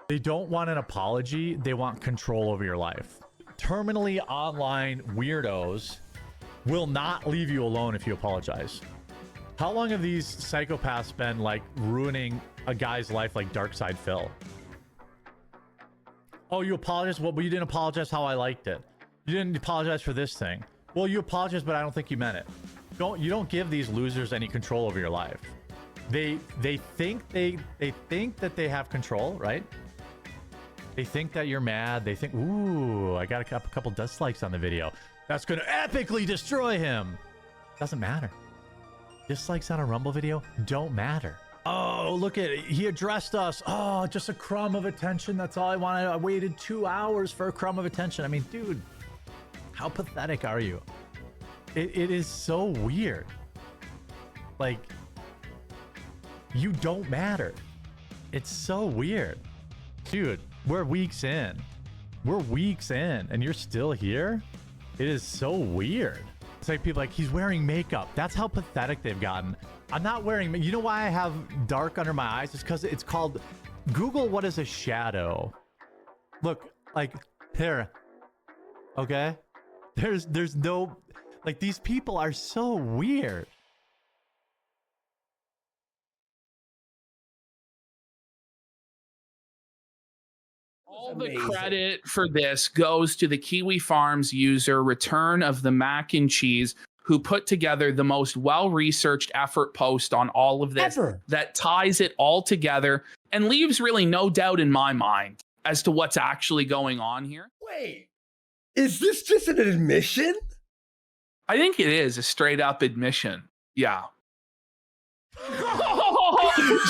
They don't want an apology. They want control over your life. Terminally online weirdos will not leave you alone if you apologize. How long have these psychopaths been like ruining a guy's life like Darkside Phil? Oh, you apologize? Well, but you didn't apologize how I liked it. You didn't apologize for this thing. Well, you apologized, but I don't think you meant it. You don't give these losers any control over your life. They think that they have control, right? They think that you're mad. They think, ooh, I got a couple dislikes on the video. That's gonna epically destroy him. Doesn't matter. Dislikes on a Rumble video don't matter. Oh, look at it. He addressed us. Oh, just a crumb of attention. That's all I wanted. I waited 2 hours for a crumb of attention. I mean, dude, how pathetic are you? It is so weird. Like, you don't matter. It's so weird. Dude, we're weeks in. We're weeks in, and you're still here? It is so weird. It's like people like, he's wearing makeup. That's how pathetic they've gotten. I'm not wearing, you know why I have dark under my eyes? It's because it's called, Google what is a shadow. Look, like, here. Okay? There's no, like, these people are so weird. All the credit for this goes to the Kiwi Farms user Return of the Mac and Cheese, who put together the most well-researched effort post on all of this that ties it all together and leaves really no doubt in my mind as to what's actually going on here. Wait, is this just an admission? I think it is a straight up admission. Yeah.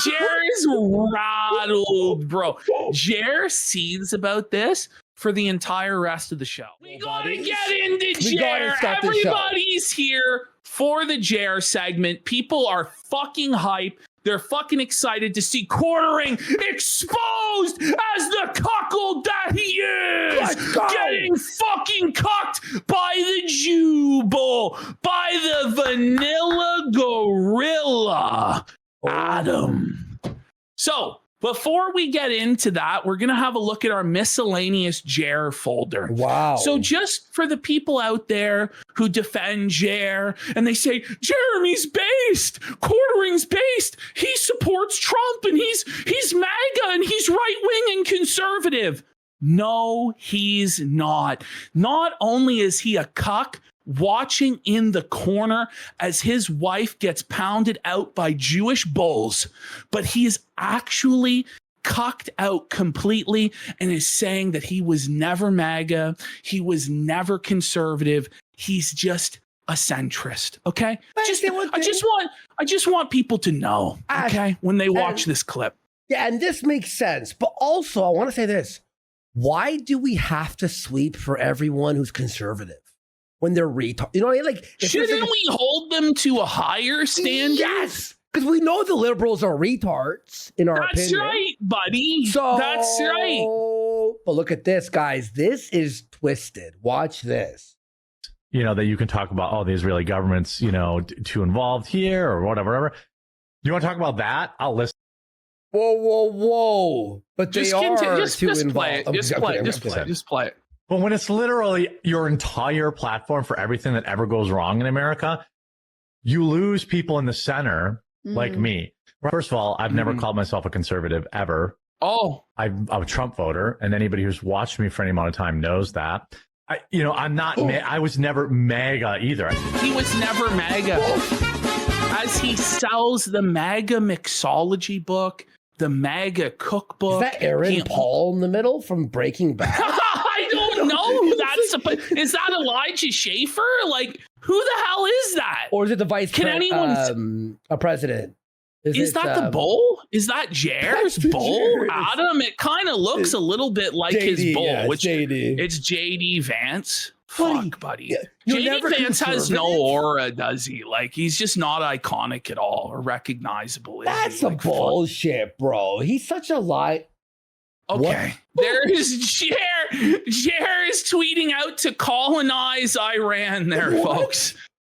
Jer's rattled, bro. Jer seethes about this for the entire rest of the show. We gotta get into Jer. Everybody's here for the Jer segment. People are fucking hype. They're fucking excited to see Quartering exposed as the cuckold that he is. Getting fucking cucked by the Jubal, by the vanilla gorilla, Adam. So, before we get into that, we're going to have a look at our miscellaneous Jer folder. Wow. So just for the people out there who defend Jer and they say, Jeremy's based, Quartering's based, he supports Trump and he's MAGA and he's right-wing and conservative. No, he's not. Not only is he a cuck, watching in the corner as his wife gets pounded out by Jewish bulls, but he is actually cucked out completely and is saying that he was never MAGA, he was never conservative, he's just a centrist. Okay, I just want people to know. Okay, when they watch this clip. Yeah, and this makes sense, but also I want to say this: why do we have to sweep for everyone who's conservative? When they're retard, you know what I mean? Like, shouldn't we hold them to a higher standard? Yes, because we know the liberals are retards in our opinion. That's right, buddy. So, that's right. But look at this, guys. This is twisted. Watch this. You know, that you can talk about, oh, the Israeli government's, you know, too involved here or whatever. You want to talk about that? I'll listen. Whoa. But just they are too involved. Just play it. But when it's literally your entire platform for everything that ever goes wrong in America, you lose people in the center like me. First of all, I've never called myself a conservative ever. Oh, I'm a Trump voter, and anybody who's watched me for any amount of time knows that. I'm not. I was never MAGA either. He was never MAGA. As he sells the MAGA mixology book, the MAGA cookbook. Is that Aaron Paul in the middle from Breaking Bad? I don't know who that's. Is that Elijah Schaefer? Like, who the hell is that? Or is it the vice president? A president? Is that the bull? Is that Jer's bull? Adam, it kind of looks a little bit like JD, his bull, which JD. It's JD Vance. Fuck, buddy. JD Vance has no aura, does he? Like, he's just not iconic at all or recognizable. That's some bullshit, bro. He's such a lie. Okay. There is Jer. Jer is tweeting out to colonize Iran there, folks.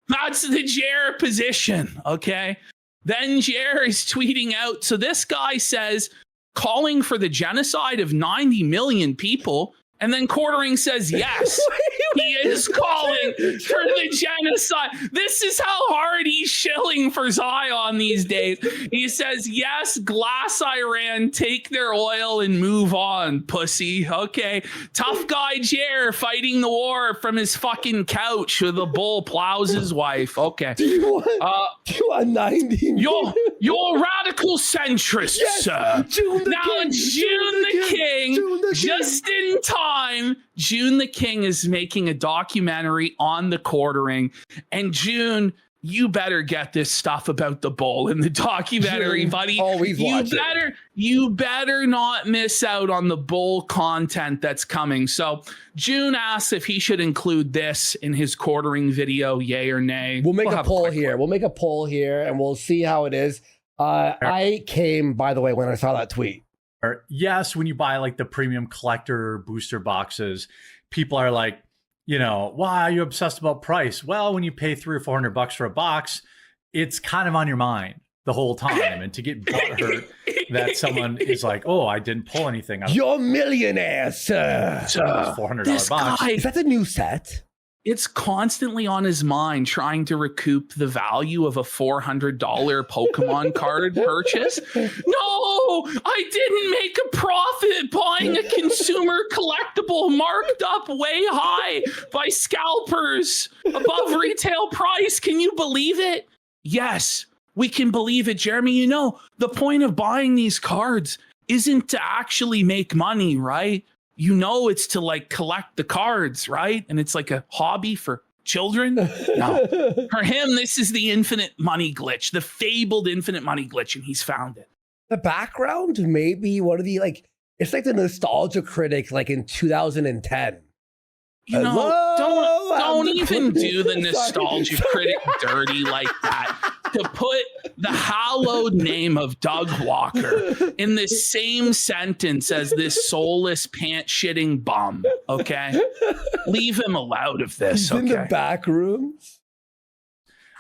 That's the Jer position, okay? Then Jer is tweeting out. So this guy says, calling for the genocide of 90 million people. And then Quartering says, yes, he is calling for the genocide. This is how hard he's shilling for Zion these days. He says, yes, glass Iran, take their oil and move on, pussy. Okay. Tough guy Jer fighting the war from his fucking couch with a bull plows his wife. Okay. Do you want 90 million? You're radical centrist, Yes, sir. June the Now, King, June the King, June the King. just in time, June the King is making a documentary on the quartering. And June, you better get this stuff about the bull in the documentary, June, buddy. always watch it. You better not miss out on the bull content that's coming. So June asks if he should include this in his quartering video, yay or nay. We'll make a have poll quick here. look. We'll make a poll here, and we'll see how it is. I came, by the way, when I saw that tweet. Yes, when you buy like the premium collector booster boxes, people are like, you know, why are you obsessed about price? Well, when you pay $300 or $400 for a box, it's kind of on your mind the whole time. And to get butthurt that someone is like, oh, I didn't pull anything out of You're a millionaire, sir. this $400 This box. guy- Is that the new set? It's constantly on his mind trying to recoup the value of a $400 Pokemon card purchase. No, I didn't make a profit buying a consumer collectible marked up way high by scalpers above retail price. Can you believe it? Yes, we can believe it, Jeremy. You know, the point of buying these cards isn't to actually make money, right? You know, it's to like collect the cards, right? And it's like a hobby for children. No, for him, this is the infinite money glitch, the fabled infinite money glitch, and he's found it. The background, maybe one of the it's like the nostalgia critic, like in 2010. You know, Hello, don't I'm the even queen. do the nostalgia Sorry. critic dirty like that. To put the hallowed name of Doug Walker in the same sentence as this soulless pant-shitting bum, okay? Leave him out of this, He's in the okay? back rooms.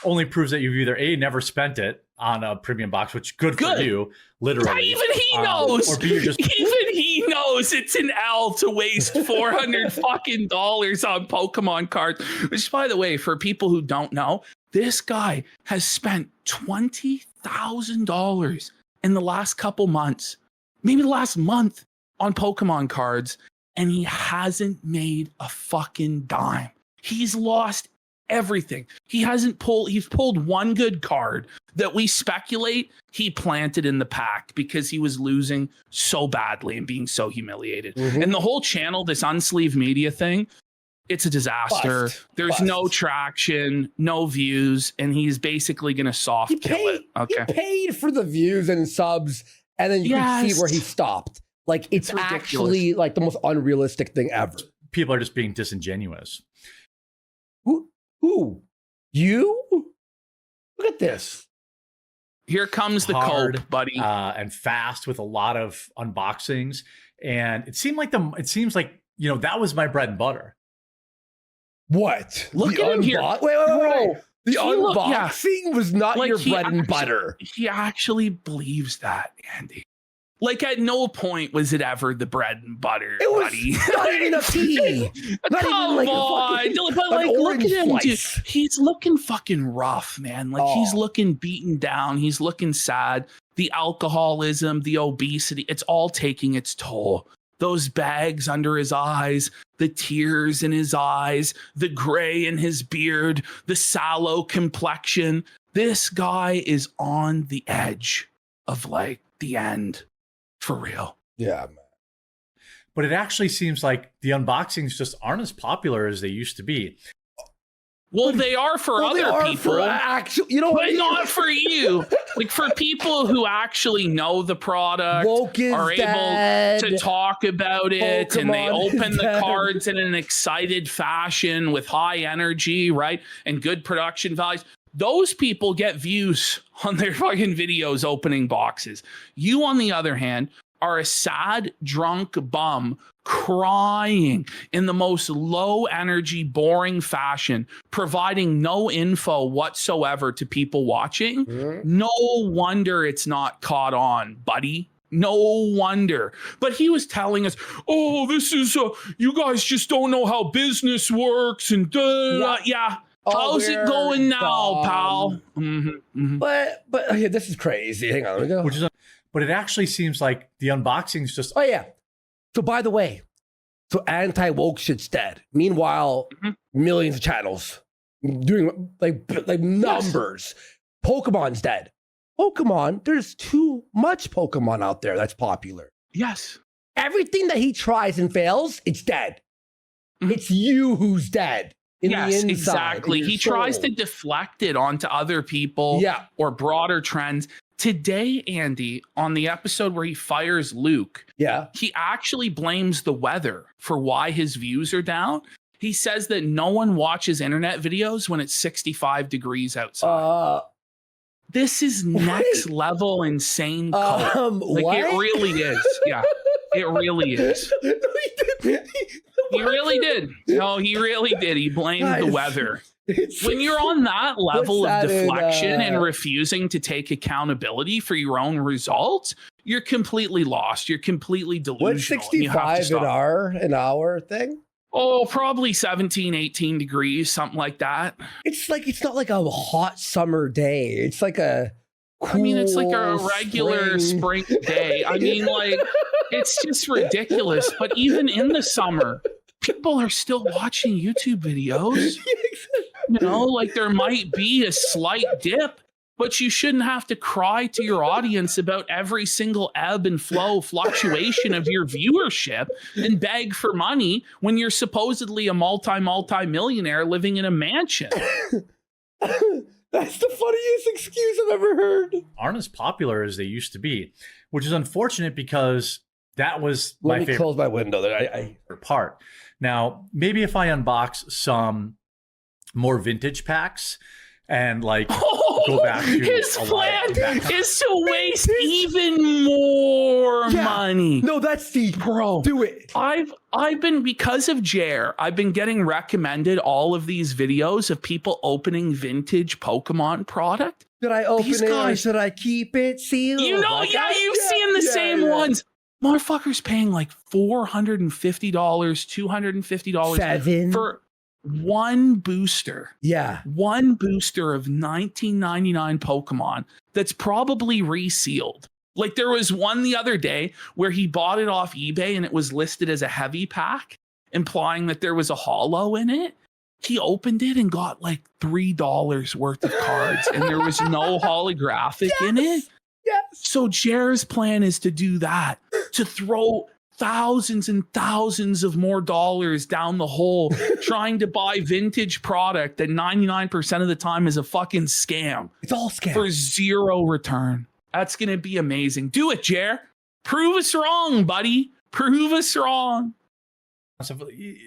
Only proves that you've either A, never spent it on a premium box, which good for you, literally. Even he knows. Or B, you're just Even he knows it's an L to waste $400 fucking dollars on Pokemon cards. Which, by the way, for people who don't know, this guy has spent $20,000 in the last couple months, maybe the last month, on Pokemon cards, and he hasn't made a fucking dime. He's lost everything. He's pulled one good card that we speculate he planted in the pack because he was losing so badly and being so humiliated. Mhm. And the whole channel, this unsleeved media thing, it's a disaster. There's no traction, no views, and he's basically going to soft kill it. Okay. He paid for the views and subs, and then you can see where he stopped. Like, it's ridiculous. actually like the most unrealistic thing ever. people are just being disingenuous. Who? You? Look at this. Here comes the Hard, code, buddy. And fast with a lot of unboxings. And it seems like you know, that was my bread and butter. What? Look The at him here. Wait. Bro, The he look- yeah. unboxing was not Like, your he bread and actually- butter. He actually believes that, Andy. Like, at no point was it ever the bread and butter, It was buddy. not even a pea. Not Come even like on, a fucking, but like, an look orange at him, dude. slice. He's looking fucking rough, man. Like, he's Oh. looking beaten down. He's looking sad. The alcoholism, the obesity, it's all taking its toll. Those bags under his eyes, the tears in his eyes, the gray in his beard, the sallow complexion. This guy is on the edge of like the end. For real. Yeah, man. But it actually seems like the unboxings just aren't as popular as they used to be. Well, they are for Well, they other are people, for actual, you know but what? not for you. Like, for people who actually know the product, Woke is are dead. able to talk about it, and they Pokemon is open the dead. cards in an excited fashion with high energy, right? And good production values. Those people get views on their fucking videos opening boxes. You, on the other hand, are a sad, drunk bum crying in the most low energy, boring fashion, providing no info whatsoever to people watching. Mhm. No wonder it's not caught on, buddy. No wonder. But he was telling us, oh, this is, you guys just don't know how business works. And yeah. Oh, how's it going now, pal? But okay, this is crazy. Hang on, let me go. But it actually seems like the unboxing's just. Oh, yeah. So, by the way, so anti-woke shit's dead. Meanwhile, millions of channels doing like numbers. Pokemon,'s dead. Pokemon, there's too much Pokemon out there that's popular. Yes. Everything that he tries and fails, it's dead. It's you who's dead. Yes, exactly. He tries to deflect it onto other people or broader trends. Today, Andy, on the episode where he fires Luke, he actually blames the weather for why his views are down. He says that no one watches internet videos when it's 65 degrees outside. This is next level insane cult. It really is. Yeah, it really is. He really did. No, he really did. He blamed the weather. When you're on that level of deflection and refusing to take accountability for your own results, you're completely lost. You're completely delusional. What's 65 an hour thing? Oh, probably 17, 18 degrees, something like that. It's not like a hot summer day. It's like a cool, it's like a regular spring day. I mean, like, it's just ridiculous. But even in the summer, people are still watching YouTube videos. You know, like there might be a slight dip, but you shouldn't have to cry to your audience about every single ebb and flow fluctuation of your viewership and beg for money when you're supposedly a multi-millionaire living in a mansion. That's the funniest excuse I've ever heard. Aren't as popular as they used to be, which is unfortunate because that was my favorite. Let me close my window there. Part. Now, maybe if I unbox some more vintage packs and like go back to his plan is to waste even more money. No, that's the bro. Do it. I've been, because of Jer, I've been getting recommended all of these videos of people opening vintage Pokemon product. Should I open it or should I keep it sealed? You know, you've seen the same ones. Motherfuckers paying like $450, $250 for one booster. Yeah. One booster of 1999 Pokemon that's probably resealed. Like there was one the other day where he bought it off eBay and it was listed as a heavy pack, implying that there was a holo in it. He opened it and got like $3 worth of cards and there was no holographic in it. Yes. So Jer's plan is to do that, to throw thousands and thousands of more dollars down the hole trying to buy vintage product that 99% of the time is a fucking scam. It's all scam. For zero return. That's going to be amazing. Do it, Jer. Prove us wrong, buddy. Prove us wrong.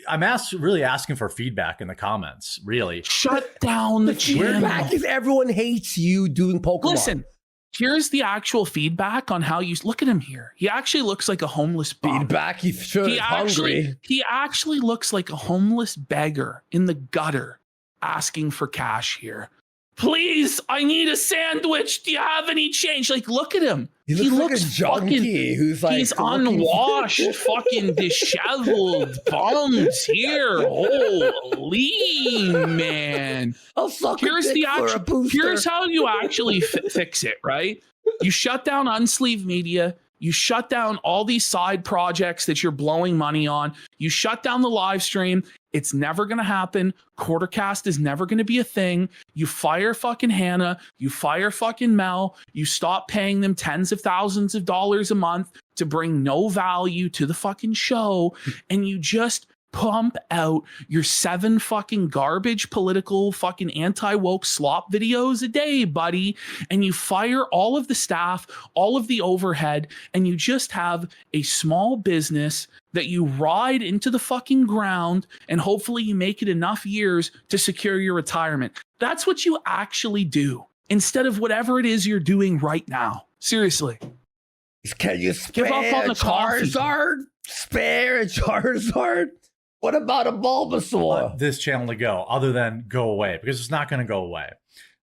I'm really asking for feedback in the comments, really. Shut down the channel. Feedback is everyone hates you doing Pokemon. Listen. Here's the actual feedback on how you look at him here. He actually looks like a homeless bum. Feedback? He's sure hungry. He actually looks like a homeless beggar in the gutter asking for cash here. Please, I need a sandwich. Do you have any change? Like, look at him. He looks like a junkie who's like... He's unwashed, fucking disheveled bums here. Holy man. I'll suck a dick for a booster. Here's how you actually fix it, right? You shut down Unsleeved Media. You shut down all these side projects that you're blowing money on. You shut down the live stream. It's never going to happen. Quartercast is never going to be a thing. You fire fucking Hannah. You fire fucking Mel. You stop paying them tens of thousands of dollars a month to bring no value to the fucking show. And you just pump out your 7 fucking garbage political fucking anti-woke slop videos a day, buddy. And you fire all of the staff, all of the overhead, and you just have a small business that you ride into the fucking ground, and hopefully you make it enough years to secure your retirement. That's what you actually do instead of whatever it is you're doing right now. Seriously. Can you spare give up on the Charizard? Spare a Charizard? What about a Bulbasaur? This channel to go, other than go away, because it's not going to go away.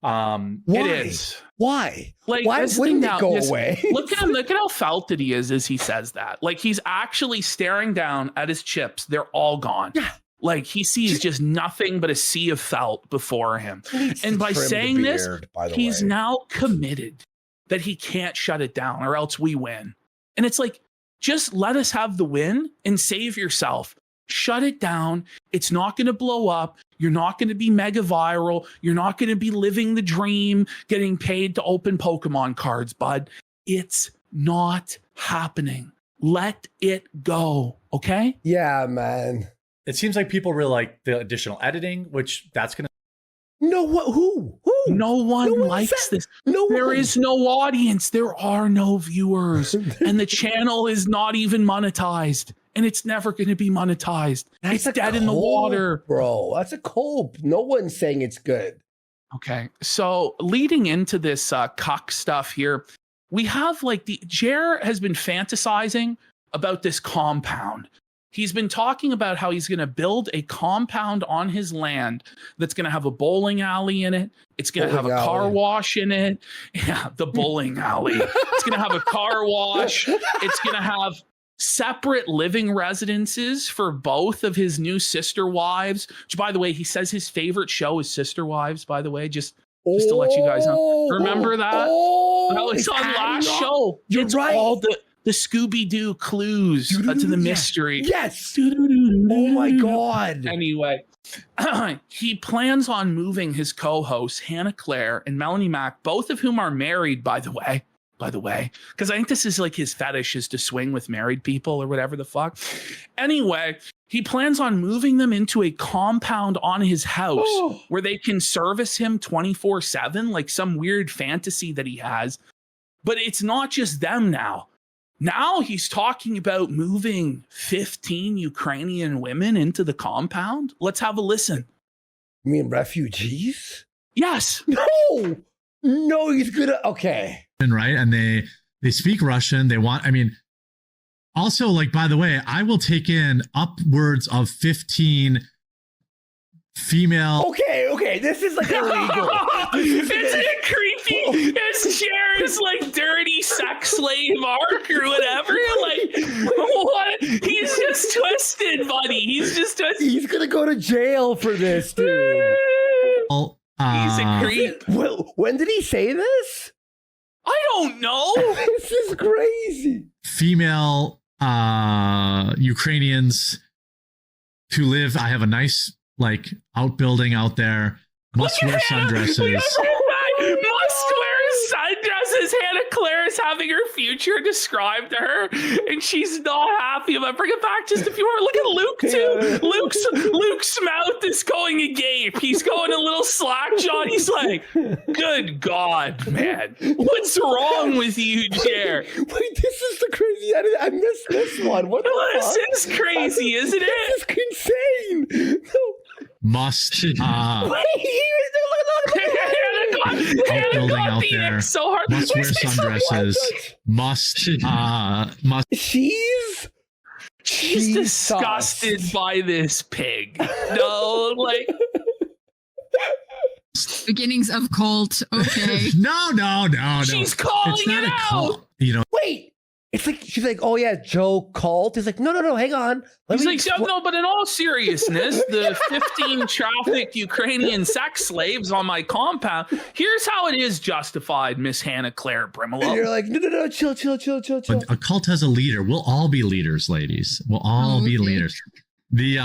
Why? It is. Why? Like, Why wouldn't it go away? Look at him. Look at how felted he is as he says that. Like, he's actually staring down at his chips. They're all gone. Yeah. Like, he sees just nothing but a sea of felt before him. And by saying this, he's now committed that he can't shut it down or else we win. And it's like, just let us have the win and save yourself. Shut it down. It's not going to blow up. You're not going to be mega viral. You're not going to be living the dream, getting paid to open Pokemon cards, bud. It's not happening. Let it go. Okay? Yeah, man. It seems like people really like the additional editing, which that's going to. No, what? Who? No one likes this. There is no audience. There are no viewers. And the channel is not even monetized. And it's never going to be monetized. It's dead in the water. Bro, that's a cold. No one's saying it's good. Okay. So leading into this cuck stuff here, we have like Jer has been fantasizing about this compound. He's been talking about how he's going to build a compound on his land that's going to have a bowling alley in it. It's going to have a car wash in it. Yeah, the bowling alley. It's going to have a car wash. It's going to have separate living residences for both of his new sister wives, which, by the way, he says his favorite show is Sister Wives, by the way, just to let you guys know. Remember that? That was on last show. You're right. All the Scooby-Doo clues to the mystery. Yes. Oh my God. Anyway, he plans on moving his co-hosts, Hannah Claire and Melanie Mack, both of whom are married, by the way, because I think this is like his fetish is to swing with married people or whatever the fuck. Anyway, he plans on moving them into a compound on his house where they can service him 24/7, like some weird fantasy that he has. But it's not just them now. Now he's talking about moving 15 Ukrainian women into the compound. Let's have a listen. You mean refugees? Yes. No, he's gonna. Okay. Right. And they speak Russian. They want, I mean, also, like, by the way, I will take in upwards of 15 female. Okay. This is like illegal. Isn't it creepy? It's Jared's like dirty sex slave arc or whatever. Like, what? He's just twisted, buddy. He's just twisted. He's gonna go to jail for this, dude. He's a creep. Well, when did he say this? I don't know. This is crazy. Female Ukrainians who live. I have a nice like outbuilding out there. Must wear sundresses. Must wear sundresses. Hannah Claire is having her future described to her, and she's not happy about it. Bring it back just a few more. Look at Luke too. Luke's mouth is going agape. He's going a little slack jawed. He's like, "Good God, man, what's wrong with you, Jer?" Wait, this is the crazy. I missed this one. What the This fuck? is crazy, isn't it? This is insane. No. Must Wait, outbuilding out there. So hard. Must wear sundresses. Must She's disgusted by this pig. No, like beginnings of cult. Okay. No. She's calling it's not it a out. cult. You know. Wait. It's like she's like, oh yeah, Joe cult. He's like, no, hang on. He's like, no, but in all seriousness, the 15 trafficked Ukrainian sex slaves on my compound. Here's how it is justified, Miss Hannah Claire Brimolo. And you're like, no, chill. But a cult has a leader. We'll all be leaders, ladies. We'll all be leaders. The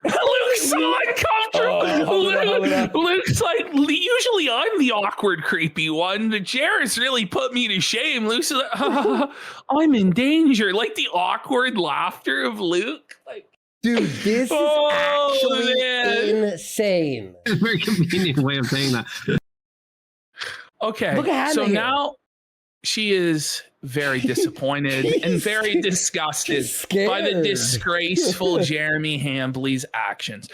Luke's so uncomfortable. Luke's like, usually I'm the awkward, creepy one. The Jared's really put me to shame. Luke's like, I'm in danger. Like the awkward laughter of Luke. Like, dude, this is actually insane. A very convenient way of saying that. Okay, so now she is very disappointed and very disgusted by the disgraceful Jeremy Hambley's actions.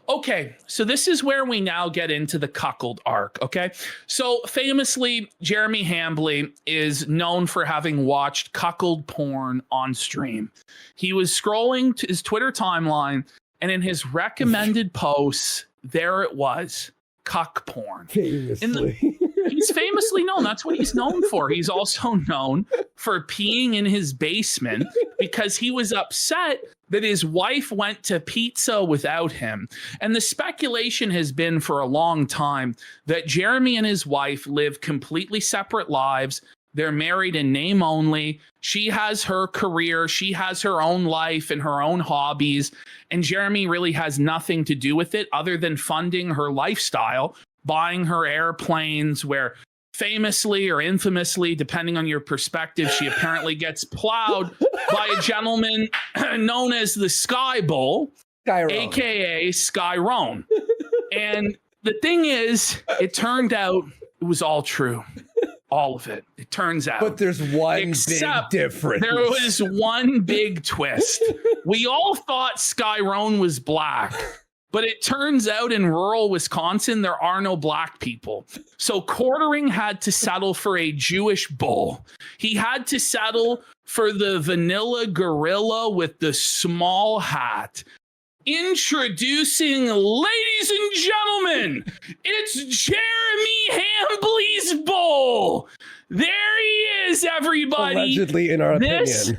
Okay, so this is where we now get into the cuckold arc, okay? So famously, Jeremy Hambley is known for having watched cuckold porn on stream. He was scrolling to his Twitter timeline, and in his recommended posts, there it was, cuck porn. Famously. He's famously known. That's what he's known for. He's also known for peeing in his basement because he was upset that his wife went to pizza without him. And the speculation has been for a long time that Jeremy and his wife live completely separate lives. They're married in name only. She has her career. She has her own life and her own hobbies. And Jeremy really has nothing to do with it other than funding her lifestyle, buying her airplanes, where famously or infamously, depending on your perspective, she apparently gets plowed by a gentleman known as the Sky Bull, aka Sky Roan. And the thing is, it turned out it was all true. All of it. It turns out. But there's one big difference. There was one big twist. We all thought Sky Roan was black. But it turns out in rural Wisconsin, there are no black people. So Quartering had to settle for a Jewish bull. He had to settle for the vanilla gorilla with the small hat. Introducing, ladies and gentlemen, it's Jeremy Hambley's bull. There he is, everybody. Allegedly, in our opinion.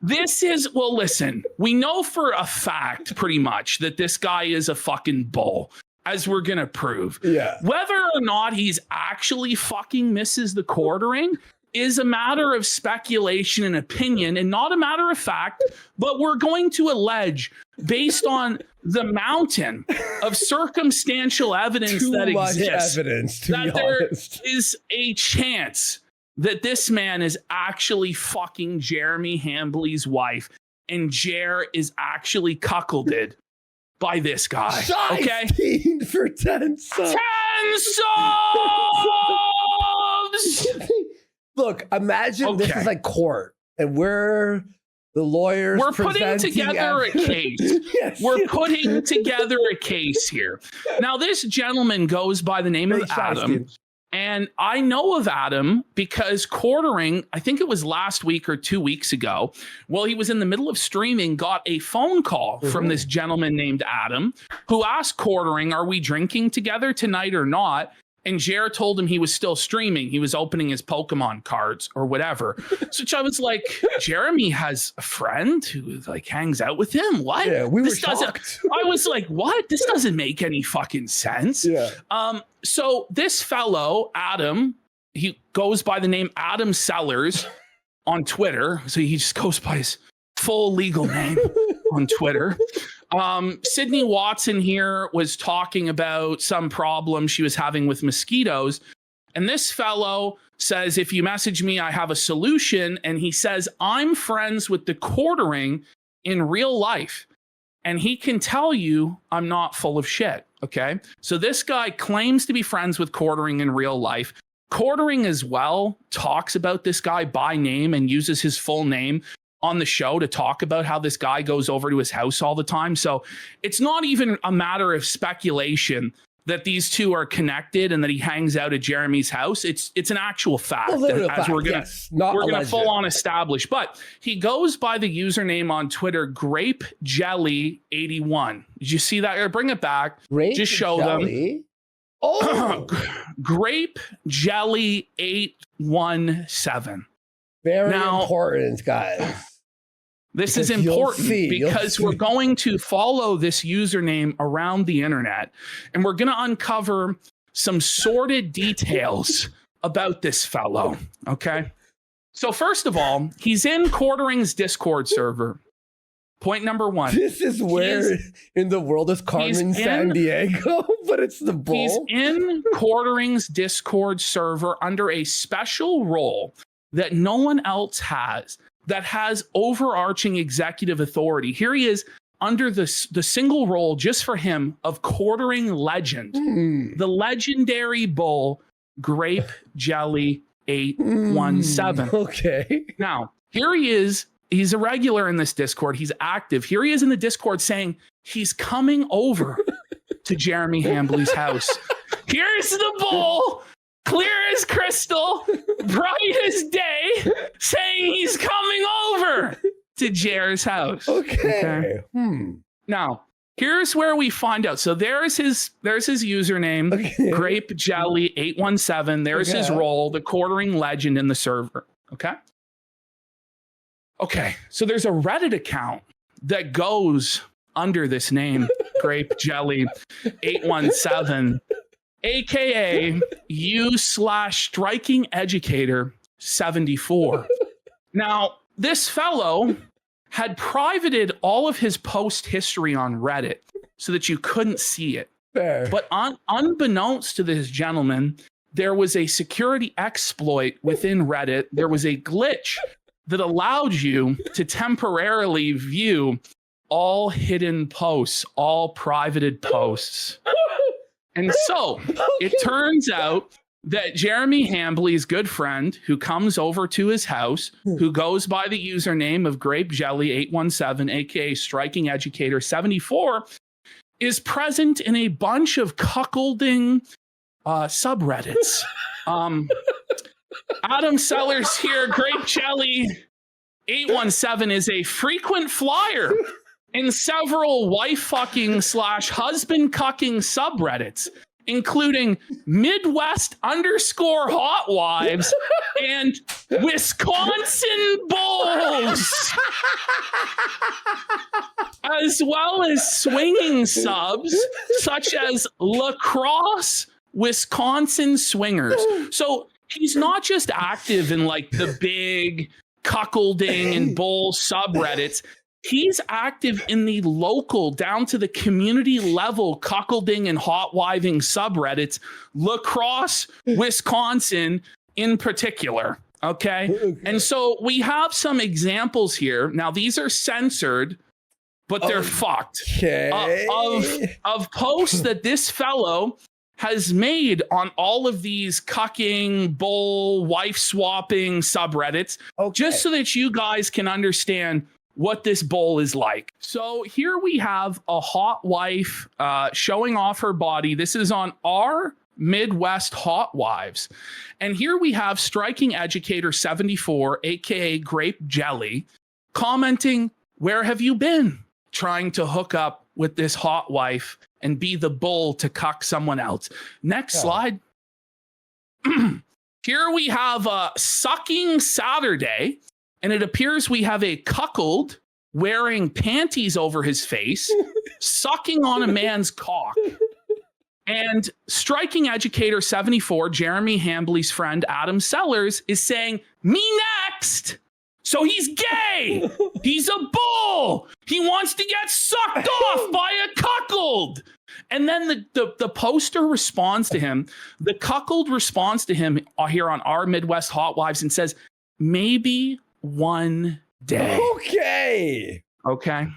This is, well, listen, we know for a fact pretty much that this guy is a fucking bull, as we're going to prove. Yeah. Whether or not he's actually fucking misses the quartering is a matter of speculation and opinion and not a matter of fact, but we're going to allege based on the mountain of circumstantial evidence that exists that there is a chance that this man is actually fucking Jeremy Hambley's wife, and Jer is actually cuckolded by this guy. Okay? 15 for 10 subs. 10 subs! Look, imagine this is like court, and we're the lawyers. We're putting together a case. Yes, we're putting together a case here. Now, this gentleman goes by the name of Adam. And I know of Adam because Quartering, I think it was last week or 2 weeks ago, while he was in the middle of streaming, got a phone call from this gentleman named Adam who asked Quartering, are we drinking together tonight or not? And Jer told him he was still streaming. He was opening his Pokemon cards or whatever. So I was like, Jeremy has a friend who like hangs out with him. What? Yeah, we were shocked. I was like, what? This doesn't make any fucking sense. Yeah. So this fellow, Adam, he goes by the name Adam Sellers on Twitter. So he just goes by his full legal name on Twitter. Sydney Watson here was talking about some problem she was having with mosquitoes. And this fellow says, if you message me, I have a solution. And he says, I'm friends with the Quartering in real life. And he can tell you I'm not full of shit. Okay. So this guy claims to be friends with Quartering in real life. Quartering as well talks about this guy by name and uses his full name on the show to talk about how this guy goes over to his house all the time. So it's not even a matter of speculation that these two are connected and that he hangs out at Jeremy's house. It's an actual fact, as we're gonna full on establish. But he goes by the username on Twitter, Grape Jelly 81. Did you see that? Bring it back. Just show them. Oh, Grape Jelly 817. Very important, guys. This is important because we're going to follow this username around the internet and we're going to uncover some sordid details about this fellow. Okay. So first of all, he's in Quartering's Discord server. Point number one. This is where in the world is Carmen San Diego, but it's the bull. He's in Quartering's Discord server under a special role that no one else has, that has overarching executive authority. Here he is under the single role just for him of Quartering legend, the legendary bull, Grape Jelly 817. Okay. Now, here he is. He's a regular in this Discord. He's active. Here he is in the Discord saying he's coming over to Jeremy Hambley's house. Here's the bull, clear as crystal, bright as day, saying he's coming over to Jer's house. Okay. Now, here's where we find out. So there's his username, Okay. Grape Jelly 817. There's his role, the quartering legend in the server. Okay. Okay. So there's a Reddit account that goes under this name, Grape Jelly 817, aka u/striking educator 74. Now, this fellow had privated all of his post history on Reddit so that you couldn't see it. Fair. But unbeknownst to this gentleman, there was a security exploit within Reddit. There was a glitch that allowed you to temporarily view all hidden posts, all privated posts. And so it turns out that Jeremy Hambly's good friend, who comes over to his house, who goes by the username of Grape Jelly 817, aka Striking Educator 74, is present in a bunch of cuckolding subreddits. Adam Sellers here, Grape Jelly 817 is a frequent flyer in several wife fucking / husband cucking subreddits, including Midwest _ hot wives and Wisconsin bulls, as well as swinging subs such as lacrosse Wisconsin swingers. So he's not just active in like the big cuckolding and bull subreddits. He's active in the local, down to the community level cuckolding and hot wiving subreddits, lacrosse, Wisconsin in particular. Okay. And so we have some examples here. Now, these are censored, but they're fucked. Of posts that this fellow has made on all of these cucking, bull, wife swapping subreddits, just so that you guys can understand what this bull is like. So here we have a hot wife showing off her body. This is on our Midwest Hot Wives. And here we have Striking Educator 74, aka Grape Jelly, commenting, "Where have you been? Trying to hook up with this hot wife and be the bull to cuck someone else." Next slide. Here we have a Sucking Saturday, and it appears we have a cuckold wearing panties over his face, sucking on a man's cock. And Striking Educator 74, Jeremy Hambly's friend Adam Sellers, is saying, "Me next." So he's gay. He's a bull. He wants to get sucked off by a cuckold. And then the poster responds to him. The cuckold responds to him here on our Midwest Hot Wives and says, "Maybe one day." Okay.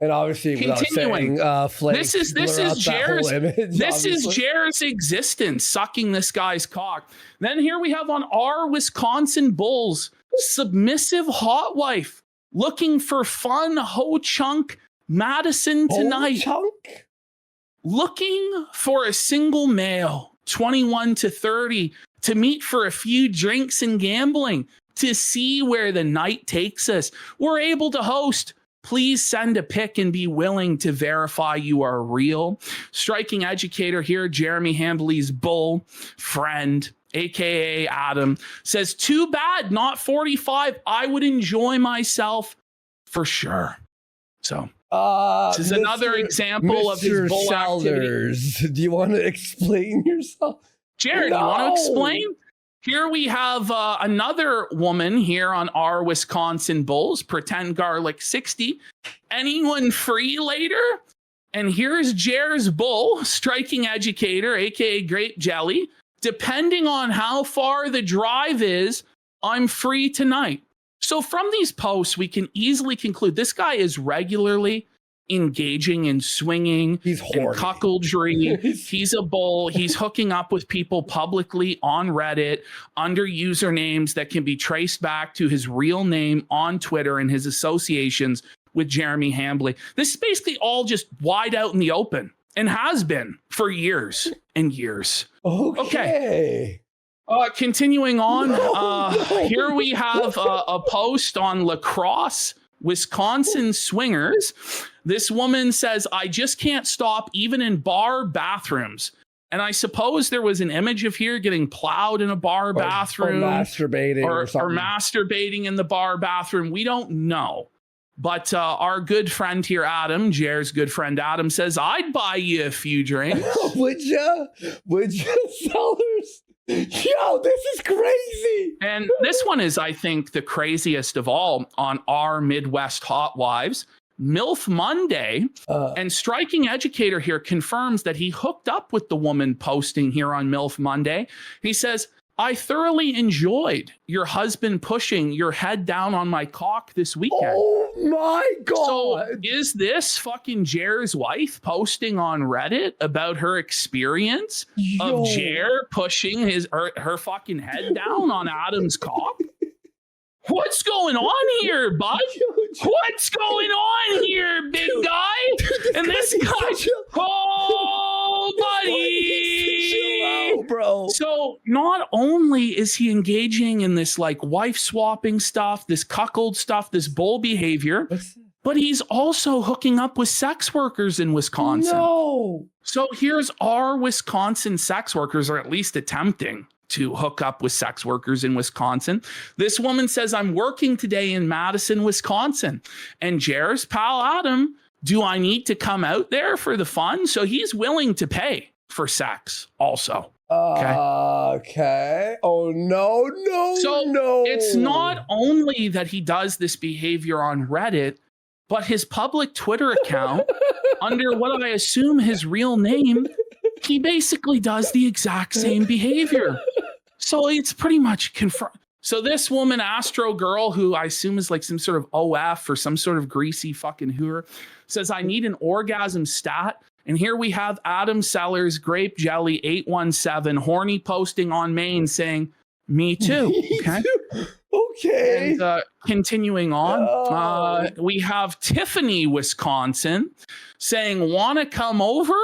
And obviously, continuing, this is Jared's Jared's existence sucking this guy's cock. Then here we have on our Wisconsin Bulls, submissive hot wife looking for fun ho chunk Madison tonight. Looking for a single male, 21 to 30, to meet for a few drinks and gambling, to see where the night takes us. We're able to host. Please send a pic and be willing to verify you are real. Striking Educator here, Jeremy Hambly's bull friend, aka Adam, says, "Too bad, not 45. I would enjoy myself for sure." So this is another example of his bull Sellers. activity. Do you want to explain yourself? Jared, you want to explain? Here we have another woman here on our Wisconsin Bulls, Pretend Garlic 60. Anyone free later? And here's Jer's bull, Striking Educator, aka Grape Jelly. Depending on how far the drive is, I'm free tonight. So from these posts, we can easily conclude this guy is regularly engaging in swinging and cuckoldry. He's a bull. He's hooking up with people publicly on Reddit under usernames that can be traced back to his real name on Twitter and his associations with Jeremy Hambly. This is basically all just wide out in the open and has been for years and years. Okay. Continuing on, here we have a post on lacrosse Wisconsin swingers. This woman says, I just can't stop even in bar bathrooms. And I suppose there was an image of her getting plowed in a bar bathroom. Or masturbating or something. Or masturbating in the bar bathroom. We don't know. But our good friend here, Adam, Jer's good friend Adam, says, I'd buy you a few drinks. Would you? Would you, sellers? Yo, this is crazy. And this one is, I think, the craziest of all on our Midwest Hot Wives. MILF Monday, and Striking Educator here confirms that he hooked up with the woman posting here on MILF Monday. He says, I thoroughly enjoyed your husband pushing your head down on my cock this weekend. Oh my God. So is this fucking Jer's wife posting on Reddit about her experience of Jer pushing her fucking head down on Adam's cock? What's going on here, bud? What's going on here, big guy? And this guy, oh, buddy, bro. So not only is he engaging in this like wife swapping stuff, this cuckold stuff, this bull behavior, but he's also hooking up with sex workers in Wisconsin. No. So here's our Wisconsin sex workers, or at least attempting to hook up with sex workers in Wisconsin. This woman says, I'm working today in Madison, Wisconsin. And Jer's pal Adam, do I need to come out there for the fun? So he's willing to pay for sex also. Okay. Oh, no. So it's not only that he does this behavior on Reddit, but his public Twitter account, under what I assume his real name, he basically does the exact same behavior. So it's pretty much confirmed. So this woman, Astro Girl, who I assume is like some sort of OF or some sort of greasy fucking hooer, says, I need an orgasm stat. And here we have Adam Sellers, Grape Jelly 817, horny posting on Maine saying, me too. Okay. Okay. And continuing on, we have Tiffany, Wisconsin, saying, want to come over?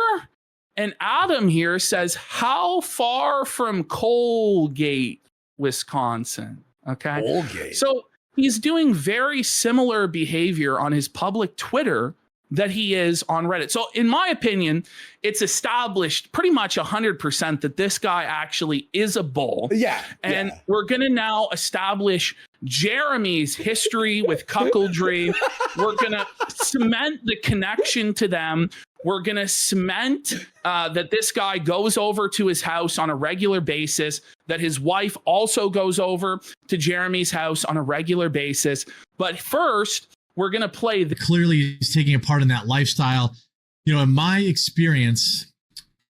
And Adam here says, how far from Colgate, Wisconsin? Okay. Colgate. So he's doing very similar behavior on his public Twitter that he is on Reddit. So in my opinion, it's established pretty much 100% that this guy actually is a bull. Yeah. And we're going to now establish Jeremy's history with cuckoldry. We're going to cement the connection to them. We're going to cement that this guy goes over to his house on a regular basis, that his wife also goes over to Jeremy's house on a regular basis. But first, we're going to play the... Clearly he's taking a part in that lifestyle. You know, in my experience,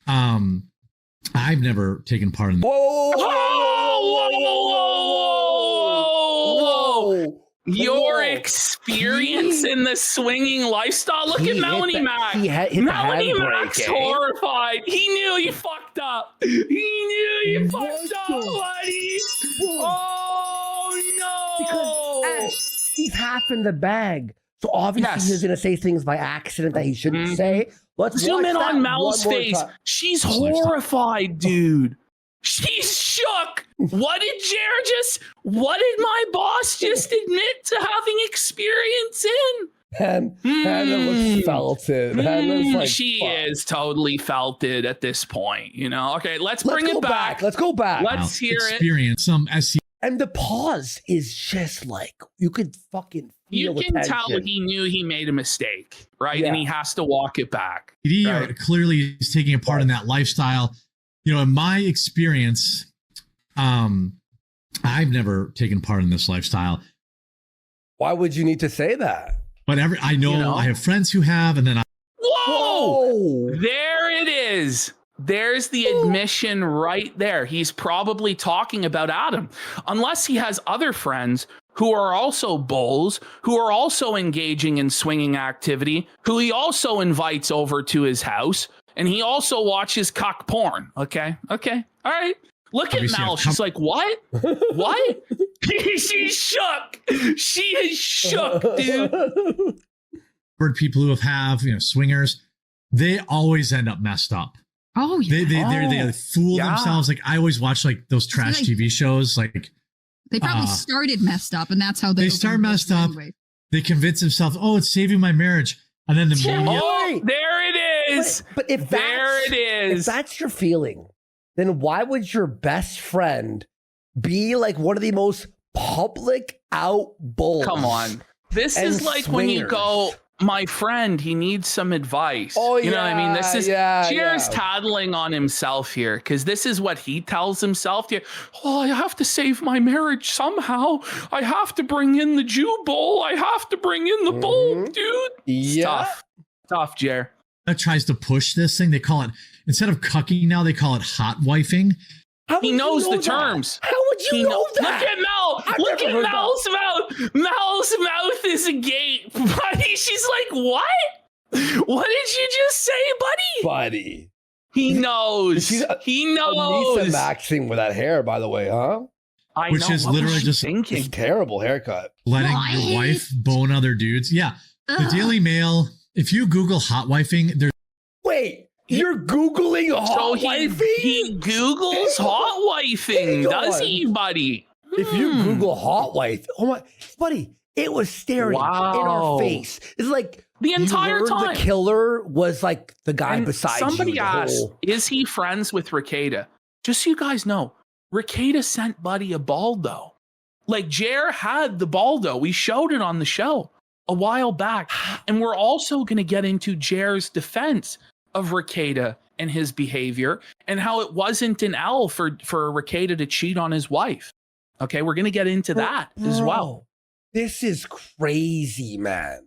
I've never taken part in... Whoa! Your experience in the swinging lifestyle. Look at Melanie Mac. Melanie Mac's horrified. He knew he fucked up. He knew he fucked up, buddy. Oh, no. Because he's half in the bag. So obviously he's going to say things by accident that he shouldn't say. Let's zoom in on Mel's face. She's horrified, dude. She's shook. What did my boss just admit to having experience in? Hannah looks felted. She is totally felted at this point, you know? Okay, let's bring it back. Let's go back. Let's hear it. Experience some SC. And the pause is just like, you could fucking feel you can the tell tension. he knew he made a mistake, right? Yeah. And he has to walk it back. Right? Clearly he's taking a part in that lifestyle. You know, in my experience, I've never taken part in this lifestyle. Why would you need to say that? But I know I have friends who have, and then Whoa! There it is. There's the admission right there. He's probably talking about Adam, unless he has other friends who are also bulls, who are also engaging in swinging activity, who he also invites over to his house, and he also watches cock porn. Okay. All right. Look at Mel. She's like, what? What? She's shook. She is shook, dude. People who have swingers, they always end up messed up. Oh, yeah. They fool themselves. Like I always watch like those trash TV shows. Like they probably started messed up, and that's how they start messed up. anyway. they convince themselves, oh, it's saving my marriage. And then the media. Oh, there it is. But if there it is. If that's your feeling, then why would your best friend be like one of the most public out bulls? Come on. This is like swingers. when you go, my friend, he needs some advice. Oh, you know what I mean? This is Jer's yeah. tattling on himself here because this is what he tells himself. Oh, I have to save my marriage somehow. I have to bring in the Jew bull. I have to bring in the bull, dude. Yeah. Tough, Jer. That tries to push this thing. They call it, instead of cucking now, they call it hot wifing. He knows the terms. How would you know that? Look at Mel. Look at Mel's mouth. Mel's mouth is agape. Buddy, she's like, what? What did you just say, buddy? He knows. He knows. Lisa maxing with that hair, by the way, huh? Which is literally just thinking. It's terrible haircut. letting What? your wife bone other dudes. Yeah. The Daily Mail, if you Google hot wifing, there's Wait, you're Googling hot wifing? He Googles hot wifing, does he, buddy? If you Google hot wife, oh my, buddy, it was staring in our face. It's like The entire you heard time. the killer was like the guy And beside somebody you. the asked, whole- is he friends with Ricada? Just so you guys know, Ricada sent Buddy a Baldo. Like Jer had the Baldo. We showed it on the show a while back. And we're also going to get into Jer's defense of Ricada and his behavior and how it wasn't an L for Ricada to cheat on his wife. Okay, we're going to get into that as well. This is crazy, man.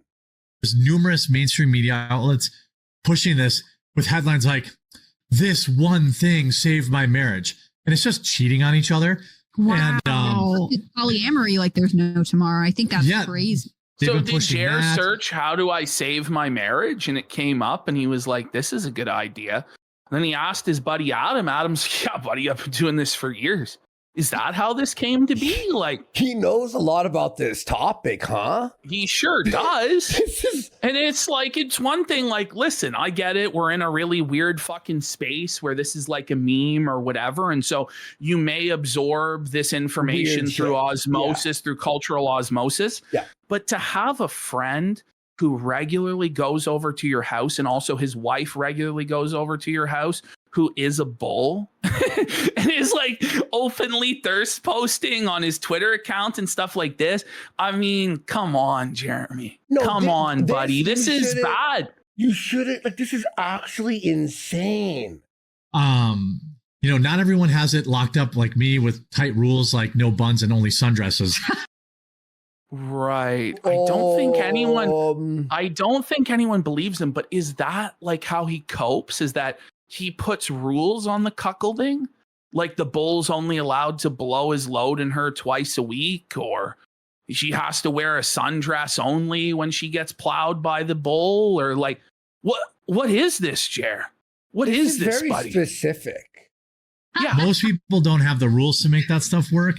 numerous mainstream media outlets pushing this with headlines like, this one thing saved my marriage. And it's just cheating on each other. Wow. And, It's polyamory like there's no tomorrow. I think that's Yeah. crazy. they've So been did pushing Jer that. search, how do I save my marriage? And it came up and he was like, this is a good idea. And then he asked his buddy Adam. Adam's, yeah, buddy, I've been doing this for years. Is that how this came to be? Like, He knows a lot about this topic, huh? he sure does. This is And it's like, it's one thing, like, listen, I get it. We're in a really weird fucking space where this is like a meme or whatever. And so you may absorb this information Weird through shit. osmosis, through cultural osmosis. Yeah. But to have a friend who regularly goes over to your house and also his wife regularly goes over to your house who is a bull and is like openly thirst posting on his Twitter account and stuff like this. I mean, come on, Jeremy. No, come on, buddy. This you is shouldn't- bad. You shouldn't, like, this is actually insane. Not everyone has it locked up like me with tight rules like no buns and only sundresses. Right. I don't think anyone Um, believes him, but is that like how he copes? Is that he puts rules on the cuckolding? Like the bull's only allowed to blow his load in her twice a week, or she has to wear a sundress only when she gets plowed by the bull, or like what is this, Jer? What is this, very buddy? specific. Yeah. Most people don't have the rules to make that stuff work,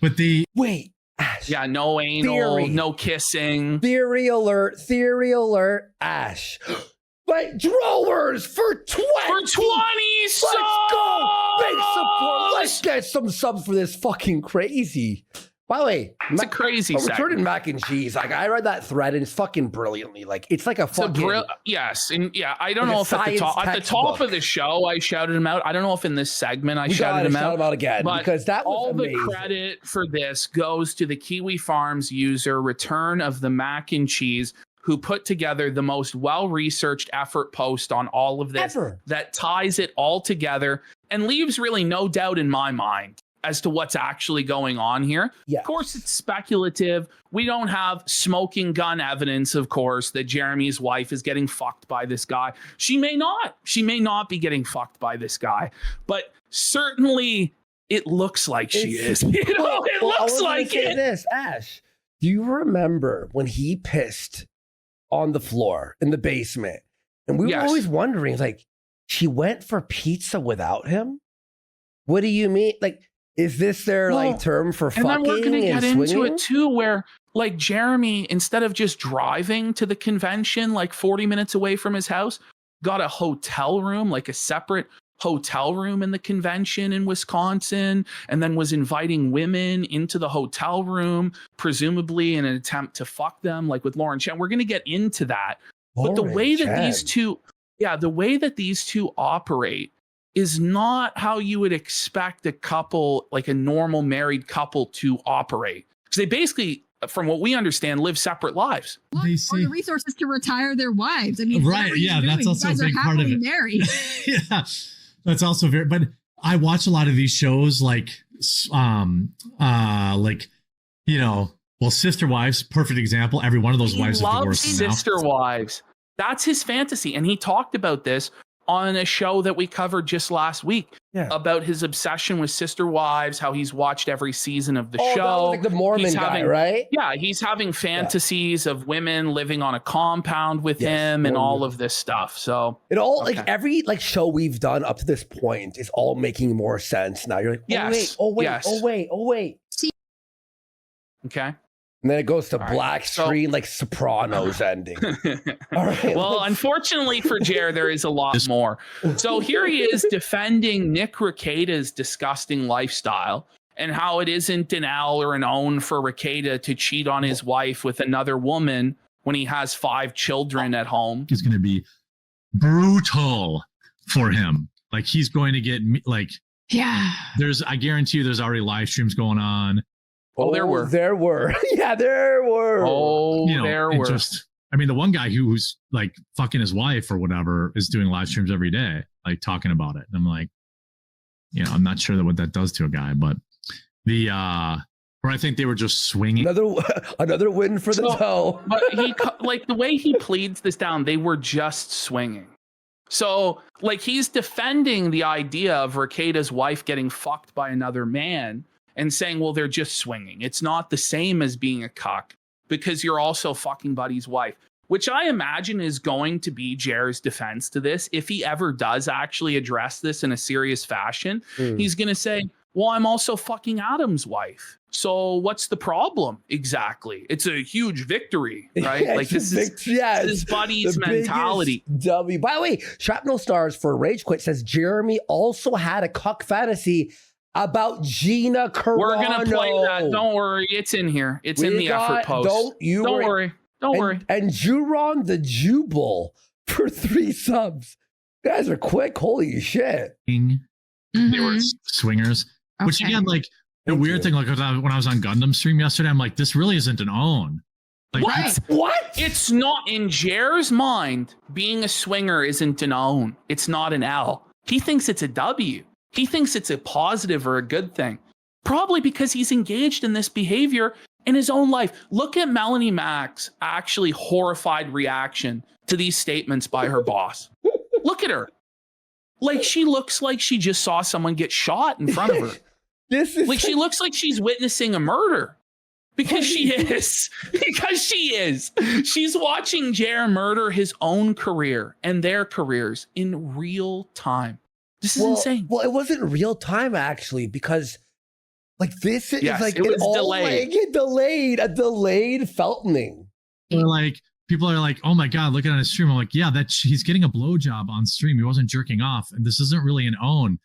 but Wait, Ash. Yeah, no anal, Theory. no kissing. Theory alert, Ash. Wait, drawers for 20. For 20 Let's go. Big support. Let's get some subs for this fucking crazy. By the way, It's a crazy returning segment. mac and cheese. Like, I read that thread and it's fucking brilliantly. Like, it's like a It's a fucking. yes, and yeah, I don't Like a know if at the top textbook. of the show I shouted him out. I don't know if in this segment I We gotta shouted him shout out. him out again but because that was all amazing. the credit for this goes to the Kiwi Farms user Return of the Mac and Cheese, who put together the most well-researched effort post on all of this Ever. that ties it all together and leaves really no doubt in my mind as to what's actually going on here. Yeah. Of course, it's speculative. We don't have smoking gun evidence, of course, that Jeremy's wife is getting fucked by this guy. She may not. She may not be getting fucked by this guy, but certainly it looks like she is. You know, it I looks was gonna like say it. This, Ash, do you remember when he pissed on the floor in the basement? And we were Yes. always wondering, like, she went for pizza without him? What do you mean? Like, is this their Well, like term for And fucking then we're going to get and into swinging? it too, where like Jeremy, instead of just driving to the convention like 40 minutes away from his house, got a hotel room, like a separate hotel room in the convention in Wisconsin, and then was inviting women into the hotel room, presumably in an attempt to fuck them, like with Lauren Chen. We're going to get into that. But the way that these two operate is not how you would expect a couple, like a normal married couple, to operate. Because they basically, from what we understand, live separate lives. Well, They or say- the resources to retire their wives. I mean, Right, what are you yeah, that's doing? also You guys a big are part of happily it. married. Yeah, that's also very. But I watch a lot of these shows, like you know, well, Sister Wives, perfect example. Every one of those He wives are loves divorced now. sister wives. That's his fantasy. And he talked about this on a show that we covered just last week about his obsession with sister wives, how he's watched every season of the show. That was like the Mormon He's guy, having- right? Yeah, he's having fantasies of women living on a compound with him and all of this stuff. So It all Okay. like every like show we've done up to this point is all making more sense now. You're like, Yes, oh wait, yes. oh wait, oh wait. okay. And then it goes to All right, black so- screen, like Sopranos ending. All right. Well, unfortunately for Jer, there is a lot more. So here he is defending Nick Rekieta's disgusting lifestyle and how it isn't an L or an own for Rekieta to cheat on his wife with another woman when he has 5 children at home. Is going to be brutal for him. Like he's going to get like Yeah. I guarantee you, there's already live streams going on. Oh, there were. There were. Yeah, there were. Oh, You know, there it were. I mean, the one guy who's like fucking his wife or whatever is doing live streams every day, like talking about it. And I'm like, you know, I'm not sure what that does to a guy, but where I think they were just swinging. Another win for the toe. But he, like the way he pleads this down, they were just swinging. So, like, he's defending the idea of Rekieta's wife getting fucked by another man and saying, well, they're just swinging. It's not the same as being a cuck because you're also fucking buddy's wife, which I imagine is going to be Jer's defense to this. If he ever does actually address this in a serious fashion, he's going to say, well, I'm also fucking Adam's wife. So what's the problem exactly? It's a huge victory, right? Yeah, Like this is his buddy's mentality. W. By the way, Shrapnel Stars for Rage Quit says Jeremy also had a cuck fantasy about Gina Carano. We're gonna play that. Don't worry, it's in here. It's in the effort post. Don't worry. Don't worry. And Juron the Jubal for 3 subs. You guys are quick. Holy shit. They were Mhm. swingers. Which Okay. again, like the Thank weird you. thing, like when I was on Gundam stream yesterday, I'm like, this really isn't an own. Like, What? What? It's not in Jer's mind. Being a swinger isn't an own. It's not an L. He thinks it's a W. He thinks it's a positive or a good thing. Probably because he's engaged in this behavior in his own life. Look at Melanie Mack's actually horrified reaction to these statements by her boss. Look at her. Like she looks like she just saw someone get shot in front of her. This is Like she looks like she's witnessing a murder. Because she is. Because she is. She's watching Jer murder his own career and their careers in real time. This is insane. Well, it wasn't real time actually, because like this is Yes, like it was all delayed. like a delayed Feltoning. people are like, oh my god, look at it on his stream. I'm like, yeah, he's getting a blowjob on stream. He wasn't jerking off, and this isn't really an own.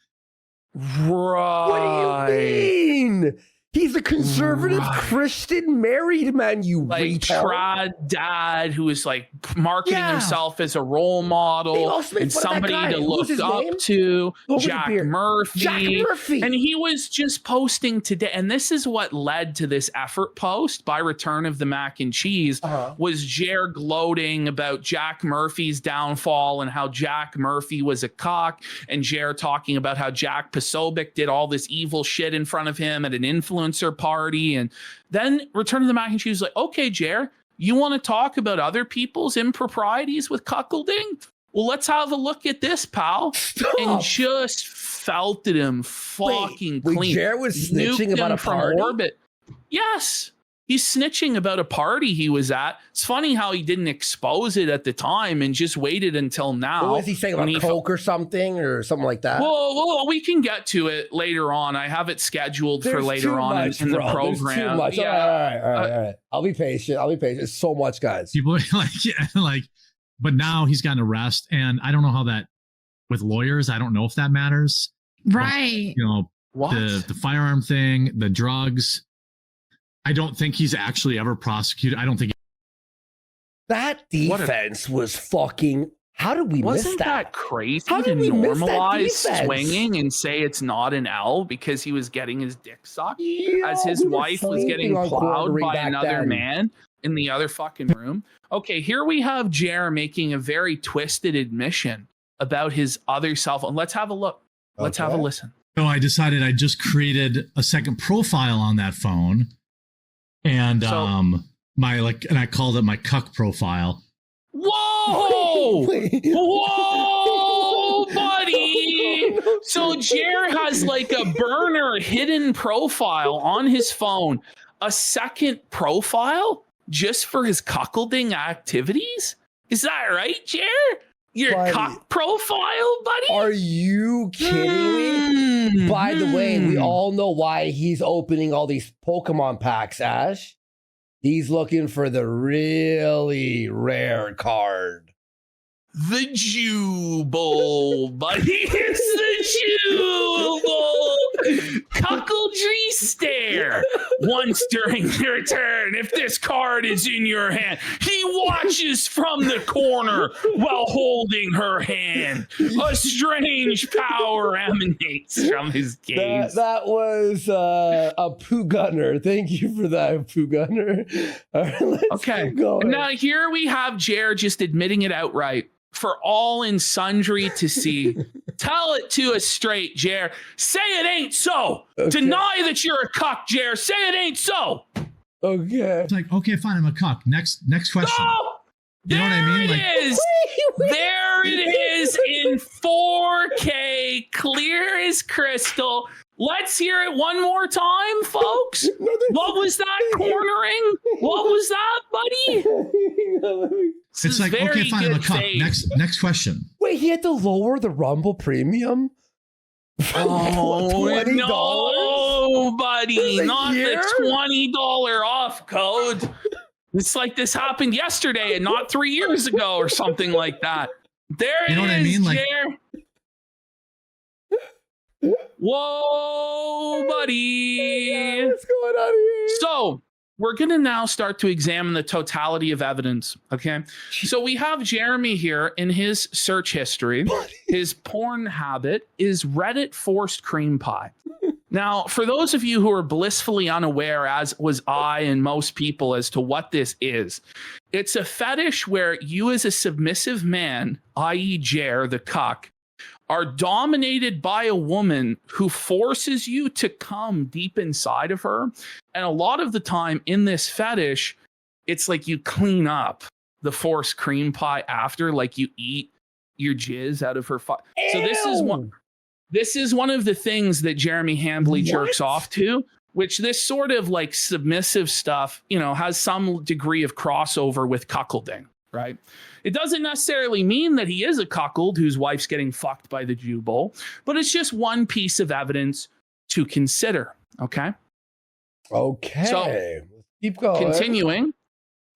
Right. What do you mean? He's a conservative Right. Christian married man, you Like retard. trad dad who is like marketing Yeah. himself as a role He model also made and fun of that somebody guy. to Who's look his up name? to. Over the Jack beard. Murphy. Jack Murphy. And he was just posting today, and this is what led to this effort post by Return of the Mac and Cheese, was Jer gloating about Jack Murphy's downfall and how Jack Murphy was a cock, and Jer talking about how Jack Posobiec did all this evil shit in front of him at an influencer party. And then Return of the Mac and Cheese was like, okay, Jer, you want to talk about other people's improprieties with cuckolding? Well, let's have a look at this, pal. And just felt at him fucking Wait, clean. Jared was snitching Nuked about him a from party? orbit. Yes. He's snitching about a party he was at. It's funny how he didn't expose it at the time and just waited until now. What was he saying when about coke or something like that? Well, we can get to it later on. I have it scheduled for There's later too on much, in the bro. There's program. too much. Yeah. All right. I'll be patient. It's so much, guys. People are like, yeah, like, but now he's gotten arrested, and I don't know how that with lawyers. I don't know if that matters. Right. But, you know, What? the firearm thing, the drugs. I don't think he's actually ever prosecuted. I don't think. That defense was fucking. How did we miss Wasn't that crazy How to did we miss that normalize defense? swinging and say it's not an L because he was getting his dick sucked Yo, as his we were wife was getting sleeping on plowed quartering by back another then. man in the other fucking room? Okay, here we have Jer making a very twisted admission about his other cell phone. Let's have a look. Let's have a Okay. listen. So I decided I just created a second profile on that phone, and So- and I called it my cuck profile. Whoa! Wait. Whoa, buddy! So Jer has like a burner hidden profile on his phone, a second profile just for his cuckolding activities? Is that right, Jer? Your Buddy. cuck profile, buddy? Are you kidding me? By the way, we all know why he's opening all these Pokemon packs, Ash. He's looking for the really rare card. The Jubal, buddy. It's the Jubal. Cuckoldry stare. Once during your turn, if this card is in your hand, he watches from the corner while holding her hand. A strange power emanates from his gaze. That was a Pooh Gunner. Thank you for that, Pooh Gunner. All right, let's Okay. keep going. Now here we have Jer just admitting it outright for all and sundry to see. Tell it to us straight, Jer. Say it ain't so. Okay. Deny that you're a cuck, Jer. Say it ain't so. Okay. It's like, okay, fine, I'm a cuck. Next question. Go! You know what I mean? There it is. There it is in 4K, clear as crystal. Let's hear it one more time, folks. What was that cornering? What was that, buddy? This It's is like, very okay, fine, I'm a good cuck. faith. Next question. Wait, he had to lower the Rumble premium? Oh, $20? no, buddy. A Not year? the $20 off code. It's like this happened yesterday and not 3 years ago or something like that. There it is, You know what I mean? Like- Jer. Whoa, buddy. What's going on here? So we're going to now start to examine the totality of evidence. Okay. So we have Jeremy here in his search history. His porn habit is Reddit forced cream pie. Now, for those of you who are blissfully unaware, as was I and most people, as to what this is, it's a fetish where you as a submissive man, i.e. Jer, the cuck, are dominated by a woman who forces you to come deep inside of her. And a lot of the time in this fetish, it's like you clean up the forced cream pie after, like you eat your jizz out of her. So this is one of the things that Jeremy Hambley jerks off to, which this sort of like submissive stuff, you know, has some degree of crossover with cuckolding, right? It doesn't necessarily mean that he is a cuckold whose wife's getting fucked by the Jew Bowl, but it's just one piece of evidence to consider. Okay. Okay. So, let's keep going. Continuing.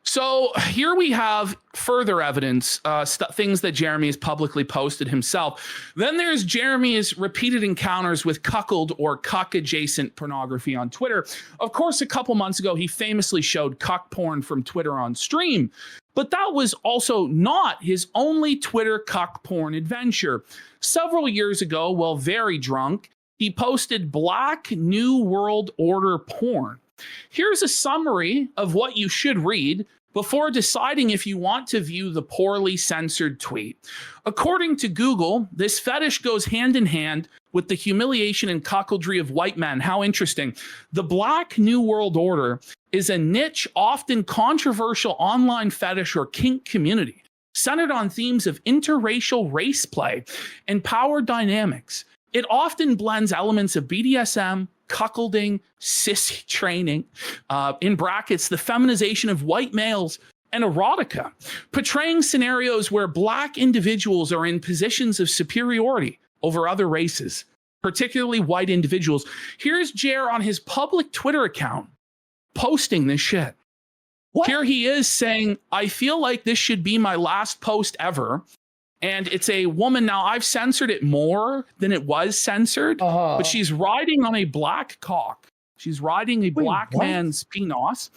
So here we have further evidence, things that Jeremy has publicly posted himself. Then there's Jeremy's repeated encounters with cuckold or cuck-adjacent pornography on Twitter. Of course, a couple months ago, he famously showed cuck porn from Twitter on stream. But that was also not his only Twitter cuck porn adventure. Several years ago, while very drunk, he posted Black New World Order porn. Here's a summary of what you should read before deciding if you want to view the poorly censored tweet. According to Google, this fetish goes hand in hand with the humiliation and cuckoldry of white men. How interesting. The Black New World Order is a niche, often controversial online fetish or kink community centered on themes of interracial race play and power dynamics. It often blends elements of BDSM, cuckolding, sissy training, in brackets, the feminization of white males, and erotica, portraying scenarios where Black individuals are in positions of superiority over other races, particularly white individuals. Here's Jer on his public Twitter account posting this shit. What? Here he is saying, I feel like this should be my last post ever. And it's a woman. Now, I've censored it more than it was censored, but she's riding on a black cock. She's riding a black man's penis.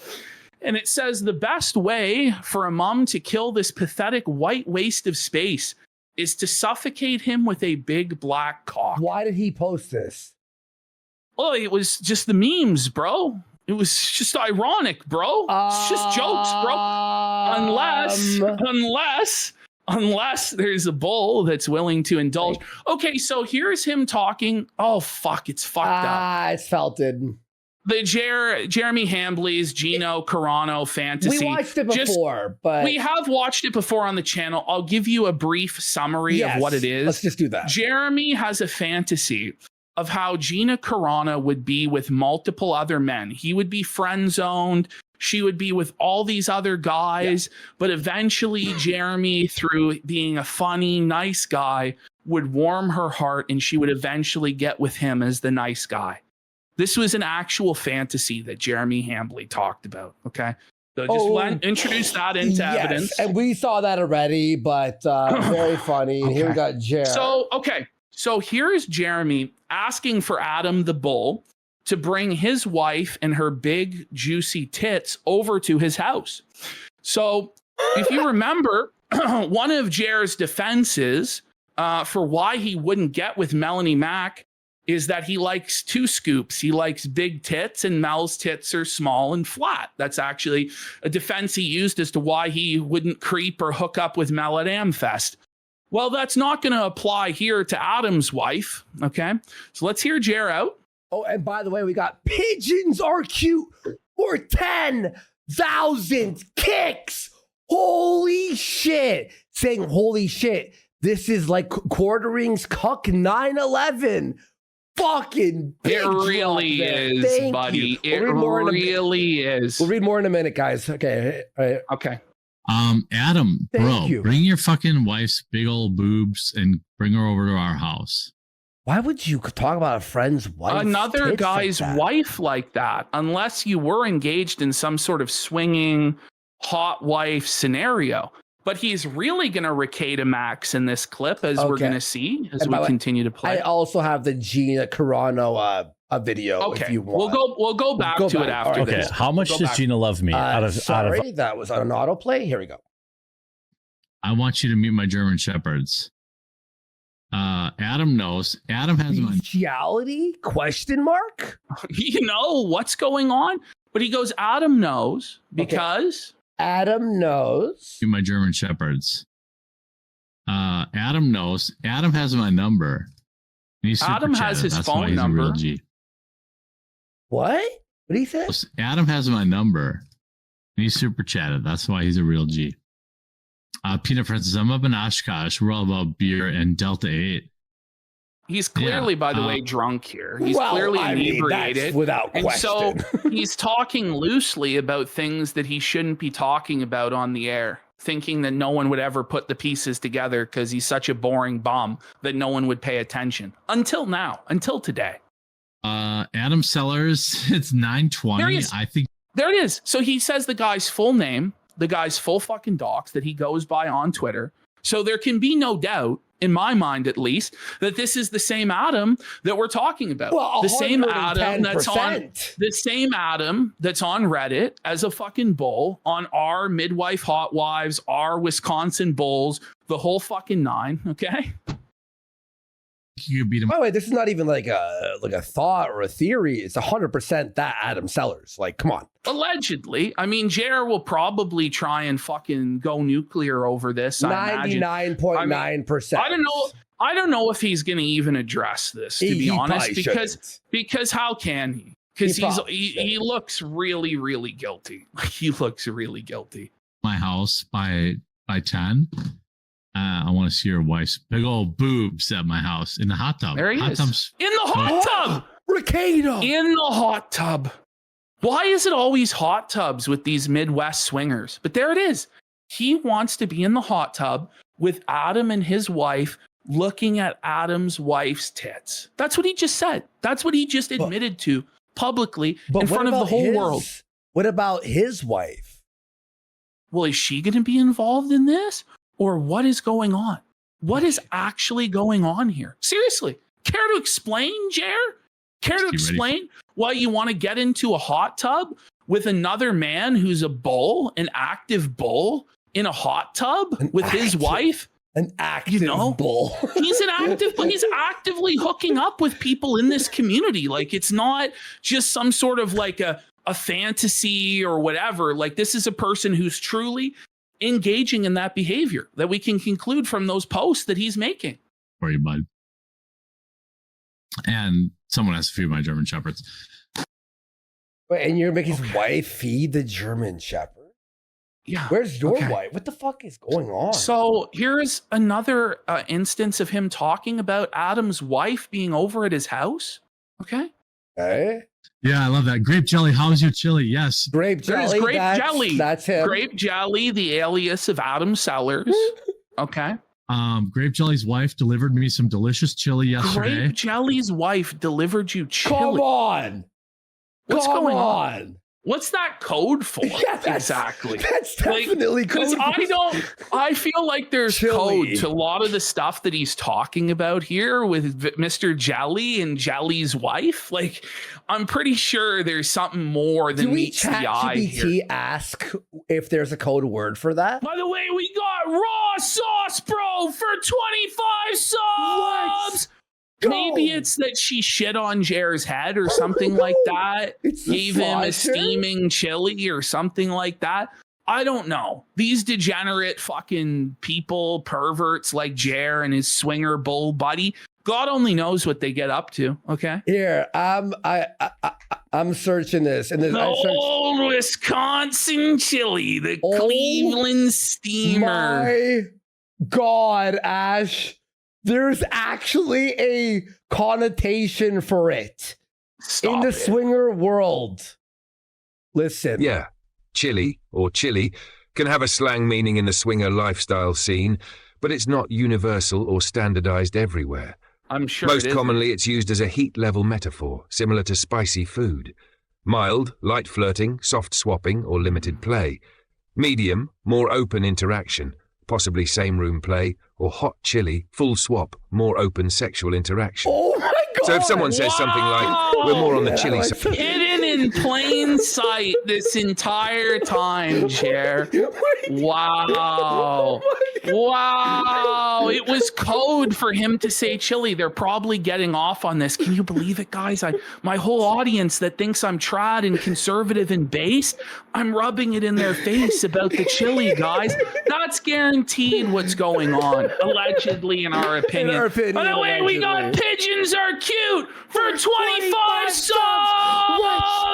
And it says the best way for a mom to kill this pathetic white waste of space is to suffocate him with a big black cock. Why did he post this? Oh, it was just the memes, bro. It was just ironic, bro. It's just jokes, bro. Unless there's a bull that's willing to indulge. Okay, so here's him talking. Oh, fuck, it's fucked up. It's felted. The Jeremy Hambley's Gino Carano fantasy. We watched it before, but we have watched it before on the channel. I'll give you a brief summary of what it is. Let's just do that. Jeremy has a fantasy of how Gina Carano would be with multiple other men. He would be friend zoned. She would be with all these other guys, but eventually Jeremy, through being a funny, nice guy, would warm her heart and she would eventually get with him as the nice guy. This was an actual fantasy that Jeremy Hambley talked about. Okay. So just introduce that into evidence. And we saw that already, but very funny. Okay. Here we got Jeremy. So here's Jeremy asking for Adam the Bull to bring his wife and her big juicy tits over to his house. So if you remember, one of Jer's defenses for why he wouldn't get with Melanie Mack is that he likes two scoops. He likes big tits, and Mel's tits are small and flat. That's actually a defense he used as to why he wouldn't creep or hook up with Mel at Amfest. Well, that's not going to apply here to Adam's wife. Okay, so let's hear Jer out. Oh, and by the way, we got pigeons are cute for 10,000 kicks. Holy shit. Saying holy shit. This is like Quarterings Cuck 9/11. Fucking big it really is, Thank buddy. You. It really is. We'll read more in a minute, guys. Okay. All right. Okay. Adam, Thank you. Bring your fucking wife's big old boobs and bring her over to our house. Why would you talk about a friend's wife? Another guy's wife like that, unless you were engaged in some sort of swinging hot wife scenario. But he's really going to Ricada Max in this clip, as we're going to see as we continue to play. I also have the Gina Carano video. Okay, if you want. we'll go back to it after this. Okay, how much does Gina love me? Sorry, that was on an autoplay. Here we go. I want you to meet my German Shepherds. Adam knows. Adam has my bestiality? Question mark? You know what's going on? But he goes, Adam knows because... Adam knows. My German Shepherds. Adam knows. Adam has my number. Adam has his phone number. What? What did he say? Adam has my number. And he's super chatted. That's why he's a real G. Peanut Princess, I'm up in Oshkosh. We're all about beer and Delta 8. He's clearly, by the way, drunk here. He's clearly inebriated. That's without question. And so he's talking loosely about things that he shouldn't be talking about on the air, thinking that no one would ever put the pieces together because he's such a boring bum that no one would pay attention. Until now, until today. Adam Sellers, it's 9:20. I think there it is. So he says the guy's full name, the guy's full fucking docs that he goes by on Twitter. So there can be no doubt, in my mind at least, that this is the same Adam that we're talking about. Well, the same Adam that's on Reddit as a fucking bull on our midwife hot wives, our Wisconsin bulls, the whole fucking nine. Okay. You beat him. By the way, this is not even like a thought or a theory. It's 100% that Adam Sellers. Like, come on. Allegedly. I mean, Jer will probably try and fucking go nuclear over this. 99.9%. I don't know if he's going to even address this, to be honest, because how can he? Because he looks really, really guilty. He looks really guilty. My house by 10. I want to see your wife's big old boobs at my house in the hot tub. There he is. In the hot tub. Ricada. In the hot tub. Why is it always hot tubs with these Midwest swingers? But there it is. He wants to be in the hot tub with Adam and his wife looking at Adam's wife's tits. That's what he just said. That's what he just admitted to publicly in front of the whole world. What about his wife? Well, is she going to be involved in this? Or what is going on? What is actually going on here? Seriously, care to explain, Jer? Care to explain why you want to get into a hot tub with another man who's a bull, an active bull, in a hot tub with his wife? An active bull. He's an active, but he's actively hooking up with people in this community. Like, it's not just some sort of like a fantasy or whatever. Like, this is a person who's truly engaging in that behavior that we can conclude from those posts that he's making. For you, bud. And someone has to feed my German Shepherds. Wait, and you're making his wife feed the German Shepherd? Yeah. Where's your wife? What the fuck is going on? So here's another instance of him talking about Adam's wife being over at his house. Okay. Yeah, I love that. Grape jelly. How's your chili? Yes. Grape jelly. Grape jelly. That's him. Grape jelly, the alias of Adam Sellers. Okay. Grape jelly's wife delivered me some delicious chili yesterday. Grape jelly's wife delivered you chili. Come on. What's going on? What's that code for? Yeah, exactly. That's definitely code. Because I feel like there's code to a lot of the stuff that he's talking about here with Mr. Jelly and Jelly's wife. Like, I'm pretty sure there's something more than meets the eye here. Ask if there's a code word for that? By the way, we got raw sauce, bro, for 25 subs. What? Maybe it's that she shit on Jer's head or something like that. Gave him a steaming chili or something like that. I don't know. These degenerate fucking people, perverts like Jer and his swinger bull buddy. God only knows what they get up to. Okay. Here, I'm searching this, and there's old Wisconsin chili, the Cleveland steamer. My God, Ash. There's actually a connotation for it in the swinger world. Listen. Yeah, chili or chili can have a slang meaning in the swinger lifestyle scene, but it's not universal or standardized everywhere. I'm sure Most commonly, it's used as a heat level metaphor, similar to spicy food. Mild, light flirting, soft swapping, or limited play. Medium, more open interaction, possibly same room play, or hot chili, full swap, more open sexual interaction. Oh my God! So if someone says something like, we're more on the chili side. Hidden in plain sight this entire time, Jer. Wow. Wow. It was code for him to say chili. They're probably getting off on this. Can you believe it, guys? My whole audience that thinks I'm trad and conservative and based, I'm rubbing it in their face about the chili, guys. That's guaranteed what's going on, allegedly, in our opinion. By the way, we got pigeons are cute for 25 subs.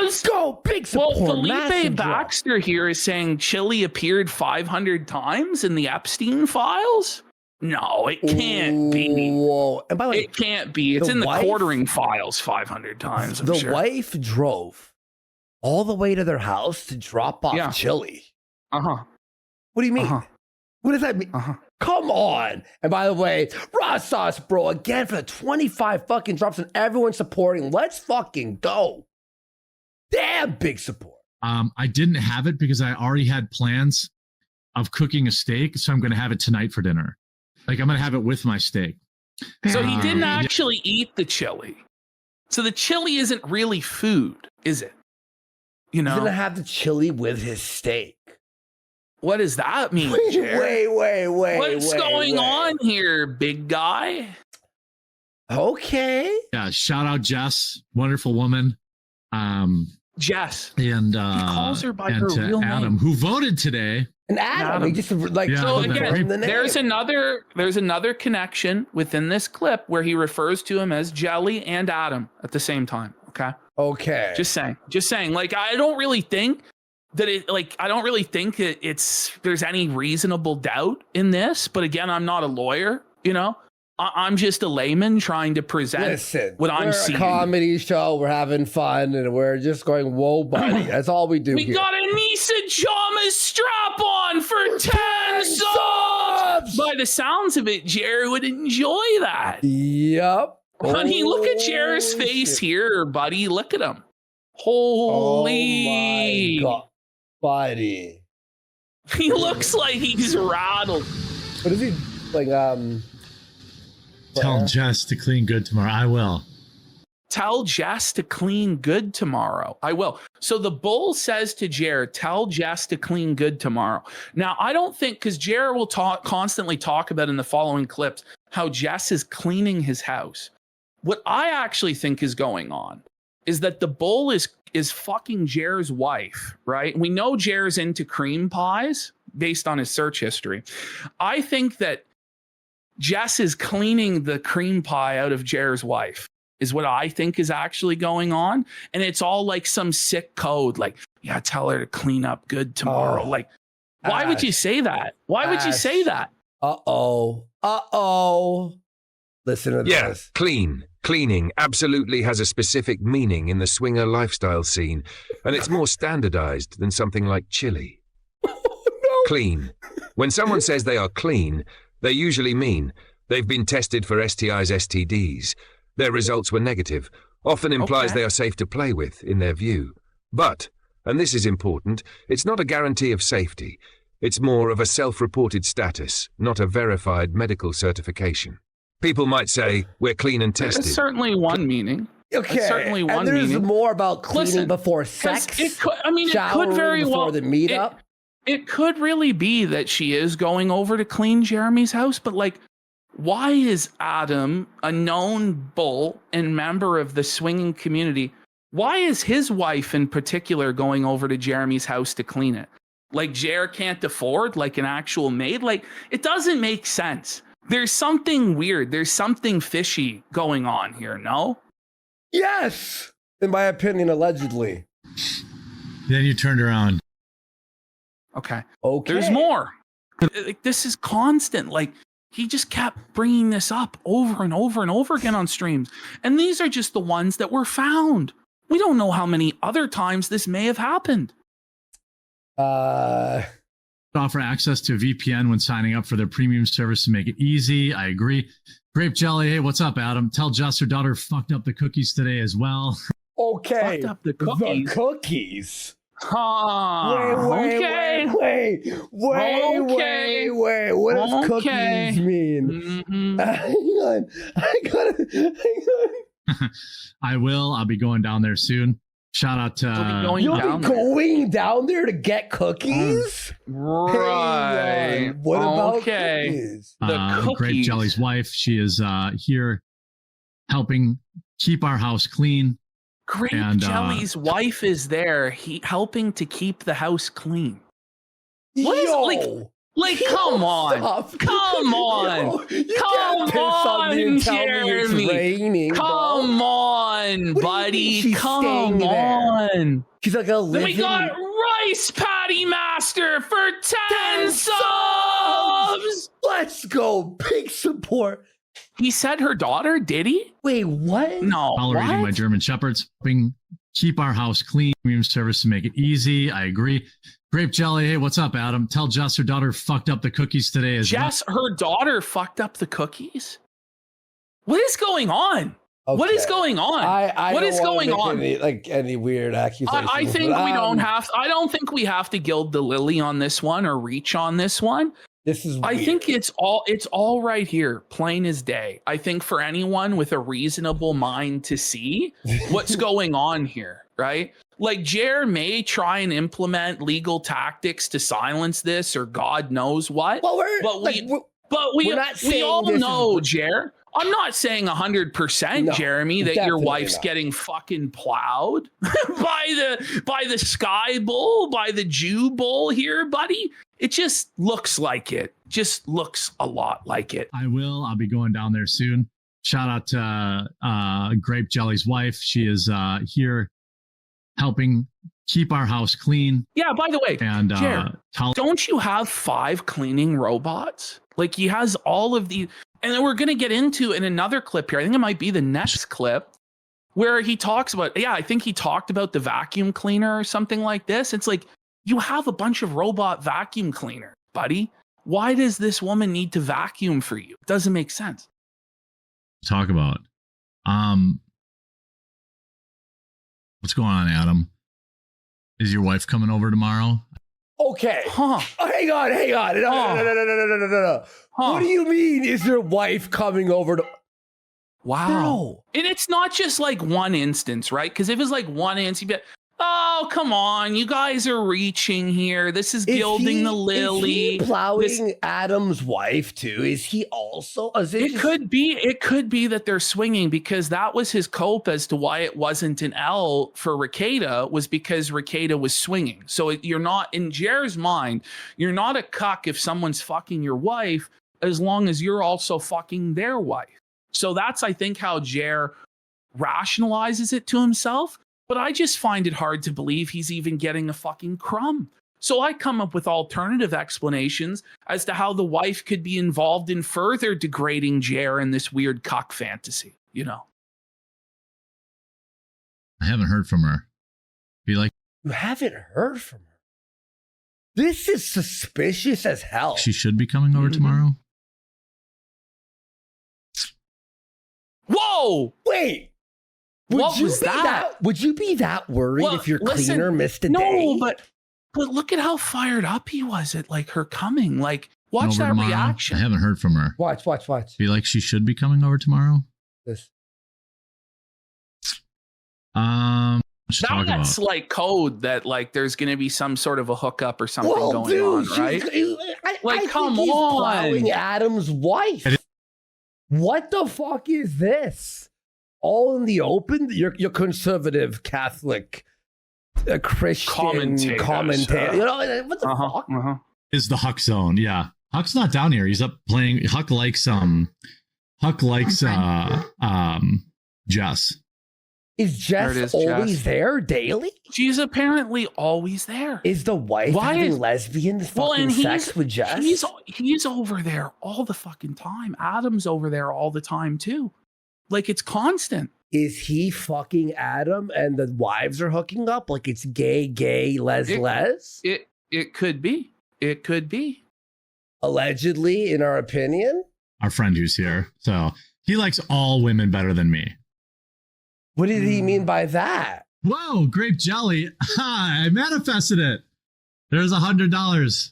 Let's go. Big support. Well, Felipe Baxter here is saying chili appeared 500 times in the Epstein files. No, it can't be. Whoa. And by the way, it can't be. It's in the quartering files 500 times. The wife drove all the way to their house to drop off chili. Uh-huh. What do you mean? What does that mean? Come on. And by the way, raw sauce, bro, again for the 25 fucking drops and everyone supporting. Let's fucking go. Damn, big support. I didn't have it because I already had plans of cooking a steak, so I'm going to have it tonight for dinner. Like, I'm going to have it with my steak. So he didn't actually eat the chili. So the chili isn't really food, is it? You know? He's going to have the chili with his steak. What does that mean, Wait. What's going on here, big guy? Okay. Yeah, shout out Jess, wonderful woman. Jess. And he calls her by her real Adam, name. who voted today. And Adam. He just like so again, there's another connection within this clip where he refers to him as Jelly and Adam at the same time. Okay. Just saying. Like, I don't really think that there's any reasonable doubt in this. But again, I'm not a lawyer, you know. I'm just a layman trying to present what I'm seeing. We're a comedy show. We're having fun, and we're just going, whoa, buddy. That's all we do We got a Nisa Jamas strap on for 10 subs. By the sounds of it, Jerry would enjoy that. Yep. Honey, look at Jerry's face here, buddy. Look at him. Holy. Oh, my God. Buddy. He looks like he's rattled. What is he, like, Tell Jess to clean good tomorrow. I will. Tell Jess to clean good tomorrow. I will. So the bull says to Jer, tell Jess to clean good tomorrow. Now, I don't think, because Jer will constantly talk about in the following clips how Jess is cleaning his house. What I actually think is going on is that the bull is fucking Jer's wife, right? We know Jer's into cream pies based on his search history. I think that Jess is cleaning the cream pie out of Jer's wife is what I think is actually going on. And it's all like some sick code. Like, yeah, tell her to clean up good tomorrow. Like, why would you say that? Why would you say that? Uh-oh. Listen to this. Cleaning absolutely has a specific meaning in the swinger lifestyle scene, and it's more standardized than something like chili. Clean. When someone says they are clean, they usually mean they've been tested for STIs, STDs. Their results were negative. Often implies they are safe to play with, in their view. But, and this is important, it's not a guarantee of safety. It's more of a self-reported status, not a verified medical certification. People might say, we're clean and tested. It's certainly one meaning. Okay. It's certainly one and there's meaning. more about cleaning before sex. It could very well the meetup. It could really be that she is going over to clean Jeremy's house, but like, why is Adam, a known bull and member of the swinging community, why is his wife in particular going over to Jeremy's house to clean it? Like, Jer can't afford like an actual maid? Like, it doesn't make sense. There's something weird. There's something fishy going on here, no? Yes! In my opinion, allegedly. Then you turned around. Okay. Okay. There's more. Like, this is constant. Like, he just kept bringing this up over and over and over again on streams. And these are just the ones that were found. We don't know how many other times this may have happened. Offer access to a VPN when signing up for their premium service to make it easy. I agree. Grape Jelly. Hey, what's up, Adam? Tell Jess her daughter fucked up the cookies today as well. Okay. Fucked up the cookies. The cookies. Okay. Wait. What does cookies mean? Mm-hmm. Hang on. I will. I'll be going down there soon. Shout out to You'll be going down there to get cookies? Right. What about cookies? The cookies. Grape Jelly's wife. She is here helping keep our house clean. Grape Jelly's wife is there, helping to keep the house clean. What is like? Come on, come on, Jeremy. Come on, buddy. Come on. She's like a living. We got Rice Patty Master for 10 subs. Let's go. Big support. He said her daughter, did he? Wait, what? No. Tolerating my German Shepherds, helping keep our house clean, premium service to make it easy. I agree. Grape Jelly. Hey, what's up, Adam? Tell Jess her daughter fucked up the cookies today as well. Jess, her daughter fucked up the cookies? What is going on? Okay. What is going on? What is going on? Any weird accusations? I think we don't have. I don't think we have to gild the lily on this one or reach on this one. This is. I think it's all right here, plain as day. I think for anyone with a reasonable mind to see what's going on here, right? Like, Jer may try and implement legal tactics to silence this, or God knows what. Well, we all know, Jer. I'm not saying 100%, Jeremy, that your wife's getting fucking plowed by the Sky Bull, by the Jew Bull here, buddy. It just looks like it. Just looks a lot like it. I will. I'll be going down there soon. Shout out to Grape Jelly's wife. She is here helping keep our house clean. Yeah, by the way, and Jer, don't you have 5 cleaning robots? Like, he has all of these. And then we're going to get into in another clip here. I think it might be the next clip where he talks about, I think he talked about the vacuum cleaner or something like this. It's like, you have a bunch of robot vacuum cleaners, buddy. Why does this woman need to vacuum for you? It doesn't make sense. Talk about. What's going on, Adam? Is your wife coming over tomorrow? Okay. Huh. Hang on. No. Huh. What do you mean? Is your wife coming over to? Wow. No. And it's not just like one instance, right? Because if it's like one instance, you'd be like, oh, come on. You guys are reaching here. This is gilding the lily. Is he plowing Adam's wife too? Is he also? It could be that they're swinging, because that was his cope as to why it wasn't an L for Ricada, was because Ricada was swinging. So you're not, in Jer's mind, you're not a cuck if someone's fucking your wife, as long as you're also fucking their wife. So that's, I think, how Jer rationalizes it to himself. But I just find it hard to believe he's even getting a fucking crumb. So I come up with alternative explanations as to how the wife could be involved in further degrading Jer in this weird cock fantasy, you know? I haven't heard from her. Be like, You haven't heard from her. This is suspicious as hell. she should be coming over tomorrow. Whoa! Wait. What was that? Would you be that worried if your listen, cleaner missed a no, day? but look at how fired up he was at like her coming. Like, watch Over that tomorrow? reaction. I haven't heard from her. Watch. Be like, she should be coming over tomorrow. This. Let's talk about. That's like code that like there's going to be some sort of a hookup or something Well, going dude, on, right? I come think he's on. plowing Adam's wife. What the fuck is this? All in the open? You're conservative, Catholic, Christian commentator. You know, what the fuck? Is the Huck zone? Yeah, Huck's not down here. He's up playing. Huck likes Jess. Is Jess always there daily? She's apparently always there. Is the wife having lesbian fucking sex with Jess? He's over there all the fucking time. Adam's over there all the time too. Like, it's constant. Is he fucking Adam and the wives are hooking up? Like it's gay, les? It could be. It could be. Allegedly, in our opinion. Our friend who's here. So he likes all women better than me. What did he mean by that? Whoa, grape jelly. I manifested it. There's $100.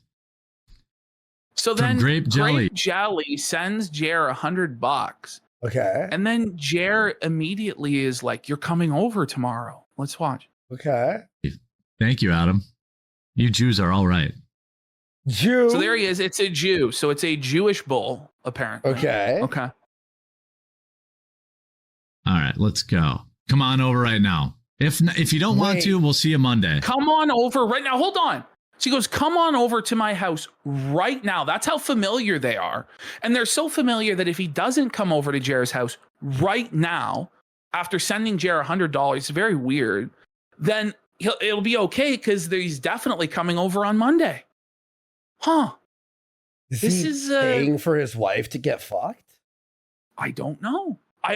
So From then grape jelly sends Jer $100. Okay. And then Jer immediately is like, you're coming over tomorrow. Let's watch. Okay. Thank you, Adam. You Jews are all right. Jew. So there he is. It's a Jew. So it's a Jewish bull, apparently. Okay. Okay. All right, let's go. Come on over right now. If you don't want to, we'll see you Monday. Come on over right now. Hold on. She goes, come on over to my house right now. That's how familiar they are. And they're so familiar that if he doesn't come over to Jer's house right now, after sending Jer $100, it's very weird, then it'll be okay because he's definitely coming over on Monday. Huh. Is he paying for his wife to get fucked? I don't know. I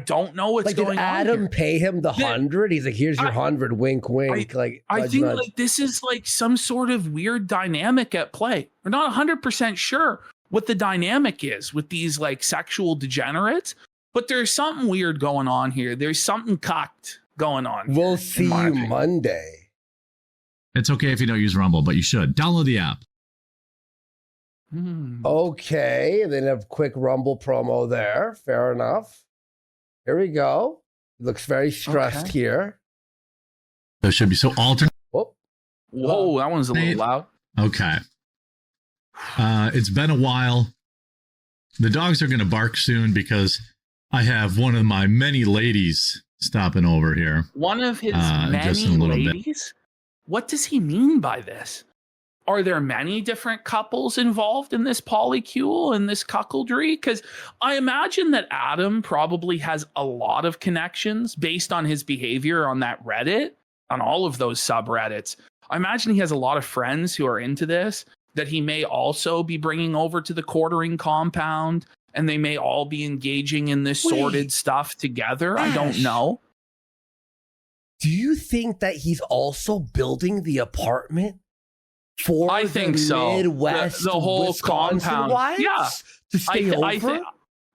don't know what's going on. Did Adam pay him the 100? He's like, here's your 100, wink, wink. I think like this is like some sort of weird dynamic at play. We're not 100% sure what the dynamic is with these like sexual degenerates, but there's something weird going on here. There's something cocked going on. We'll see you Monday. It's okay if you don't use Rumble, but you should. Download the app. Okay, and then a quick Rumble promo there. Fair enough. Here we go. Looks very stressed here. There should be so alternate. Whoa, that one's a little loud. Okay. It's been a while. The dogs are going to bark soon because I have one of my many ladies stopping over here. One of his many ladies? What does he mean by this? Are there many different couples involved in this polycule and this cuckoldry? Because I imagine that Adam probably has a lot of connections based on his behavior on that Reddit, on all of those subreddits. I imagine he has a lot of friends who are into this that he may also be bringing over to the quartering compound, and they may all be engaging in this sordid stuff together. Ash, I don't know. Do you think that he's also building the apartment for Midwest, the whole Wisconsin compound? wives Yeah, to stay over?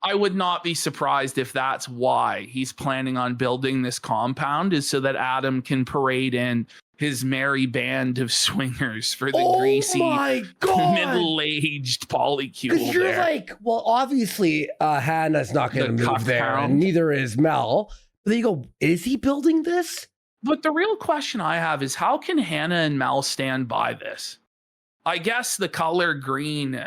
I would not be surprised if that's why he's planning on building this compound, is so that Adam can parade in his merry band of swingers for the greasy, my God. middle-aged polycule Because you're there. like, well, obviously Hannah's not going The to move cuck there, hound. and neither is Mel. But then you go, is he building this? But the real question I have is, how can Hannah and Mel stand by this? I guess the color green,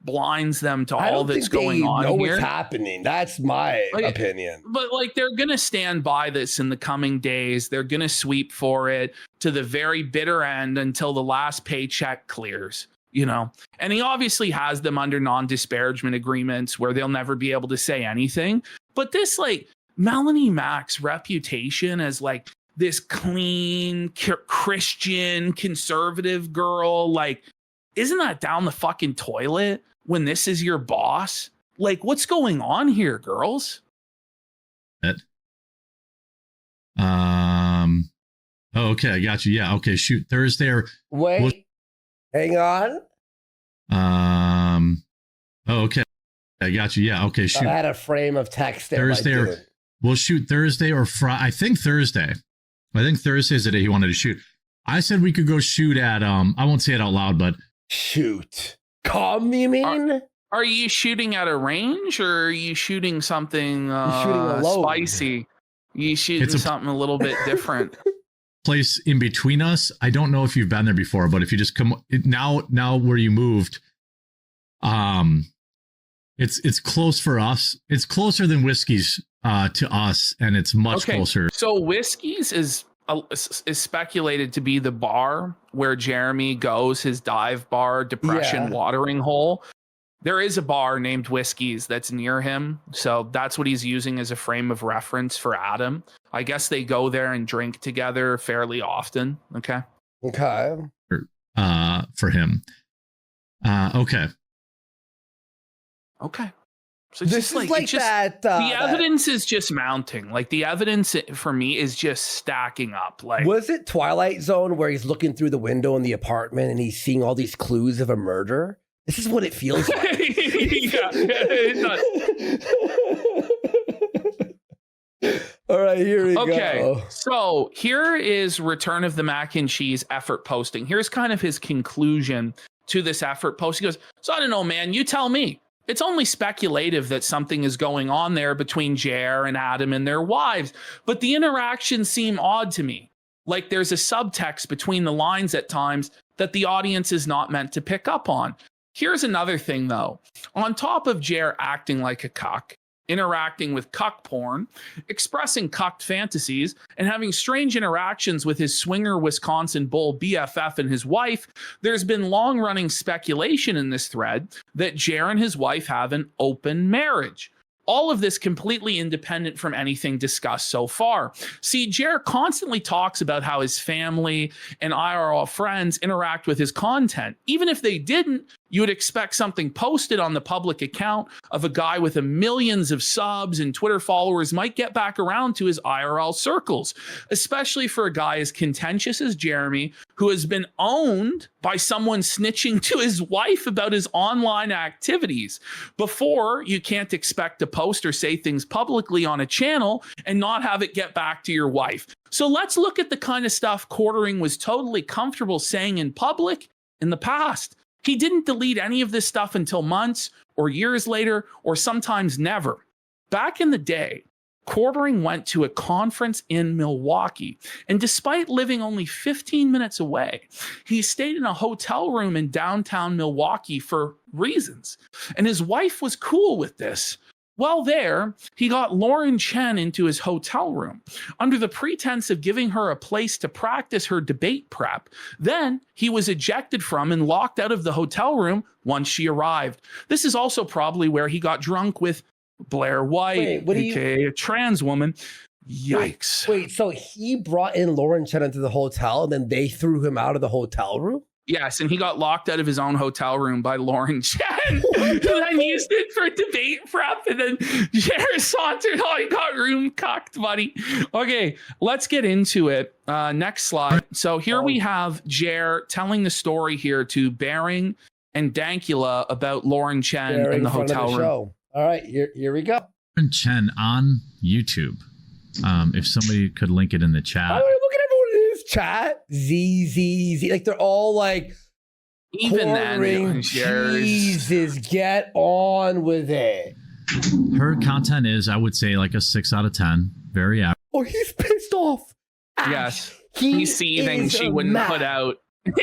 blinds them to I all don't that's think going they on know here. what's happening. That's my Like, opinion. But like, they're going to stand by this in the coming days. They're going to sweep for it to the very bitter end until the last paycheck clears, and he obviously has them under non-disparagement agreements where they'll never be able to say anything. But this, like, Melanie Mack's reputation as like this clean Christian conservative girl, like, isn't that down the fucking toilet when this is your boss? Like, what's going on here, girls? Oh, okay, I got you. Yeah, okay. Shoot, Thursday or Wait, hang on. Oh, okay, I got you. Yeah, okay. Shoot, I had a frame of text there. Thursday or we'll shoot Thursday or Friday. I think Thursday. I think Thursday is the day he wanted to shoot. I said we could go shoot at I won't say it out loud, but shoot. Calm, you mean? Are you shooting at a range, or are you shooting something shooting alone. spicy? You shooting something a little bit different. Place in between us. I don't know if you've been there before, but if you just come now where you moved, it's close for us. It's closer than Whiskey's to us, and it's much closer. So Whiskey's is speculated to be the bar where Jeremy goes, his dive bar, depression watering hole. There is a bar named Whiskey's that's near him, so that's what he's using as a frame of reference for Adam. I guess they go there and drink together fairly often. Okay. For him. Okay. So it's This just is like it's just, that. the evidence is just mounting. Like, the evidence for me is just stacking up. Like, Was it Twilight Zone where he's looking through the window in the apartment and he's seeing all these clues of a murder? This is what it feels like. All right, here we go. Okay, so here is Return of the Mac and Cheese effort posting. Here's kind of his conclusion to this effort post. He goes, so I don't know, man, you tell me. It's only speculative that something is going on there between Jer and Adam and their wives, but the interactions seem odd to me. Like, there's a subtext between the lines at times that the audience is not meant to pick up on. Here's another thing, though. On top of Jer acting like a cuck, interacting with cuck porn, expressing cucked fantasies, and having strange interactions with his swinger Wisconsin bull BFF and his wife, there's been long-running speculation in this thread that Jer and his wife have an open marriage. All of this completely independent from anything discussed so far. See, Jer constantly talks about how his family and IRL friends interact with his content. Even if they didn't, you would expect something posted on the public account of a guy with millions of subs and Twitter followers might get back around to his IRL circles, especially for a guy as contentious as Jeremy, who has been owned by someone snitching to his wife about his online activities. Before, you can't expect to post or say things publicly on a channel and not have it get back to your wife. So let's look at the kind of stuff Quartering was totally comfortable saying in public in the past. He didn't delete any of this stuff until months or years later, or sometimes never. Back in the day, Quartering went to a conference in Milwaukee, and despite living only 15 minutes away, he stayed in a hotel room in downtown Milwaukee for reasons. And his wife was cool with this. While there, he got Lauren Chen into his hotel room under the pretense of giving her a place to practice her debate prep. Then he was ejected from and locked out of the hotel room once she arrived. This is also probably where he got drunk with Blair White, aka a trans woman. Yikes. Wait, so he brought in Lauren Chen into the hotel and then they threw him out of the hotel room? Yes, and he got locked out of his own hotel room by Lauren Chen, who then used it for debate prep, and then Jared sauntered, oh, he got room cucked, buddy. Okay, let's get into it. Next slide. So here we have Jer telling the story here to Bering and Dankula about Lauren Chen in the hotel room. Show. All right, here we go. Lauren Chen on YouTube. If somebody could link it in the chat. By the way, look at everyone in his chat? Z. Like they're all like, Even then, quartering, Jesus, get on with it. Her content is, I would say, like a 6 out of 10. Very average. Oh, he's pissed off. yes, he's seething. She wouldn't put out.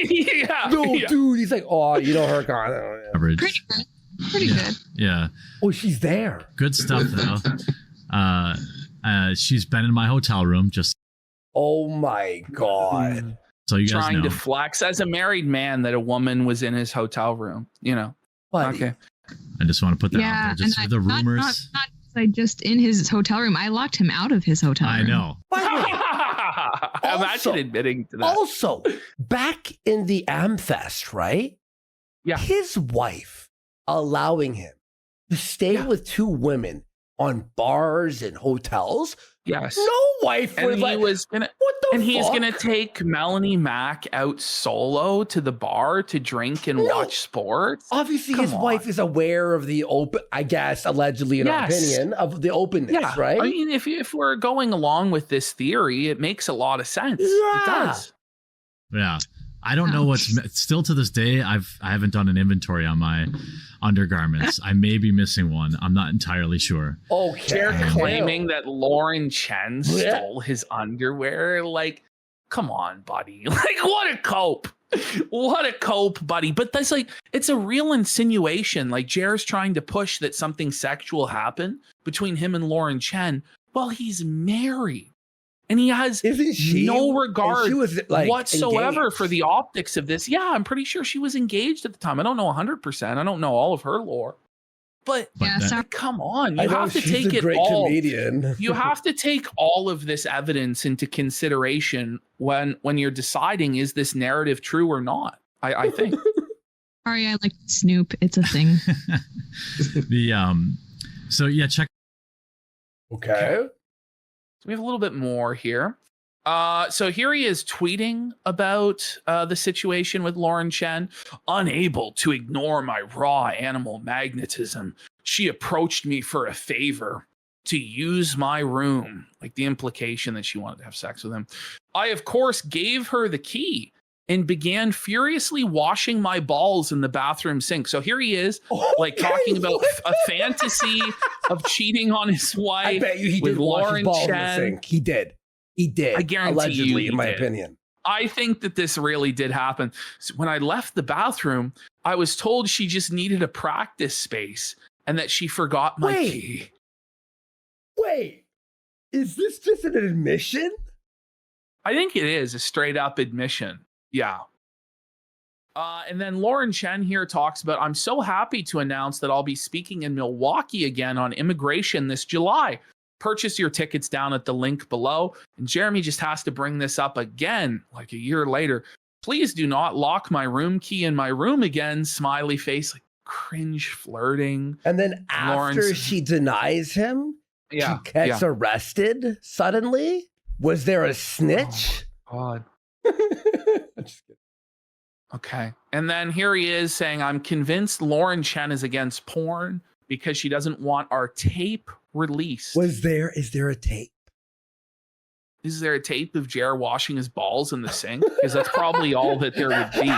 yeah, No, yeah. dude. He's like, oh, you know her content. Average. Pretty good. Pretty good. Yeah. Oh, she's there. Good stuff though. She's been in my hotel room just Oh my God. so you guys Trying know. to flex as a married man that a woman was in his hotel room. Buddy. Okay. I just want to put that Yeah, out there. Just and for the rumors. Not like just in his hotel room. I locked him out of his hotel room. I know. By the way, Imagine admitting to that. also, back in the Amfest, right? Yeah. His wife allowing him to stay with 2 women on bars and hotels. Yes. No wife And would he like, was gonna. what the And he's fuck? gonna take Melanie Mack out solo to the bar to drink and No. watch sports. Obviously, Come his wife on. is aware of the open, I guess, allegedly, in our Yes. opinion, of the openness, Yeah, right? I mean, if we're going along with this theory, it makes a lot of sense. It Yeah. does. Yeah. I don't know what's still to this day. I haven't done an inventory on my undergarments. I may be missing one. I'm not entirely sure. Okay. They're claiming that Lauren Chen Yeah. stole his underwear. Like, come on, buddy. Like, what a cope. What a cope, buddy. But that's like, it's a real insinuation. Like, Jer's trying to push that something sexual happened between him and Lauren Chen while he's married. And he has Isn't she? no And regard she was, like, whatsoever engaged. for the optics of this. Yeah, I'm pretty sure she was engaged at the time. I don't know 100%. I don't know all of her lore. But Yeah, that- sorry. come on, I you know have to she's take a it great all. comedian. You have to take all of this evidence into consideration when you're deciding, is this narrative true or not? I think. Sorry, I like Snoop. It's a thing. So yeah, check. Okay. So we have a little bit more here. So here he is tweeting about the situation with Lauren Chen. Unable to ignore my raw animal magnetism, she approached me for a favor to use my room. Like the implication that she wanted to have sex with him. I, of course, gave her the key and began furiously washing my balls in the bathroom sink. So here he is, like talking about a fantasy of cheating on his wife. I bet you he with did wash his Lauren balls in the Chen. sink. He did. He did. I guarantee allegedly, you he in my did. opinion. I think that this really did happen. So when I left the bathroom, I was told she just needed a practice space and that she forgot my Wait. key. Wait, is this just an admission? I think it is a straight up admission. Yeah. And then Lauren Chen here talks about, I'm so happy to announce that I'll be speaking in Milwaukee again on immigration this July. Purchase your tickets down at the link below. And Jeremy just has to bring this up again, like a year later. Please do not lock my room key in my room again. Smiley face, like cringe flirting. And then after Lawrence- she denies him, Yeah. she gets arrested suddenly. Was there a snitch? God. I'm just kidding. Okay. And then here he is saying, I'm convinced Lauren Chen is against porn because she doesn't want our tape released. Is there a tape? Is there a tape of Jer washing his balls in the sink? Because that's probably all that there would be.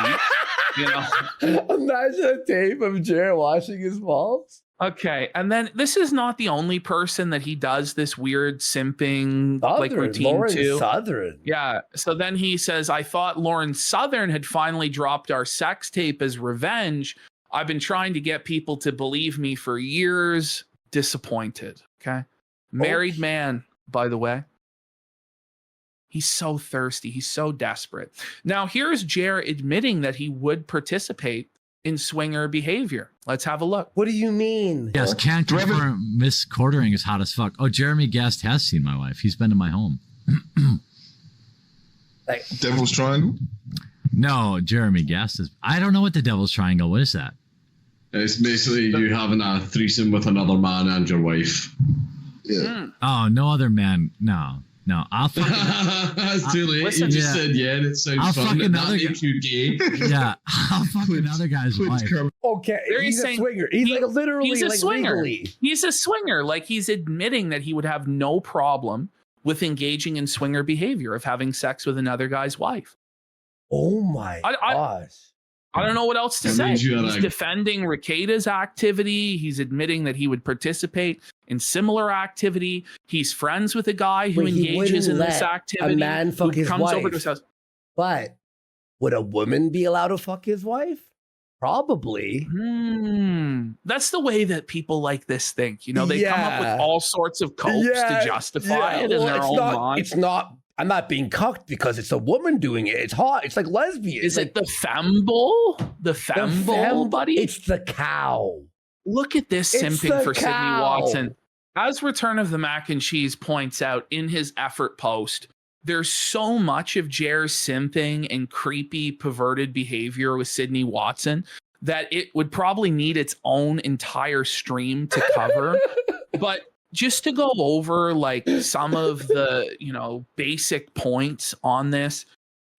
You know? Imagine a tape of Jared washing his balls. Okay. And then this is not the only person that he does this weird simping like Southern, routine Lauren to. Southern. Yeah. So then he says, I thought Lauren Southern had finally dropped our sex tape as revenge. I've been trying to get people to believe me for years. Disappointed. Okay. Married man, by the way. He's so thirsty. He's so desperate. Now, here's Jer admitting that he would participate in swinger behavior. Let's have a look. What do you mean? Yes, can confirm Miss Quartering is hot as fuck. Oh, Jeremy Guest has seen my wife. He's been to my home. Devil's Triangle? No, Jeremy Guest is. I don't know what the Devil's Triangle. What is that? It's basically you having a threesome with another man and your wife. Yeah. Oh, no other man. No. I'll fucking. That's too late. Listen, You just said yeah, and it sounds I'll fun. fuck That another makes you gay. Yeah, I'll fuck another guy's wife. Okay, There he's he's a saying- swinger. He's like literally he's a like swinger. legally. He's a swinger. Like he's admitting that he would have no problem with engaging in swinger behavior of having sex with another guy's wife. Oh my gosh. I don't know what else to That say. means you He's gotta- defending Rekida's activity. He's admitting that he would participate in similar activity. He's friends with a guy who Wait, he engages in wouldn't this let activity. a man fuck who his comes over wife. to his house. But would a woman be allowed to fuck his wife? Probably. That's the way that people like this think. You know, they come up with Yeah. all sorts of copes to justify it in Well, their it's own not, mind. It's not. I'm not being cucked because it's a woman doing it. It's hot. It's like lesbian. Is It's it the fembull? The fembull, buddy? It's the cow. Look at this It's simping the for Sydney cow. Watson. As Return of the Mac and Cheese points out in his effort post, there's so much of Jer's simping and creepy, perverted behavior with Sydney Watson that it would probably need its own entire stream to cover. But just to go over like some of the, basic points on this,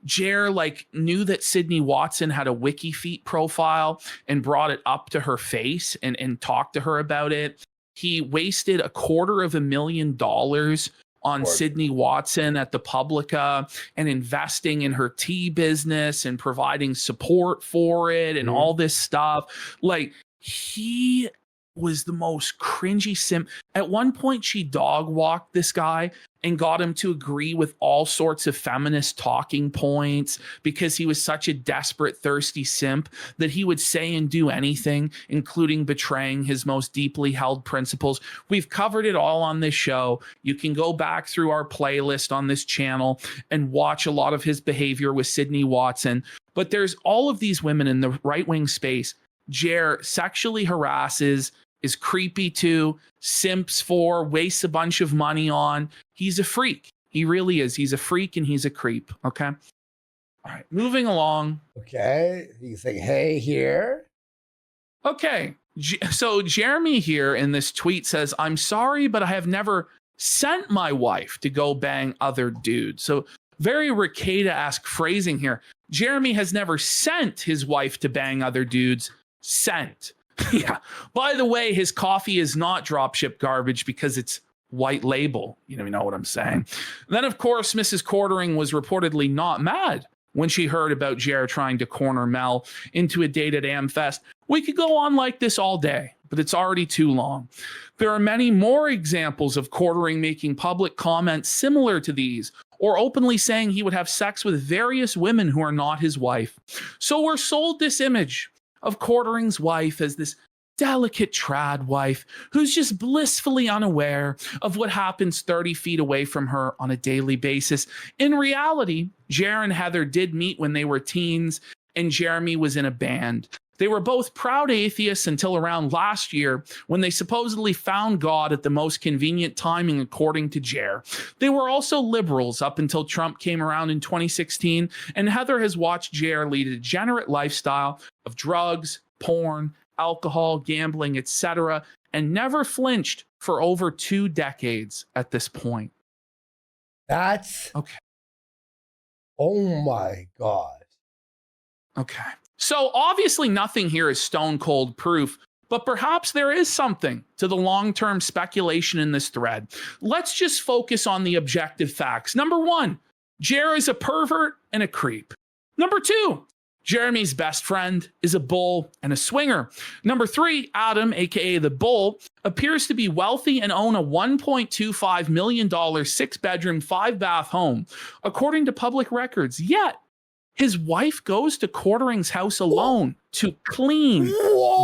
Jer knew that Sydney Watson had a WikiFeet profile and brought it up to her face and talked to her about it. He wasted $250,000 on Sydney Watson at the Publica and investing in her tea business and providing support for it and all this stuff. Like, he was the most cringy simp. At one point, she dog walked this guy and got him to agree with all sorts of feminist talking points because he was such a desperate, thirsty simp that he would say and do anything, including betraying his most deeply held principles. We've covered it all on this show. You can go back through our playlist on this channel and watch a lot of his behavior with Sydney Watson. But there's all of these women in the right-wing space. Jer sexually harasses, is creepy to, simps for, wastes a bunch of money on. He's a freak. He really is. He's a freak and he's a creep. Okay. All right. Moving along. Okay. You say, hey, here. Okay. So Jeremy here in this tweet says, I'm sorry, but I have never sent my wife to go bang other dudes. So very Rekieta-esque phrasing here. Jeremy has never sent his wife to bang other dudes. Sent. Yeah. By the way, his coffee is not dropship garbage because it's white label. You know what I'm saying? Then, of course, Mrs. Quartering was reportedly not mad when she heard about Jer trying to corner Mel into a date at AmFest. We could go on like this all day, but it's already too long. There are many more examples of Quartering making public comments similar to these, or openly saying he would have sex with various women who are not his wife. So we're sold this image of Quartering's wife as this delicate trad wife who's just blissfully unaware of what happens 30 feet away from her on a daily basis. In reality, Jer and Heather did meet when they were teens, and Jeremy was in a band. They were both proud atheists until around last year when they supposedly found God at the most convenient timing, according to Jer. They were also liberals up until Trump came around in 2016, and Heather has watched Jer lead a degenerate lifestyle of drugs, porn, alcohol, gambling, etc., and never flinched for over 2 decades at this point. That's okay. Oh my God. Okay. So obviously nothing here is stone cold proof, but perhaps there is something to the long-term speculation in this thread. Let's just focus on the objective facts. Number 1, Jer is a pervert and a creep. Number 2, Jeremy's best friend is a bull and a swinger. Number 3, Adam, aka the bull, appears to be wealthy and own a $1.25 million 6-bedroom, 5-bath home, according to public records. Yet, his wife goes to Quartering's house alone to clean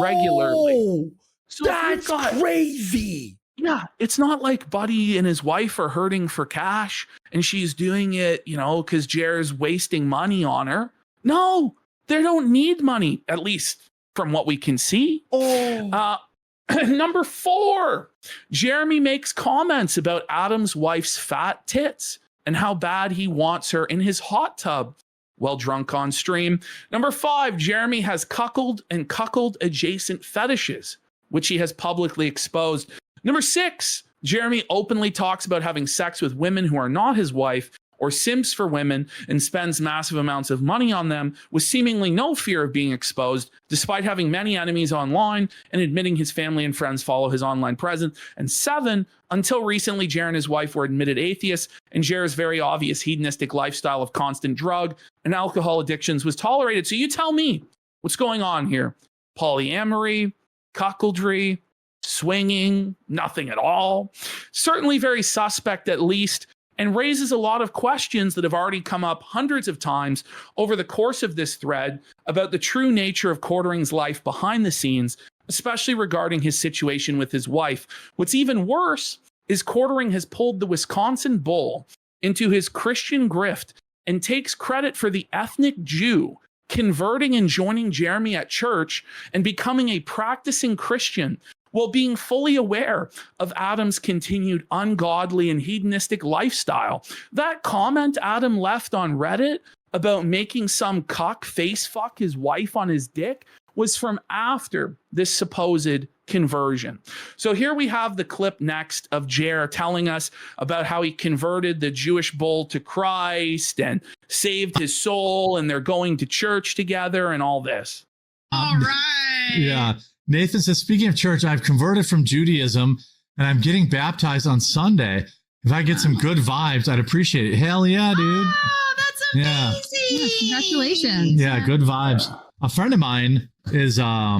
regularly. So that's crazy. Yeah, it's not like Buddy and his wife are hurting for cash and she's doing it, because Jer's wasting money on her. No, they don't need money, at least from what we can see. Number 4, Jeremy makes comments about Adam's wife's fat tits and how bad he wants her in his hot tub while drunk on stream. Number 5, Jeremy has cuckold and cuckold adjacent fetishes, which he has publicly exposed. Number 6, Jeremy openly talks about having sex with women who are not his wife or simps for women and spends massive amounts of money on them with seemingly no fear of being exposed, despite having many enemies online and admitting his family and friends follow his online presence. And 7, until recently, Jer and his wife were admitted atheists, and Jer's very obvious hedonistic lifestyle of constant drug and alcohol addictions was tolerated. So you tell me what's going on here. Polyamory, cuckoldry, swinging, nothing at all. Certainly very suspect at least, and raises a lot of questions that have already come up hundreds of times over the course of this thread about the true nature of Quartering's life behind the scenes, especially regarding his situation with his wife. What's even worse is Quartering has pulled the Wisconsin Bull into his Christian grift and takes credit for the ethnic Jew converting and joining Jeremy at church and becoming a practicing Christian while being fully aware of Adam's continued ungodly and hedonistic lifestyle. That comment Adam left on Reddit about making some cuck face fuck his wife on his dick was from after this supposed conversion. So here we have the clip next of Jer telling us about how he converted the Jewish bull to Christ and saved his soul, and they're going to church together and all this. All right. Yeah. Nathan says, speaking of church, I've converted from Judaism and I'm getting baptized on Sunday. If I get some good vibes, I'd appreciate it. Hell yeah, dude. Oh, that's amazing. Yeah, congratulations. Yeah, good vibes. A friend of mine is, I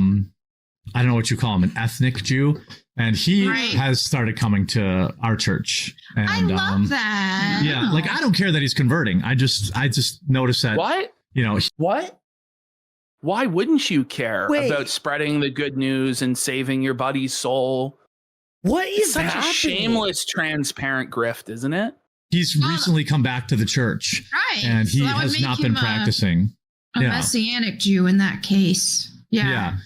don't know what you call him, an ethnic Jew. And he has started coming to our church. And, I love that. Yeah, like I don't care that he's converting. I just noticed that. What? You know, What? Why wouldn't you care Wait. about spreading the good news and saving your buddy's soul? What is It's such happening? a shameless, transparent grift, isn't it? he's recently come back to the church. Right. And he So that would has make not been him practicing. a Messianic Jew in that case. Yeah.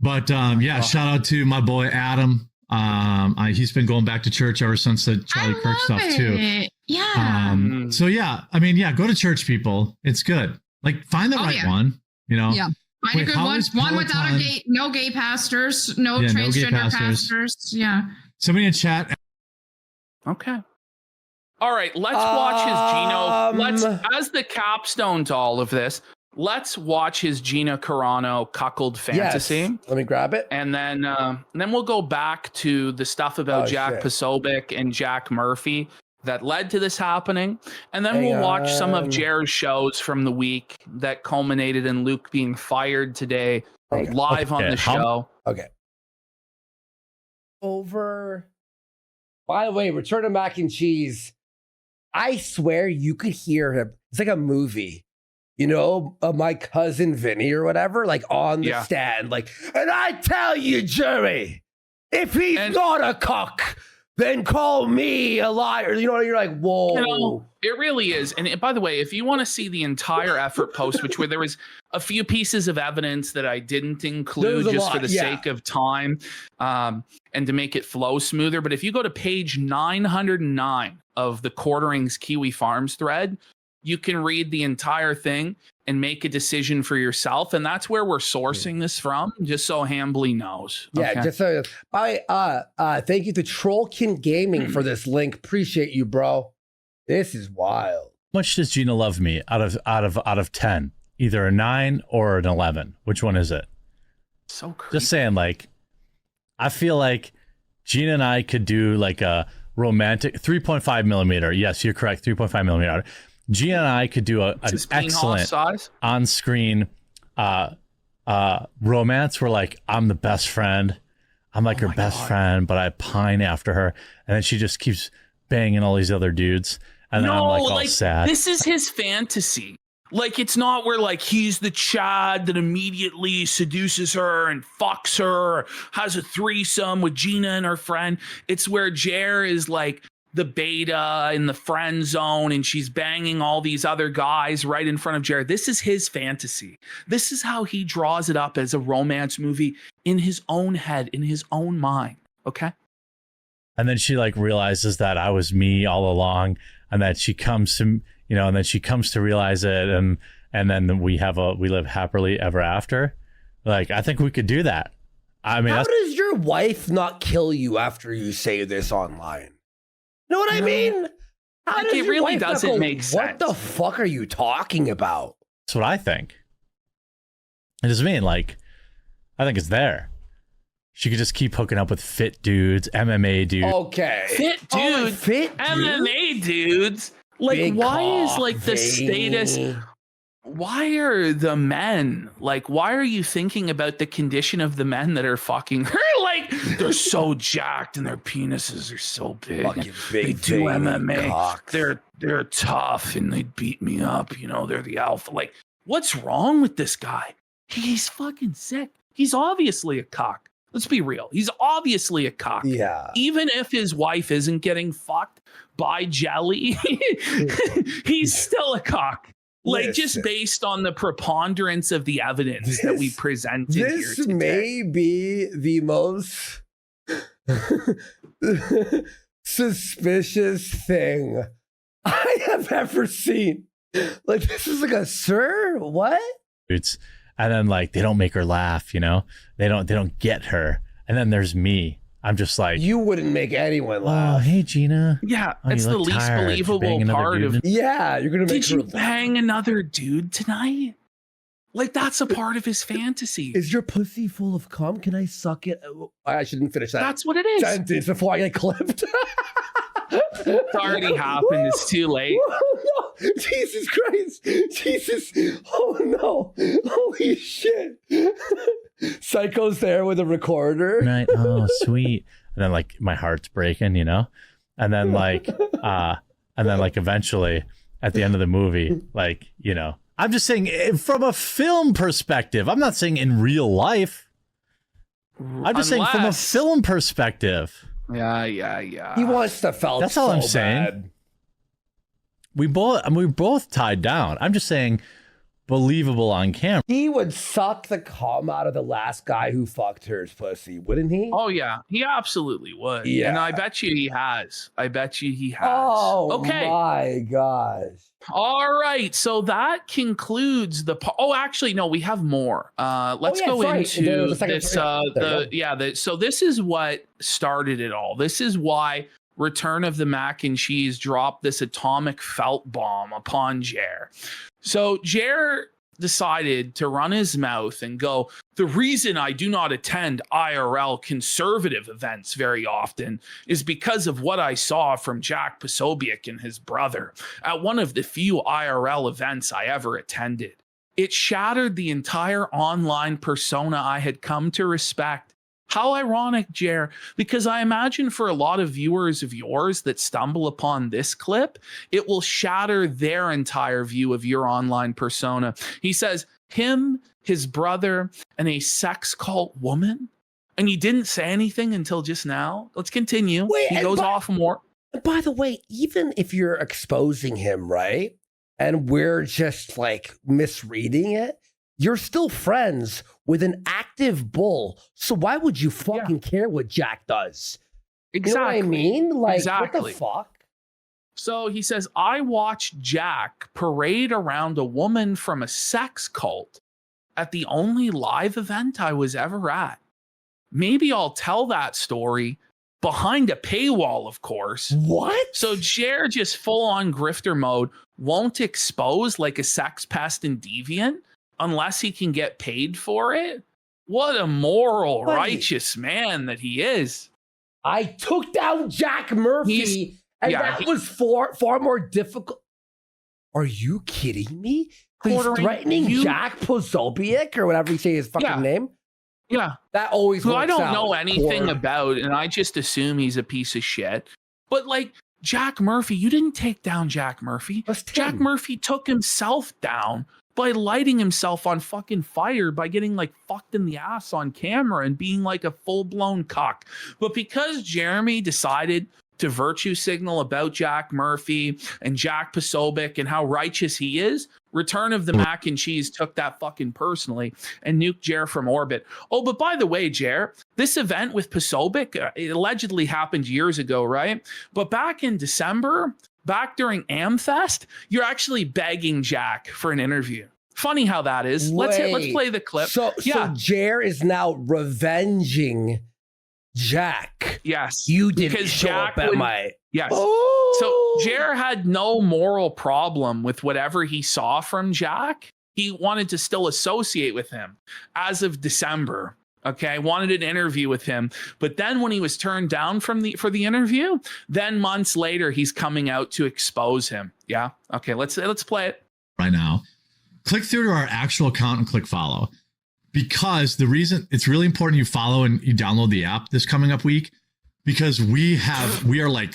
But shout out to my boy Adam. He's been going back to church ever since the Charlie Kirk stuff too. Yeah. So yeah, I mean, yeah, go to church, people. It's good. Like find the right one, you know. Yeah. Find a good one. One without no gay pastors, no transgender pastors. Yeah. Somebody in chat. Okay. All right, let's watch his Gino. As the capstone to all of this, let's watch his Gina Carano cuckold fantasy. Yes. Let me grab it. And then we'll go back to the stuff about Jack Posobiec and Jack Murphy that led to this happening. And then we'll watch some of Jer's shows from the week that culminated in Luke being fired today live on the show. Okay. By the way, Return of Mac and Cheese. I swear you could hear him. It's like a movie. You know, My Cousin Vinny or whatever, like on the stand, like, and I tell you, Jerry, if he's not a cock, then call me a liar. You know, you're like, whoa. You know, it really is. And by the way, if you want to see the entire effort post, where there was a few pieces of evidence that I didn't include just for the sake of time and to make it flow smoother. But if you go to page 909 of the Quarterings Kiwi Farms thread, you can read the entire thing and make a decision for yourself. And that's where we're sourcing this from, just so Hambly knows. Yeah, just so thank you to Trollkin Gaming for this link. Appreciate you, bro. This is wild. How much does Gina love me out of 10? Either a 9 or an 11. Which one is it? So creepy. Just saying, like, I feel like Gina and I could do like a romantic 3.5 millimeter. Yes, you're correct. 3.5 millimeter. Gina and I could do an excellent on-screen romance where, like, I'm the best friend. I'm like her best friend, but I pine after her. And then she just keeps banging all these other dudes. And then I'm like all sad. This is his fantasy. Like, it's not where, like, he's the Chad that immediately seduces her and fucks her or has a threesome with Gina and her friend. It's where Jer is, like, the beta in the friend zone and she's banging all these other guys right in front of Jared. This is his fantasy. This is how he draws it up as a romance movie in his own head, in his own mind. Okay. And then she like realizes that I was me all along, and that she comes to, you know, and then she comes to realize it. And then we live happily ever after. Like, I think we could do that. I mean, how does your wife not kill you after you say this online? You know what I mean? How Like, does it your really wife not doesn't go, make What the sense. fuck are you talking about? That's what I think. I just mean, like, I think it's there. She could just keep hooking up with fit dudes, MMA dudes. Okay. Fit Oh, dude, fit MMA dudes. Like, Big why is cock, like the status? veiny. Why are the men like? Why are you thinking about the condition of the men that are fucking her? Like, they're so jacked and their penises are so big. Fucking They big do veiny MMA. cocks. They're tough and they beat me up. You know, they're the alpha. Like, what's wrong with this guy? He's fucking sick. He's obviously a cock. Let's be real. He's obviously a cock. Yeah. Even if his wife isn't getting fucked by jelly, he's still a cock. Like, just Listen. based on the preponderance of the evidence that we presented here This today. may be the most suspicious thing I have ever seen. Like, this is like a sir? What? dudes. And then, like, they don't make her laugh, you know? They don't get her. And then there's me. I'm just like, You wouldn't make anyone oh, laugh. hey, Gina. Yeah, Oh, you it's the look least tired. Did you believable bang another part dude? of. Yeah, you're gonna make Did you her. bang another dude tonight? Like, that's a part of his fantasy. Is your pussy full of cum? Can I suck it? Oh, I shouldn't finish that That's what it is. sentence before I get clipped. It's already happened. It's too late. Oh, no. Jesus Christ. Jesus. Oh no. Holy shit. Psycho's there with a recorder. Right. Oh, sweet. And then, like, my heart's breaking, you know? And then, like, eventually at the end of the movie, like, you know, I'm just saying from a film perspective. I'm not saying in real life. I'm just saying from a Unless- film perspective. Yeah. He wants to felt. That's all so I'm saying. bad. We're both tied down. I'm just saying believable on camera. He would suck the cum out of the last guy who fucked her pussy, wouldn't he? Oh yeah, he absolutely would. Yeah. And I bet you he has. Oh, Okay. my gosh. All right. So that concludes the. Oh, actually, no. We have more. Let's yeah, go sorry. There into was a second this. part. So this is what started it all. This is why Return of the Mac and Cheese dropped this atomic felt bomb upon Jer. So Jer decided to run his mouth and go, the reason I do not attend IRL conservative events very often is because of what I saw from Jack Posobiec and his brother at one of the few IRL events I ever attended. It shattered the entire online persona I had come to respect. How ironic, Jer, because I imagine for a lot of viewers of yours that stumble upon this clip, it will shatter their entire view of your online persona. He says, him, his brother, and a sex cult woman? And you didn't say anything until just now? Let's continue. Wait, He and goes off more. By the way, even if you're exposing him, right? And we're just like misreading it, you're still friends with an active bull. So why would you fucking care what Jack does? Exactly. You know what I mean? Like, Exactly. what the fuck? So he says, I watched Jack parade around a woman from a sex cult at the only live event I was ever at. Maybe I'll tell that story behind a paywall, of course. What? So Jer, just full on grifter mode, won't expose like a sex pest and deviant unless he can get paid for it. What a moral, Buddy. righteous man that he is. I took down Jack Murphy, and that was far more difficult. Are you kidding me? He's Quartering, threatening Jack Posobiec, or whatever you say his fucking name. Yeah. That always Who works I don't out know anything for- about, and I just assume he's a piece of shit. But like Jack Murphy, you didn't take down Jack Murphy. Jack Murphy took himself down by lighting himself on fucking fire by getting like fucked in the ass on camera and being like a full-blown cock. But because Jeremy decided to virtue signal about Jack Murphy and Jack Posobiec and how righteous he is, Return of the Mac and Cheese took that fucking personally and nuked Jer from orbit. Oh, but by the way, Jer, this event with Posobiec, it allegedly happened years ago, right? But back in December, back during Amfest, you're actually begging Jack for an interview. Funny how that is. Let's play the clip. So Jer is now revenging Jack. Yes. You didn't Because show Jack up at would- my Yes. Oh. So Jer had no moral problem with whatever he saw from Jack. He wanted to still associate with him as of December. Okay, wanted an interview with him, but then when he was turned down for the interview, then months later he's coming out to expose him. Yeah. Okay, let's play it right now. Click through to our actual account and click follow, because the reason it's really important you follow and you download the app this coming up week, because we are like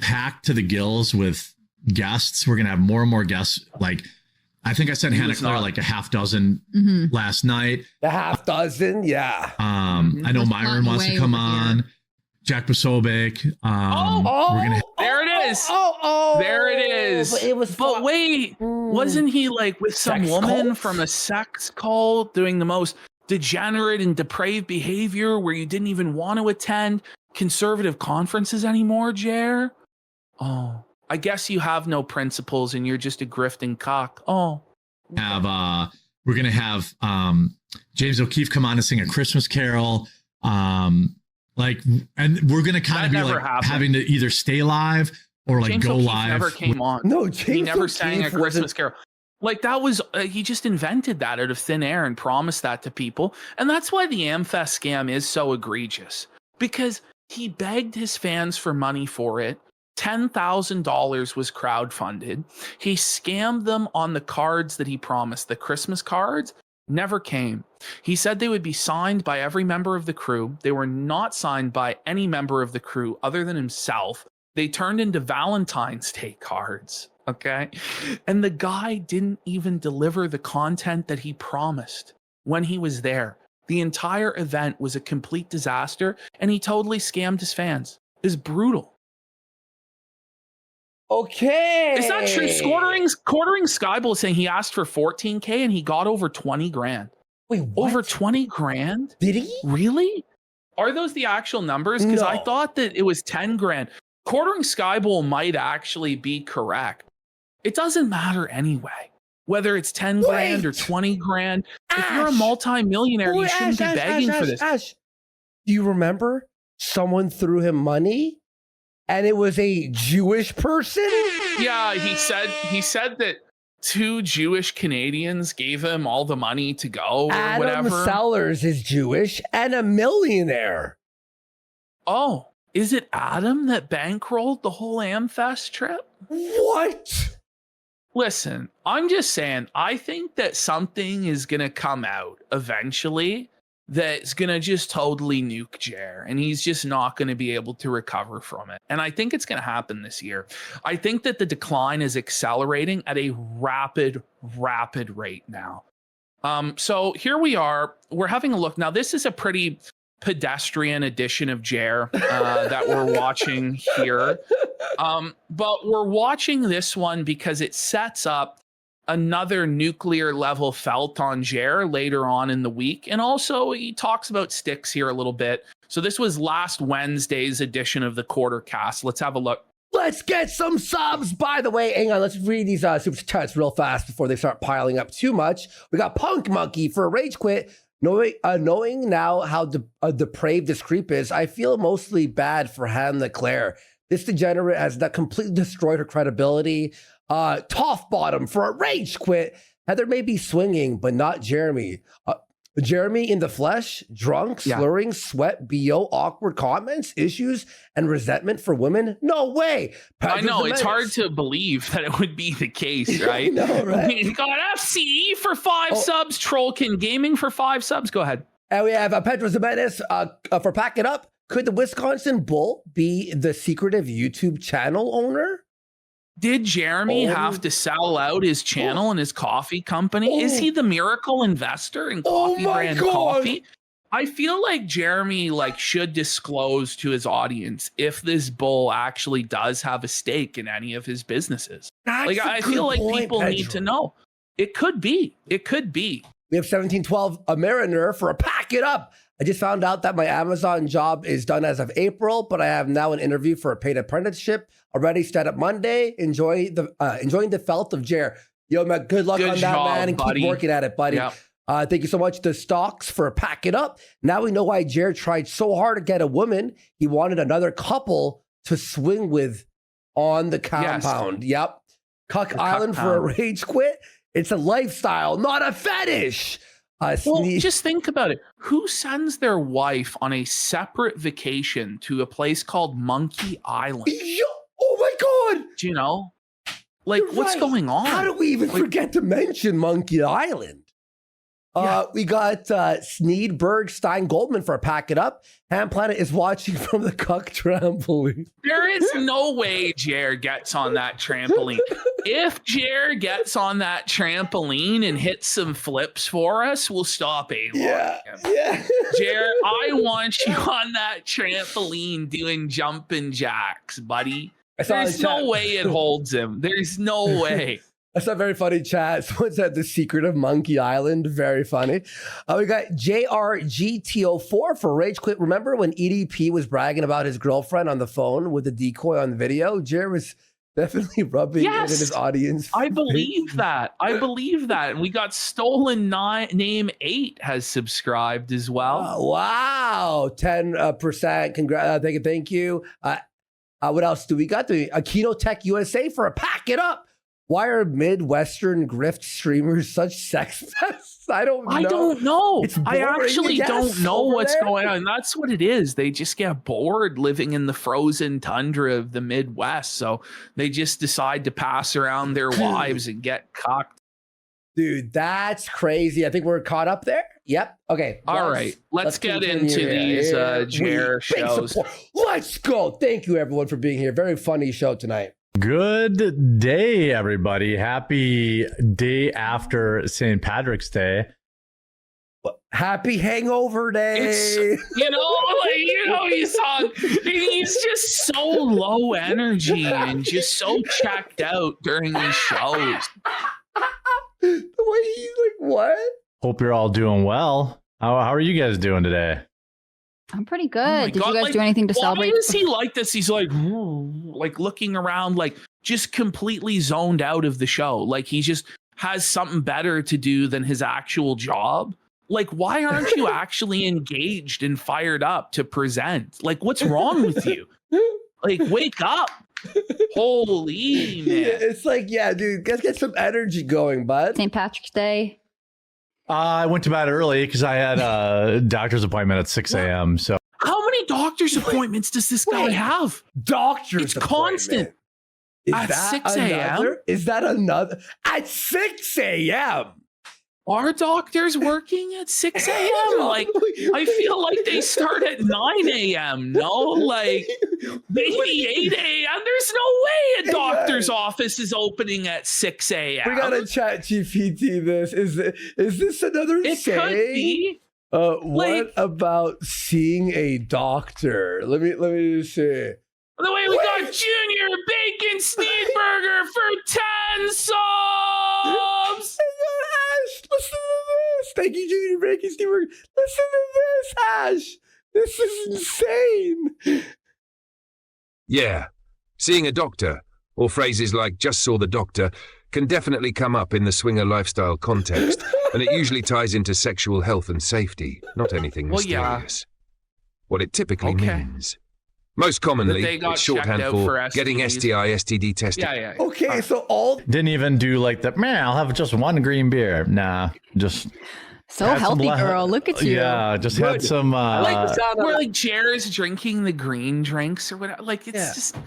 packed to the gills with guests. We're gonna have more and more guests. Like, I think I sent Hannah Claire like a half dozen last night. A half dozen, yeah. I know Myron wants to come on. Jack Posobiec. We're gonna there it is. There it is. But wait, wasn't he like with some woman from a sex cult doing the most degenerate and depraved behavior where you didn't even want to attend conservative conferences anymore, Jer? Oh. I guess you have no principles and you're just a grifting cock. Oh. We're gonna have James O'Keefe come on and sing a Christmas carol. And we're gonna kind of be like having to either stay live or like James go O'Keefe live. Never came on. No, James he never O'Keefe sang a Christmas carol. Like that was he just invented that out of thin air and promised that to people, and that's why the Amfest scam is so egregious, because he begged his fans for money for it. $10,000 was crowdfunded. He scammed them on the cards that he promised. The Christmas cards never came. He said they would be signed by every member of the crew. They were not signed by any member of the crew other than himself. They turned into Valentine's Day cards. Okay. And the guy didn't even deliver the content that he promised when he was there. The entire event was a complete disaster, and he totally scammed his fans. It's brutal. Okay. Is that true? Quartering Skybull is saying he asked for 14K and he got over 20 grand. Wait, what? Over 20 grand? Did he? Really? Are those the actual numbers? Because I thought that it was 10 grand. Quartering Skybull might actually be correct. It doesn't matter anyway, whether it's 10 grand or 20 grand. If you're a multi-millionaire, you shouldn't be begging for this. Ash, do you remember someone threw him money? And it was a Jewish person? Yeah, he said that 2 Jewish Canadians gave him all the money to go or Adam whatever. Sellers is Jewish and a millionaire. Oh, is it Adam that bankrolled the whole Amfest trip? What? Listen, I'm just saying, I think that something is going to come out eventually that's going to just totally nuke Jer, and he's just not going to be able to recover from it. And I think it's going to happen this year. I think that the decline is accelerating at a rapid rate now. So here we are. We're having a look. Now, this is a pretty pedestrian edition of Jer that we're watching here. But we're watching this one because it sets up another nuclear level felt on Jer later on in the week. And also he talks about sticks here a little bit. So this was last Wednesday's edition of the Quartercast. Let's have a look. Let's get some subs. By the way, hang on, let's read these super chats real fast before they start piling up too much. We got Punk Monkey for a rage quit. Knowing now how depraved this creep is, I feel mostly bad for Hannah Leclerc. This degenerate has that completely destroyed her credibility. Toff Bottom for a rage quit. Heather may be swinging, but not Jeremy. Jeremy in the flesh, drunk, slurring, sweat, BO, awkward comments, issues, and resentment for women? No way. I know, it's hard to believe that it would be the case, right? I know, right? We got FCE for 5 subs, Trollkin Gaming for 5 subs. Go ahead. And we have Pedro Jimenez for Pack It Up. Could the Wisconsin Bull be the secretive YouTube channel owner? Did Jeremy have to sell out his channel and his coffee company? Is he the miracle investor in coffee brand coffee? I feel like Jeremy should disclose to his audience if this bull actually does have a stake in any of his businesses. I feel like people need to know. It could be. It could be. We have 1712 a Mariner for a Pack It Up. I just found out that my Amazon job is done as of April, but I have now an interview for a paid apprenticeship already set up Monday. Enjoying the felt of Jer. Yo, man, good luck on that, man, and keep working at it, buddy. Yep. Thank you so much, the Stocks, for Pack It Up. Now we know why Jer tried so hard to get a woman. He wanted another couple to swing with on the compound. Yep. Cuck Island for a rage quit. It's a lifestyle, not a fetish. Well, just think about it. Who sends their wife on a separate vacation to a place called Monkey Island? Oh my God. Do you know? Like, what's going on? How did we even forget to mention Monkey Island? We got Sneedberg, Stein Goldman for a Pack It Up. Ham Planet is watching from the Cuck trampoline. There is no way Jer gets on that trampoline. If Jer gets on that trampoline and hits some flips for us, we'll stop A-Log. Yeah. Jer, I want you on that trampoline doing jumping jacks, buddy. There's no way it holds him. There's no way. That's a very funny chat. Someone said The Secret of Monkey Island. Very funny. We got JRGTO4 for Rage Quit. Remember when EDP was bragging about his girlfriend on the phone with the decoy on the video? Jer was definitely rubbing it in his audience. I believe that. And we got Stolen Name 8 has subscribed as well. Wow. 10%. Thank you. What else do we got? Kino Tech USA for a Pack It Up. Why are Midwestern grift streamers such sex pests? I don't know. I actually don't know what's going on. That's what it is. They just get bored living in the frozen tundra of the Midwest. So they just decide to pass around their wives and get cocked. Dude, that's crazy. I think we're caught up there. Yep. Okay. All right. Let's get into these Jer shows. Let's go. Thank you, everyone, for being here. Very funny show tonight. Good day, everybody. Happy day after St. Patrick's Day. Happy Hangover Day. He's just so low energy and just so checked out during these shows. The way he's like, what? Hope you're all doing well. How are you guys doing today? I'm pretty good. Did you guys do anything to celebrate? Why is he like this? He's like looking around, like just completely zoned out of the show. Like he just has something better to do than his actual job. Like, why aren't you actually engaged and fired up to present? Like, what's wrong with you? Like, wake up. Holy man. It's like, yeah, dude, let's get some energy going, bud. St. Patrick's Day. I went to bed early because I had a doctor's appointment at 6 a.m. So how many doctor's appointments does this guy have? Doctor's constant. At 6 a.m.? Is that another? At 6 a.m.? Are doctors working at 6 a.m.? Like, I feel like they start at 9 a.m. No, like maybe 8 a.m. There's no way a doctor's office is opening at 6 a.m. We gotta chat GPT this. Is this another It saying? could be. What about seeing a doctor? Let me just see. By the way, we got Junior Bacon Sneedburger for 10 subs. Ash, listen to this. Thank you, Junior Bacon Sneedburger. Listen to this, Ash. This is insane. Yeah, seeing a doctor, or phrases like just saw the doctor, can definitely come up in the swinger lifestyle context, and it usually ties into sexual health and safety, not anything mysterious. What it typically means. Most commonly, it's shorthand for getting STI, STD tested. Yeah. Okay, so all... Didn't even do like the, man, I'll have just one green beer. Nah, just... So healthy, girl. Look at you. Yeah, just had some... I like the sound of like Jer's drinking the green drinks or whatever. Like, it's just...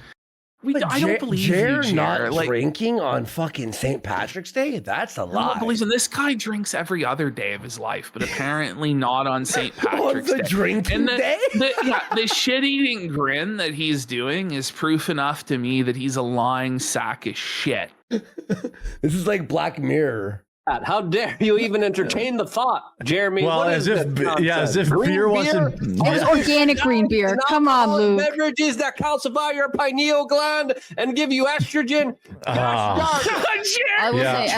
I don't believe Jer you, Jer. not like, drinking on fucking St. Patrick's Day? That's a lie. I believe this guy drinks every other day of his life, but apparently not on St. Patrick's on the Day. Drinking day? The shit-eating grin that he's doing is proof enough to me that he's a lying sack of shit. This is like Black Mirror. How dare you even entertain the thought, Jeremy? Well, as if beer wasn't... It's organic green beer. Come on, Luke. Beverages that calcify your pineal gland and give you estrogen. I will say,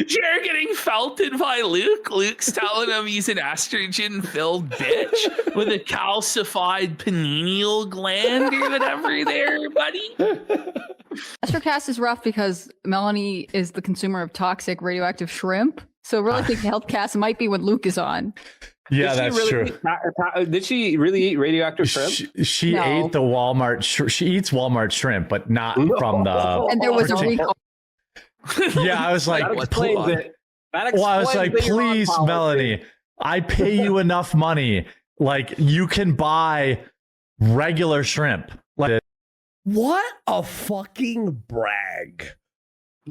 Jer getting felted by Luke. Luke's telling him he's an estrogen-filled bitch with a calcified pineal gland or whatever there, buddy. Astrocast is rough because Melanie is the consumer of toxic radioactive shrimp. So really think the health cast might be when Luke is on. Yeah, that's true. Did she really eat radioactive shrimp? She ate the Walmart. She eats Walmart shrimp, but not from the. And there was a recall. Yeah, I was like, that explains it. Well, I was like, please, Melanie, I pay you enough money. Like, you can buy regular shrimp. Like, what a fucking brag.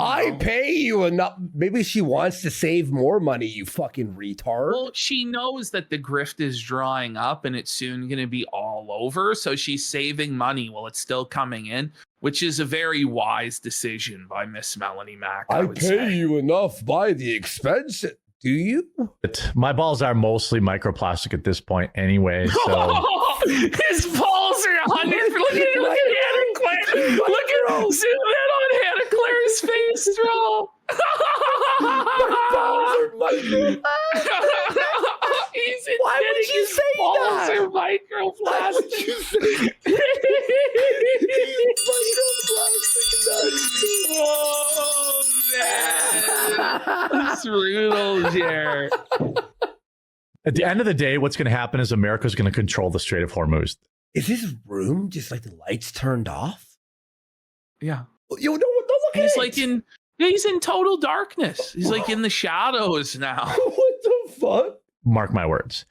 I pay you enough. Maybe she wants to save more money, you fucking retard. Well, she knows that the grift is drying up and it's soon going to be all over. So she's saving money while it's still coming in, which is a very wise decision by Miss Melanie Mack. I pay you enough by the expense. Do you? My balls are mostly microplastic at this point anyway. So his balls are 100. Look at Hannah Claire. Look at zoom in on Hannah Claire's face, bro. My balls are micro. He's Why would you say balls that? are microplastic. Oh man, it's brutal, Jer. At the end of the day, what's going to happen is America's going to control the Strait of Hormuz. Is this room just like the lights turned off? Yeah. Yo, don't look at He's it. like he's in total darkness. He's like in the shadows now. What the fuck? Mark my words.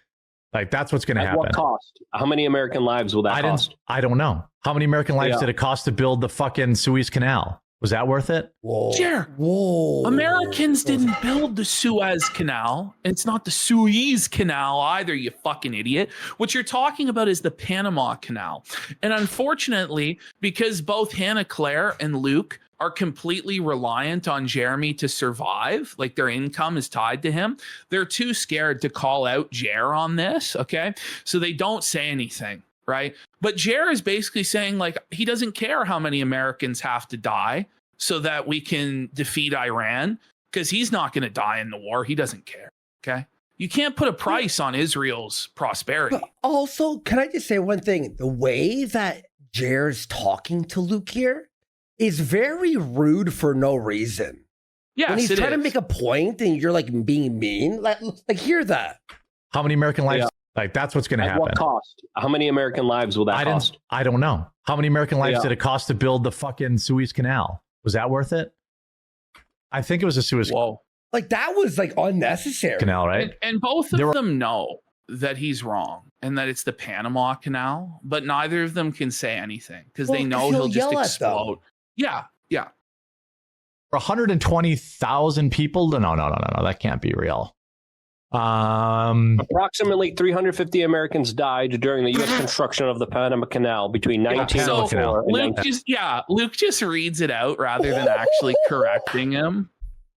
Like, that's what's going to happen. What cost? How many American lives will that cost? I don't know. How many American lives did it cost to build the fucking Suez Canal? Was that worth it? Whoa. Jer, Whoa. Americans didn't build the Suez Canal. It's not the Suez Canal either, you fucking idiot. What you're talking about is the Panama Canal. And unfortunately, because both Hannah Claire and Luke are completely reliant on Jeremy to survive, like their income is tied to him, they're too scared to call out Jer on this, okay? So they don't say anything, right? But Jer is basically saying, like, he doesn't care how many Americans have to die so that we can defeat Iran, because he's not going to die in the war. He doesn't care, okay? You can't put a price on Israel's prosperity. But also, can I just say one thing? The way that Jer's talking to Luke here is very rude for no reason. Yes, when he's trying to make a point and you're like being mean, like hear that. How many American lives? Like, that's what's going to happen. What cost? How many American lives will that cost? I don't know. How many American lives did it cost to build the fucking Suez Canal? Was that worth it? I think it was a Suez Whoa. Like, that was like unnecessary. Canal, right? And both of them know that he's wrong and that it's the Panama Canal, but neither of them can say anything because they know he'll just explode. Yeah. 120,000 people? No, that can't be real. Approximately 350 Americans died during the U.S. construction of the Panama Canal between 1904 and Luke just reads it out rather than actually correcting him,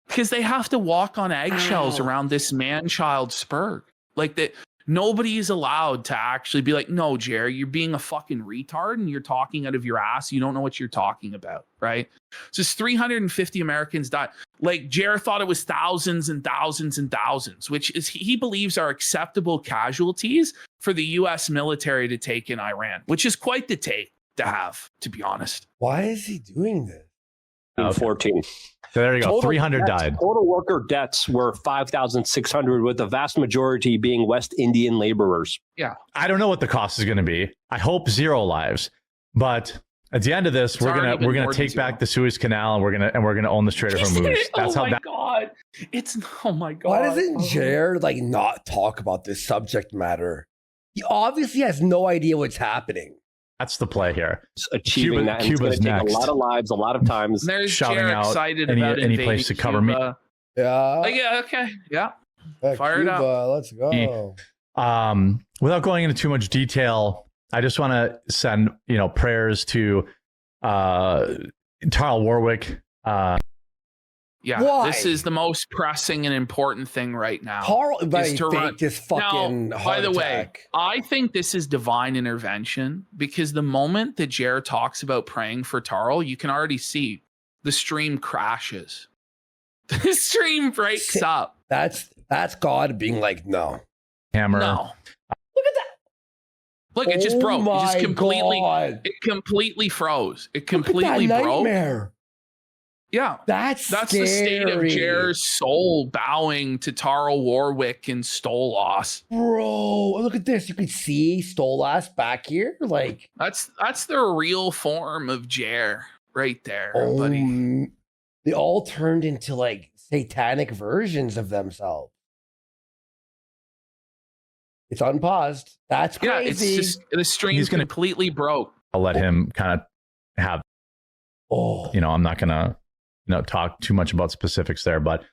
because they have to walk on eggshells around this man-child spur. Like, that, nobody is allowed to actually be like, no, Jerry, you're being a fucking retard and you're talking out of your ass. You don't know what you're talking about, right? So it's 350 Americans died. Like, Jer thought it was thousands and thousands and thousands, which is, he believes, are acceptable casualties for the U.S. military to take in Iran, which is quite the take to have, to be honest. Why is he doing this? 14. So there you go. 300 died. Total worker deaths were 5,600, with the vast majority being West Indian laborers. Yeah. I don't know what the cost is going to be. I hope 0 lives. But at the end of this, we're gonna take back the Suez Canal, and we're gonna own the Strait of Hormuz. That's how. God! It's oh my God! Why doesn't Jared like not talk about this subject matter? He obviously has no idea what's happening. That's the play here. Achieving that, and Cuba's it's going to take a lot of lives, a lot of times. There's shouting Jared out excited any about place to cover Cuba. me. Yeah. Yeah. Okay. Yeah. Fire Cuba, it up. Let's go. Without going into too much detail, I just want to send prayers to Tarl Warwick. Yeah, Why? This is the most pressing and important thing right now. Tarl, is to run this fucking now, heart by the attack. way, I think this is divine intervention, because the moment that Jared talks about praying for Tarl, you can already see the stream crashes. The stream breaks up. That's God being like, no. Hammer. No. Look at that. Look, it just broke. It just completely. God. It completely froze. It Look at completely that broke. nightmare. Yeah, That's the state of scary. Jer's soul bowing to Taro Warwick and Stolas. Bro, look at this. You can see Stolas back here. Like that's the real form of Jer right there, buddy. They all turned into like satanic versions of themselves. It's unpaused. That's crazy. Yeah, it's just the stream's completely broke. I'll let him kind of have. I'm not gonna talk too much about specifics there, but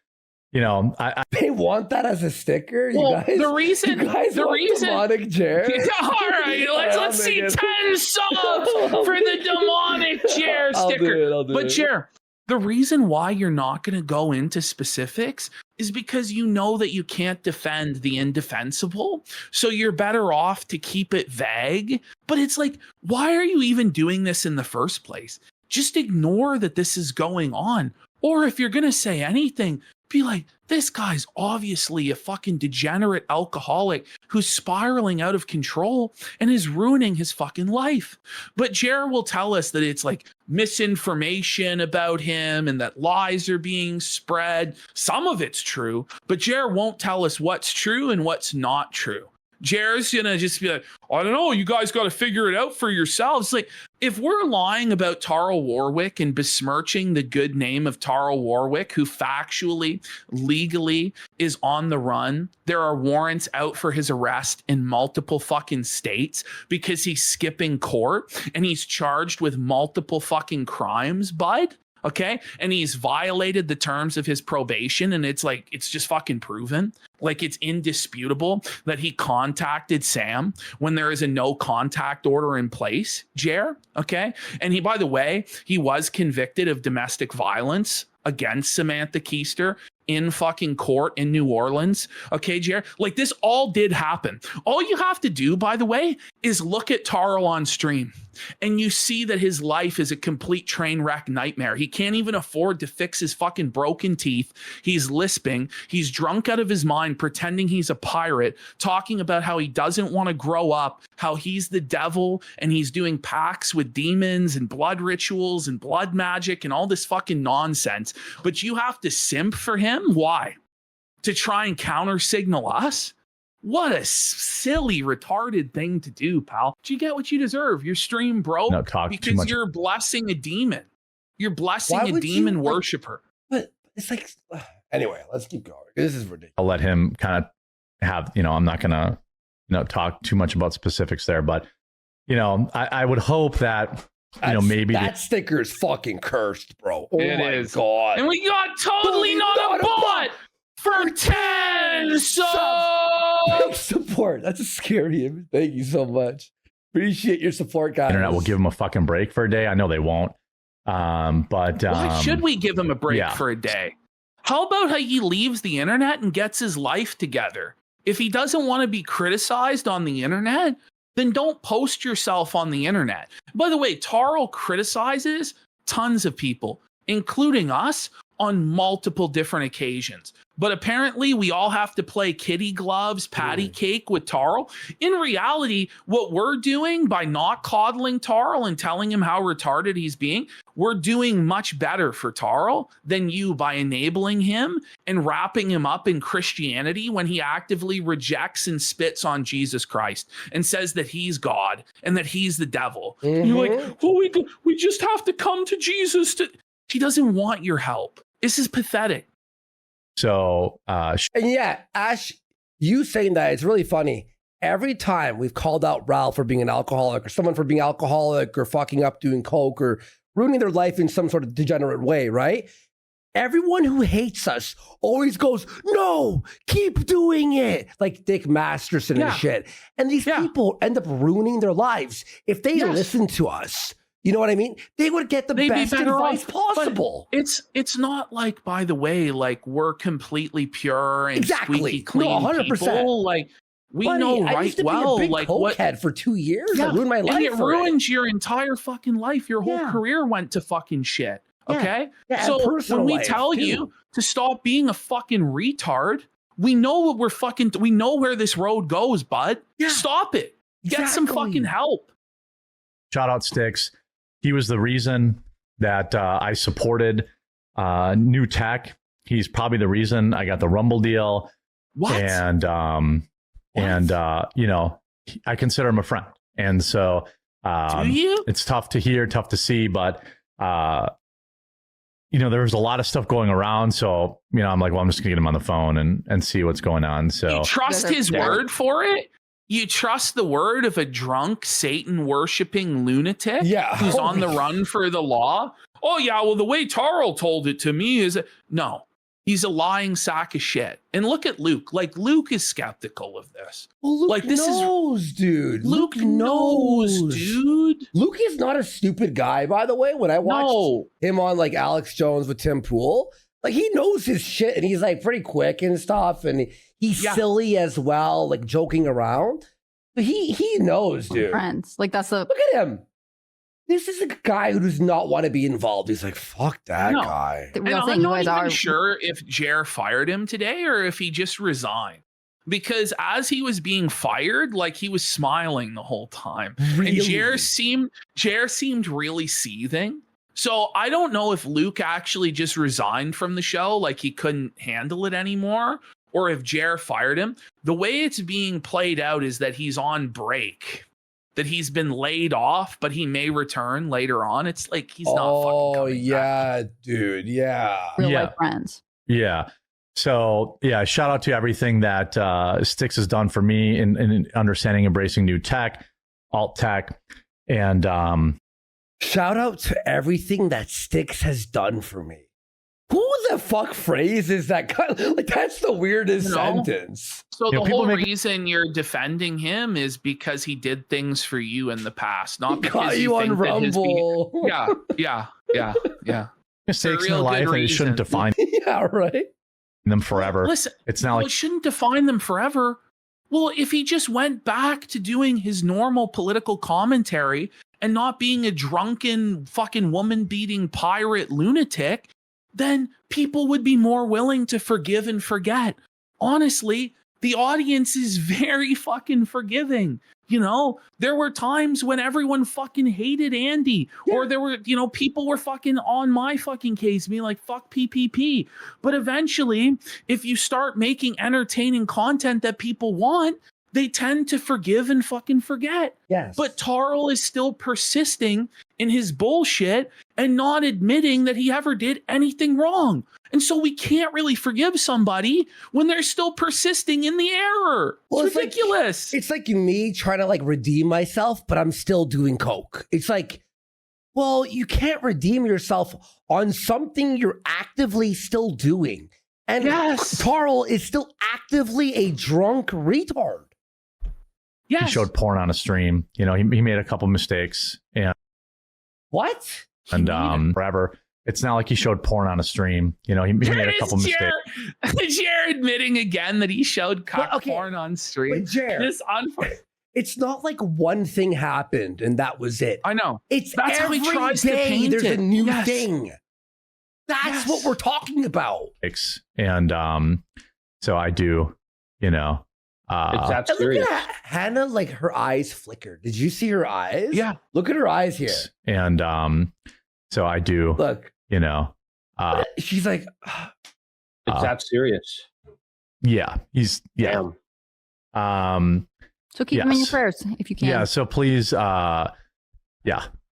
I they want that as a sticker. Well, you guys, the reason demonic Jer. All right, let's see 10 subs for the demonic Jer sticker. I'll do it. Jer, the reason why you're not going to go into specifics is because you know that you can't defend the indefensible. So you're better off to keep it vague. But it's like, why are you even doing this in the first place? Just ignore that this is going on. Or if you're going to say anything, be like, this guy's obviously a fucking degenerate alcoholic who's spiraling out of control and is ruining his fucking life. But Jer will tell us that it's like misinformation about him and that lies are being spread. Some of it's true, but Jer won't tell us what's true and what's not true. Jer's gonna just be like, I don't know, you guys got to figure it out for yourselves. Like, if we're lying about Taro Warwick and besmirching the good name of Taro Warwick, who factually, legally is on the run, there are warrants out for his arrest in multiple fucking states because he's skipping court and he's charged with multiple fucking crimes, bud. Okay. And he's violated the terms of his probation. And it's like, it's just fucking proven. Like, it's indisputable that he contacted Sam when there is a no contact order in place, Jer. Okay. And he, by the way, he was convicted of domestic violence against Samantha Keister in fucking court in New Orleans. Okay, Jer? Like, this all did happen. All you have to do, by the way, is look at Taro on stream and you see that his life is a complete train wreck nightmare. He can't even afford to fix his fucking broken teeth. He's lisping. He's drunk out of his mind, pretending he's a pirate, talking about how he doesn't want to grow up, how he's the devil, and he's doing pacts with demons and blood rituals and blood magic and all this fucking nonsense. But you have to simp for him? Why? To try and counter signal us? What a silly, retarded thing to do, pal. You get what you deserve. Your stream broke because you're blessing a demon. You're blessing a demon worshiper. But it's like, anyway, let's keep going. This is ridiculous. I'll let him kind of have, I'm not going to, talk too much about specifics there, but, I would hope that, maybe that sticker is fucking cursed, bro. Oh it my is. God. And we got totally not a bot for 10 subs. Support. That's a scary image. Thank you so much. Appreciate your support, guys. Internet will give him a fucking break for a day. I know they won't. But why should we give him a break for a day? How about how he leaves the internet and gets his life together? If he doesn't want to be criticized on the internet, then don't post yourself on the internet. By the way, Taro criticizes tons of people, including us, on multiple different occasions. But apparently we all have to play kitty gloves, patty cake with Taro. In reality, what we're doing by not coddling Taro and telling him how retarded he's being, we're doing much better for Taro than you by enabling him and wrapping him up in Christianity when he actively rejects and spits on Jesus Christ and says that he's God and that he's the devil. And you're like, well, we just have to come to Jesus. He doesn't want your help. This is pathetic. So, and yeah, Ash, you saying that, it's really funny. Every time we've called out Ralph for being an alcoholic or someone for being alcoholic or fucking up doing coke or ruining their life in some sort of degenerate way, right? Everyone who hates us always goes, no, keep doing it. Like Dick Masterson and shit. And these people end up ruining their lives. If they listen to us, you know what I mean? They would get the best advice possible. It's not like, by the way, like we're completely pure and squeaky clean 100%. People. Like we know I used to be a big cokehead for 2 years. I ruined my life. And it ruins your entire fucking life. Your whole career went to fucking shit. Okay? So when we tell you to stop being a fucking retard, we know we know where this road goes, bud. Stop it. Get some fucking help. Shout out Sticks. He was the reason that I supported new tech. He's probably the reason I got the Rumble deal. What? And you know, I consider him a friend. And so do you? It's tough to hear, tough to see, but you know, there was a lot of stuff going around. So, you know, I'm like, well, I'm just gonna get him on the phone and see what's going on. So you trust his word for it? You trust the word of a drunk, Satan worshiping lunatic who's on the run for the law? Oh, yeah, well, the way Tarl told it to me is no, he's a lying sack of shit. And look at Luke. Like, Luke is skeptical of this. Well, Luke like, this knows, dude. Luke knows, dude. Luke is not a stupid guy, by the way. When I watched him on like Alex Jones with Tim Pool, like he knows his shit and he's like pretty quick and stuff. And he's silly as well, like joking around. But he knows, dude. Friends. Like that's look at him. This is a guy who does not want to be involved. He's like, fuck that guy. And I'm not even sure if Jer fired him today or if he just resigned. Because as he was being fired, like he was smiling the whole time. Really? And Jer seemed really seething. So I don't know if Luke actually just resigned from the show, like he couldn't handle it anymore, or if Jer fired him. The way it's being played out is that he's on break. That he's been laid off, but he may return later on. It's like he's not fucking coming back. Dude. Yeah. Real life friends. Yeah. So, yeah, shout out to everything that Styx has done for me in understanding, embracing new tech, alt tech. And shout out to everything that Styx has done for me. Who the fuck phrase is that? Like, that's the weirdest sentence. So the whole reason you're defending him is because he did things for you in the past, not because you on Rumble. Yeah. Mistakes in life, and it shouldn't define them forever. Listen, it's not like it shouldn't define them forever. Well, if he just went back to doing his normal political commentary and not being a drunken fucking woman-beating pirate lunatic, then people would be more willing to forgive and forget. Honestly, the audience is very fucking forgiving. You know, there were times when everyone fucking hated Andy, or there were, you know, people were fucking on my fucking case, being like, fuck PPP. But eventually, if you start making entertaining content that people want, they tend to forgive and fucking forget. Yes. But Tarl is still persisting in his bullshit and not admitting that he ever did anything wrong. And so we can't really forgive somebody when they're still persisting in the error. It's ridiculous. It's like me trying to like redeem myself, but I'm still doing coke. It's like, well, you can't redeem yourself on something you're actively still doing. And Tarl is still actively a drunk retard. He showed porn on a stream. You know, he made a couple mistakes. And forever. It's not like he showed porn on a stream. You know, he made a couple mistakes. Jer admitting again that he showed porn on stream. It's not like one thing happened and that was it. I know. It's that's every how he tries day to paint there's it. a new thing. That's what we're talking about. And so I do, you know. It's that serious. Look at Hannah, like her eyes flickered. Did you see her eyes? Yeah. Look at her eyes here. And so I do. Look, you know. She's like, it's that serious. Yeah. Damn. So keep him in your prayers if you can. Yeah. So please.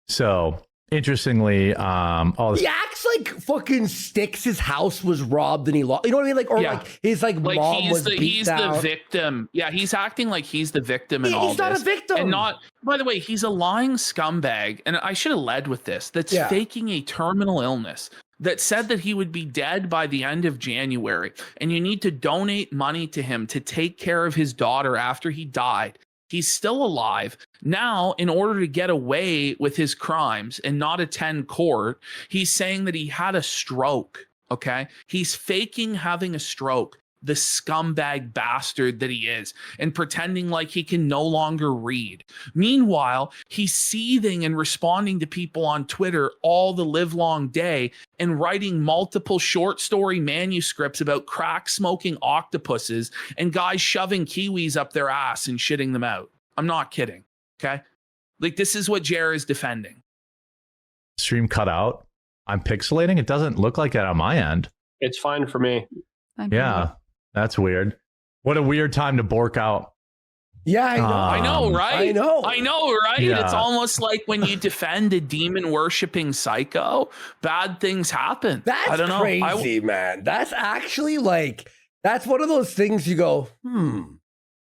So interestingly, he acts like fucking Styx. His house was robbed and he lost. You know what I mean? Like, or like his mom was beat he's down. the victim. Yeah, he's acting like he's the victim in all this. He's not a victim. And not. By the way, he's a lying scumbag. And I should have led with this. That's faking a terminal illness. That said that he would be dead by the end of January, and you need to donate money to him to take care of his daughter after he died. He's still alive. Now, in order to get away with his crimes and not attend court, he's saying that he had a stroke, okay? He's faking having a stroke, the scumbag bastard that he is, and pretending like he can no longer read. Meanwhile, he's seething and responding to people on Twitter all the livelong day and writing multiple short story manuscripts about crack-smoking octopuses and guys shoving kiwis up their ass and shitting them out. I'm not kidding, okay? Like, this is what Jer is defending. Stream cut out. I'm pixelating? It doesn't look like that on my end. It's fine for me. Yeah, that's weird. What a weird time to bork out. Yeah, I know. I know, right? I know, right? Yeah. It's almost like when you defend a demon worshipping psycho, bad things happen. That's I don't know. crazy, man. That's actually like, that's one of those things you go,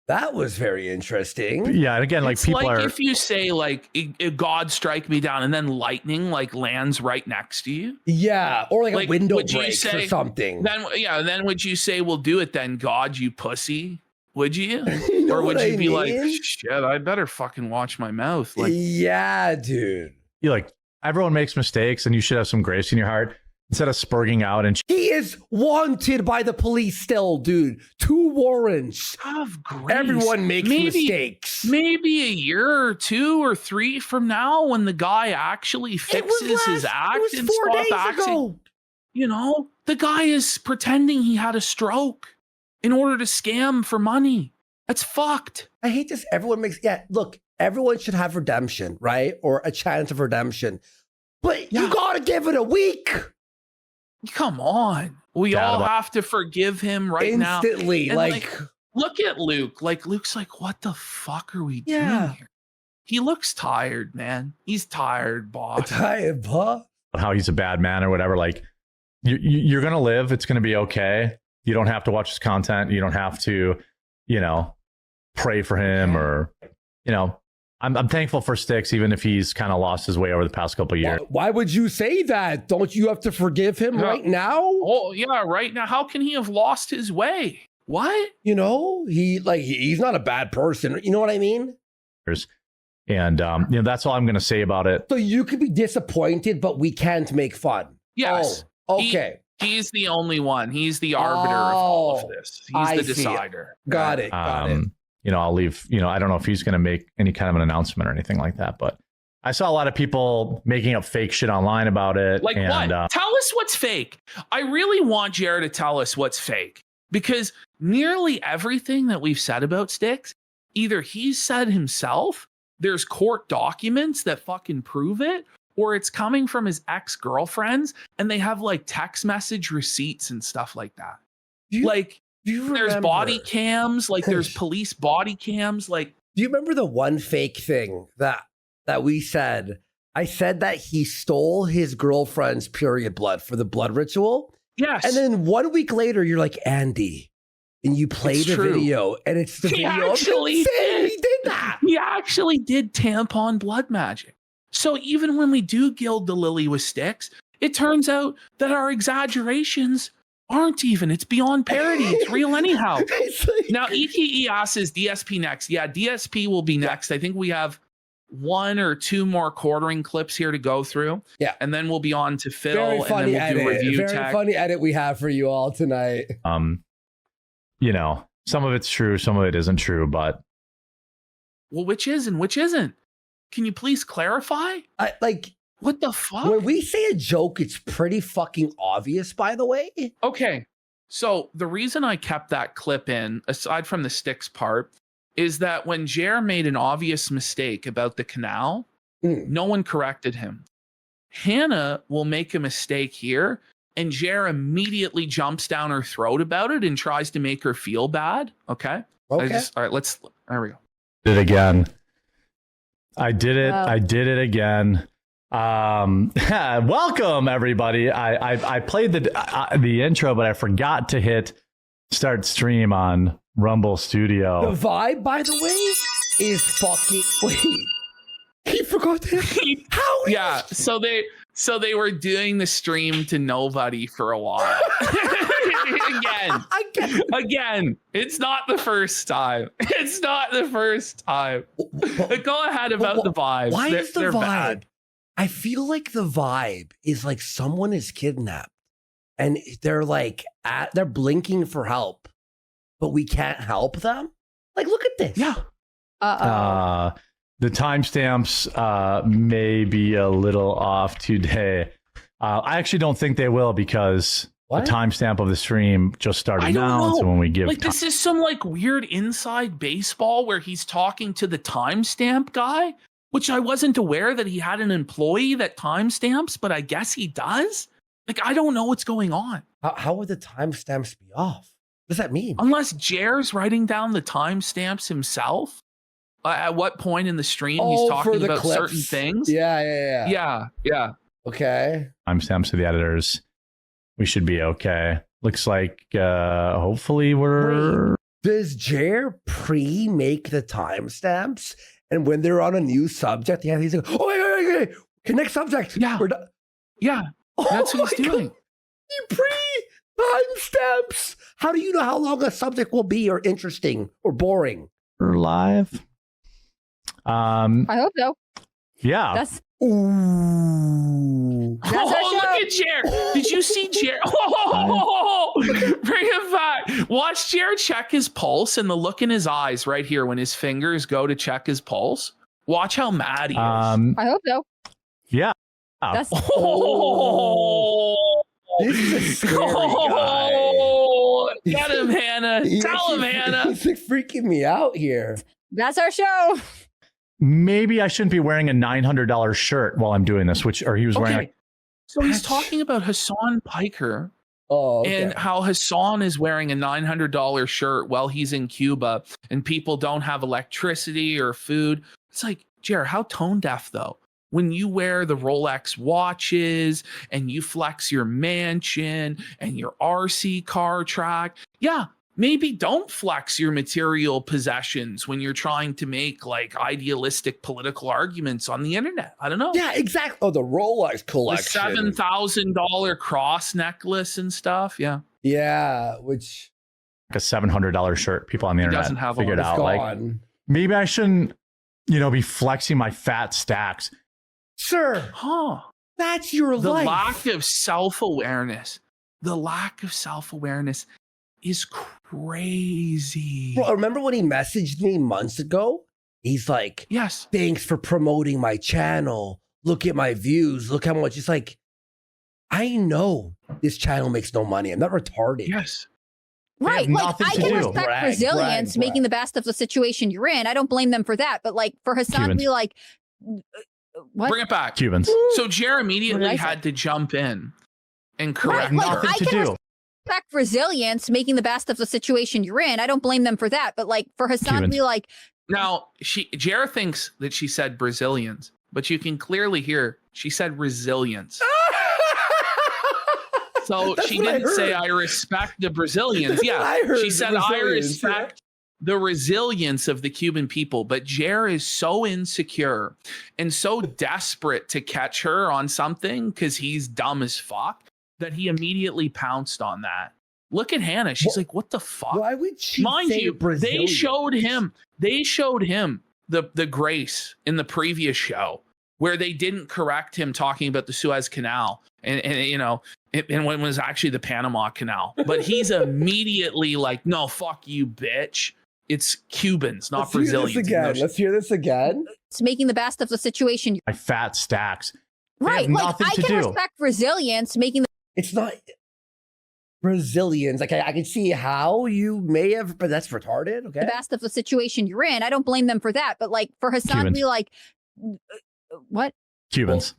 that was very interesting. Yeah, and again, like it's people like are. if you say like God strike me down and then lightning like lands right next to you. Yeah, or like a window would you breaks or say- something. Then would you say we'll do it then, God, you pussy? Would you? You know or would what you I be like, mean? shit, I better fucking watch my mouth? Like, Yeah, dude. You like everyone makes mistakes, and you should have some grace in your heart instead of spurging out and. He is wanted by the police still, dude. 2 warrants. have grace. Everyone makes mistakes. Maybe a year or 2 or 3 from now, when the guy actually fixes his act and 4 stop days acting, ago. you know, the guy is pretending he had a stroke in order to scam for money. That's fucked. I hate this. Everyone makes, look, everyone should have redemption, right? Or a chance of redemption. But you gotta give it a week. Come on. We all have to forgive him right now. Instantly. And, Like, look at Luke. Like, Luke's like, what the fuck are we doing here? He looks tired, man. He's tired, boss. tired, boss. How he's a bad man or whatever. Like, you're gonna live. It's gonna be okay. You don't have to watch his content. You don't have to, pray for him or, I'm thankful for Styx, even if he's kind of lost his way over the past couple of years. Why would you say that? Don't you have to forgive him right now? Oh, yeah, right now. How can he have lost his way? What? He's not a bad person. You know what I mean? And, that's all I'm going to say about it. So you could be disappointed, but we can't make fun. Yes. Oh, okay. He's the only one. He's the arbiter of all of this. He's the decider. Got it. I'll leave, I don't know if he's going to make any kind of an announcement or anything like that, but I saw a lot of people making up fake shit online about it. Like what? Tell us what's fake. I really want Jared to tell us what's fake, because nearly everything that we've said about Styx, either he's said himself, there's court documents that fucking prove it, or it's coming from his ex-girlfriends and they have like text message receipts and stuff like that. There's body cams, like there's police body cams. Like, do you remember the one fake thing that we said? I said that he stole his girlfriend's period blood for the blood ritual. Yes. And then 1 week later, you're like, Andy, and you played a video, and it's the video. He did that. He actually did tampon blood magic. So even when we do gild the lily with Styx, it turns out that our exaggerations aren't even. It's beyond parody. It's real anyhow. Now, ETE asks, is DSP next? Yeah, DSP will be next. I think we have 1 or 2 more quartering clips here to go through. Yeah. And then we'll be on to Phil. Very funny and then we'll edit. do review Very tech. funny edit we have for you all tonight. Some of it's true, some of it isn't true, but. Well, which is and which isn't? Can you please clarify? What the fuck? When we say a joke, it's pretty fucking obvious, by the way. Okay. So the reason I kept that clip in, aside from the Styx part, is that when Jer made an obvious mistake about the canal, no one corrected him. Hannah will make a mistake here, and Jer immediately jumps down her throat about it and tries to make her feel bad. Okay. All right. There we go. Did it again. I did it. I did it again. Welcome everybody. I played the intro, but I forgot to hit start stream on Rumble Studio. The vibe, by the way, is fucking. Wait, he forgot that. How? Yeah. So they were doing the stream to nobody for a while. Again, it's not the first time. It's not the first time. But go ahead about the vibe. Why is the they're vibe? bad. I feel like the vibe is like someone is kidnapped and they're like they're blinking for help, but we can't help them. Like, look at this. Yeah. The timestamps may be a little off today. I actually don't think they will, because the timestamp of the stream just started now. So when we give this is some like weird inside baseball where he's talking to the timestamp guy, which I wasn't aware that he had an employee that timestamps, but I guess he does. Like, I don't know what's going on. How would the timestamps be off? What does that mean? Unless Jer's writing down the timestamps himself. At what point in the stream he's talking about clips. certain things. Yeah. Okay. Timestamps to the editors. We should be okay. Looks like hopefully we're... Wait, does Jer pre-make the timestamps? And when they're on a new subject, he's like, oh, wait. Okay, next subject. Yeah. We're done. Yeah. That's what he's doing. He pre-timestamps. How do you know how long a subject will be, or interesting or boring? We're live. I hope so. Yeah. That's Ooh. That's our look show. at Jer. Did you see Jer? Oh, bring it back. Watch Jer check his pulse and the look in his eyes right here when his fingers go to check his pulse. Watch how mad he is. I hope so. Yeah. That's This is a scary guy. Oh, get him, Hannah. Tell him, Hannah. He's like freaking me out here. that's our show. Maybe I shouldn't be wearing a $900 shirt while I'm doing this, he was wearing Okay. So he's talking about Hassan Piker Oh, okay. and how Hassan is wearing a $900 shirt while he's in Cuba and people don't have electricity or food. It's like, Jer, how tone deaf though? When you wear the Rolex watches and you flex your mansion and your RC car track, yeah, maybe don't flex your material possessions when you're trying to make like idealistic political arguments on the internet. I don't know. Yeah, exactly. Oh, the Rolex The collection. $7,000 cross necklace and stuff. Yeah. Yeah, which like a $700 shirt. People on the internet doesn't have figured one. out. Like, gone. maybe I shouldn't, be flexing my fat stacks. Sir, Huh. that's your The life. lack of self-awareness. The lack of self-awareness is crazy. Bro, remember when he messaged me months ago? He's like, Yes. thanks for promoting my channel. Look at my views. Look how much. It's like, I know this channel makes no money. I'm not retarded. Yes. Right. have Like, nothing I to can do. respect Brag, resilience, brag. making the best of the situation you're in. I don't blame them for that. But like for Hassan to Cubans. be like, what? Bring it back. Cubans. So Jer What did immediately I say? had to jump in and Right. correct Like, her. Nothing I to can do. respect resilience, making the best of the situation you're in. I don't blame them for that. But like for Hassan to Cubans. be like, Now, Jer thinks that she said Brazilians, but you can clearly hear she said resilience. So That's she what I didn't say heard. I respect the Brazilians. That's Yeah, what I heard, she the said I resilience, respect the resilience of the Cuban people. But Jer is so insecure and so desperate to catch her on something because he's dumb as fuck that he immediately pounced on that. Look at Hannah. She's like, what the fuck? Why would she Mind say you, Brazilian? they showed him the grace in the previous show where they didn't correct him talking about the Suez Canal and when it was actually the Panama Canal. But he's immediately like, no, fuck you, bitch. It's Cubans, not Brazilians. Let's hear this again. it's making the best of the situation. My fat stacks. Right. have Like nothing I to can do. respect resilience, making the It's not Brazilians. Like I can see how you may have, but that's retarded. Okay. best of the situation you're in. I don't blame them for that. But like for Hassan to Cubans. be like, what? Cubans.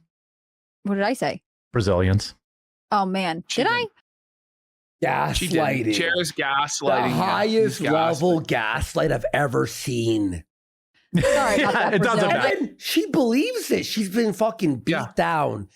What did I say? Brazilians. Oh man, She did I? She did. Gaslighting. Jer's The gaslighting. highest He's level gaslight I've ever seen. Sorry about that, it doesn't Brazil. matter. And then she believes it. She's been fucking beat Yeah. down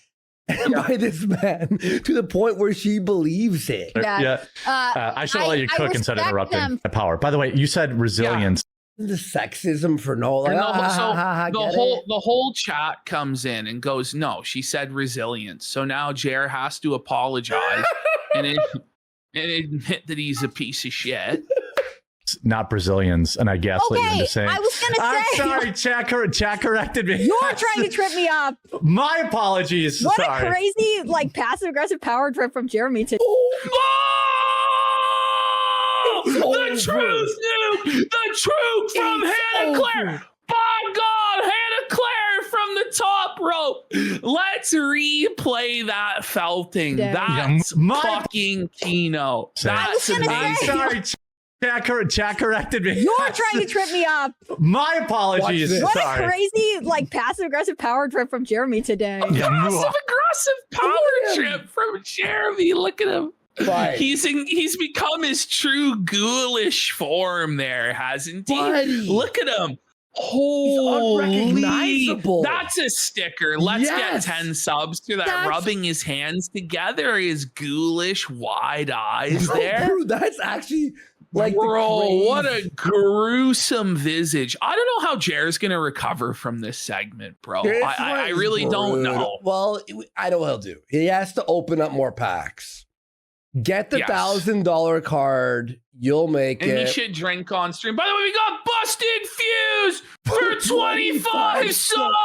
by this man to the point where she believes it. Yeah. I should let you I cook instead of respect interrupting them. my power. By the way, you said resilience. The sexism for no, like, And the the whole chat comes in and goes, no, she said resilience. So now Jer has to apologize and admit that he's a piece of shit. It's not Brazilians, and I guess what you're Okay, into saying. I was gonna I'm say sorry, chat corrected me. you're trying to trip me up. My apologies. What sorry. a crazy, like, passive aggressive power trip from Jeremy today. The truth, Nuke! The truth from Hannah Claire! By God, Hannah Claire from the top rope! Let's replay that felting. Yeah. That's Yeah, my- fucking Kino. Say- That's I was gonna amazing. say- Sorry, Chat corrected me. You're trying to trip me up. My apologies. What Sorry. a crazy, like, passive-aggressive power trip from Jeremy today. Passive-aggressive power trip from Jeremy. Look at him. Right. He's become his true ghoulish form there, hasn't he? Buddy. Look at him. Holy, unrecognizable. That's a sticker. Let's get 10 subs to that. Rubbing his hands together, his ghoulish wide eyes there. Bro, that's actually like, bro, what a gruesome visage. I don't know how Jer's gonna recover from this segment, bro. I really don't know. Well, I know what he'll do. He has to open up more packs. Get the $1,000 card. You'll make it. And he should drink on stream. By the way, we got Busted Fuse for 25 subs.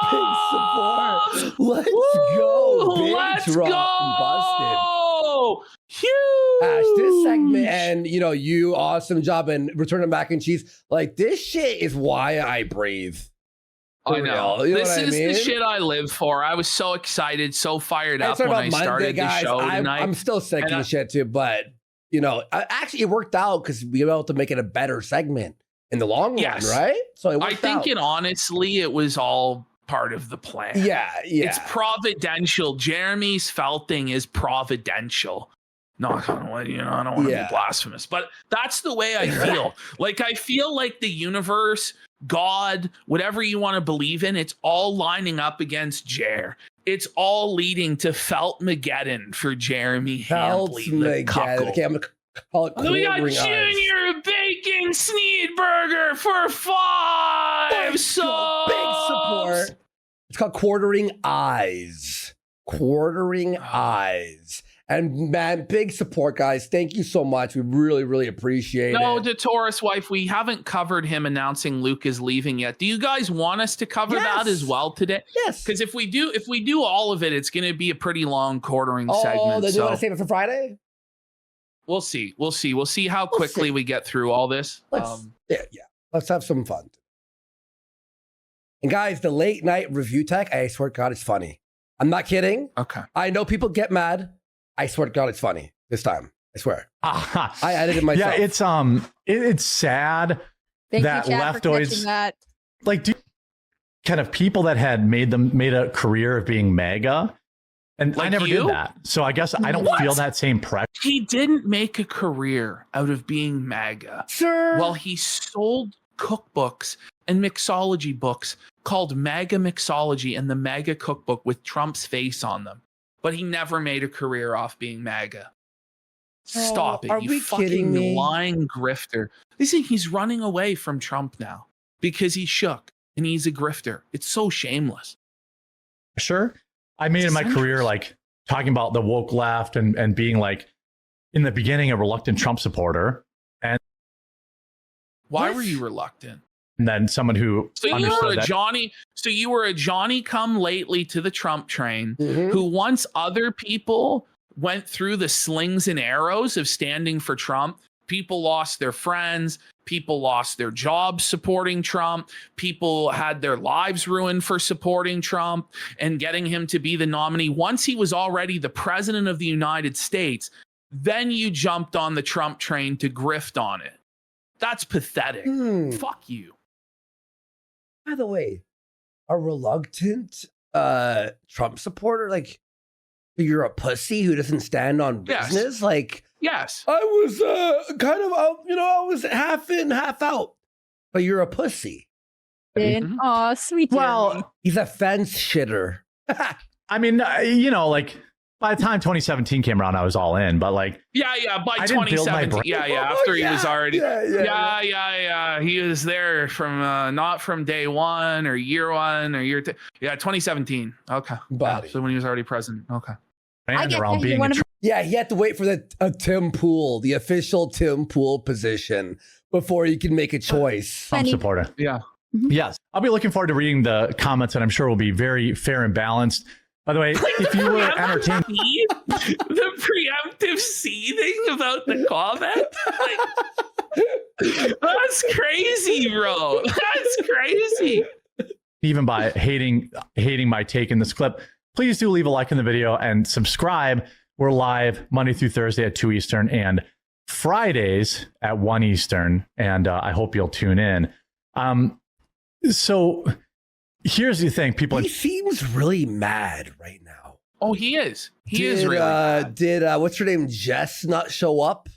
Big support. Let's go. Big Let's drop go. Busted. Huge. Ash, this segment and you awesome job in returning mac and cheese. Like, this shit is why I breathe. I know. This is the shit I live for. I was so excited, so fired up when I started the show tonight. I'm still sick of the shit too, but actually it worked out because we were able to make it a better segment in the long run, right? So I think honestly, it was all part of the plan. Yeah. It's providential. Jeremy's felting is providential. No, I don't want to be blasphemous, but that's the way I feel. Like, I feel like the universe, God, whatever you want to believe in, it's all lining up against Jer. It's all leading to Feltmageddon for Jeremy Handley, the cuckold. Okay, I'm gonna call it. We got Junior Bacon Sneedburger for 5 subs. Big support. It's called Quartering Eyes. Quartering Eyes. And man, big support, guys. Thank you so much. We really, really appreciate it. No, the Taurus wife, we haven't covered him announcing Luke is leaving yet. Do you guys want us to cover that as well today? Yes. Because if we do all of it, it's going to be a pretty long quartering segment. Oh, then you want to save it for Friday? We'll see. We'll see how quickly we get through all this. Let's have some fun. And guys, the late night review tech, I swear to God, it's funny. I'm not kidding. Okay. I know people get mad. I swear to God, it's funny this time. I swear. I edited myself. Yeah, it's sad that leftoids, like, kind of people that had made a career of being MAGA, and like I never did that. So I guess I don't feel that same pressure. He didn't make a career out of being MAGA. Sure. Well, he sold cookbooks and mixology books called MAGA Mixology and the MAGA Cookbook with Trump's face on them. But he never made a career off being MAGA. Stop it, you fucking lying grifter. Listen, he's running away from Trump now because he's shook and he's a grifter. It's so shameless. Sure. I made in my career, like, talking about the woke left and being, like, in the beginning, a reluctant Trump supporter. And why were you reluctant? And then someone who you were a Johnny come lately to the Trump train, who once other people went through the slings and arrows of standing for Trump, people lost their friends, people lost their jobs supporting Trump, people had their lives ruined for supporting Trump and getting him to be the nominee. Once he was already the president of the United States, then you jumped on the Trump train to grift on it. That's pathetic. Fuck you. By the way, a reluctant Trump supporter, like, you're a pussy who doesn't stand on business? Yes. Like, yes. I was kind of out, I was half in, half out. But you're a pussy. Oh, sweet. Well, he's a fence shitter. I mean, like, by the time 2017 came around, I was all in. But, like, by 2017, after he was already, he was there from not from day one or year one or year 2017. Okay, so when he was already president. Okay, he had to wait for the Tim Pool, the official Tim Pool position before he can make a choice. Trump supporter. Yeah. Yes, I'll be looking forward to reading the comments, and I'm sure will be very fair and balanced. By the way, if you were entertained, the preemptive seething about the comment, that's crazy, bro. That's crazy. Even by hating my take in this clip, please do leave a like in the video and subscribe. We're live Monday through Thursday at 2 Eastern and Fridays at 1 Eastern, and I hope you'll tune in. So here's the thing, people. He seems really mad right now. Oh, he is. He is really mad. Did what's her name, Jess, not show up?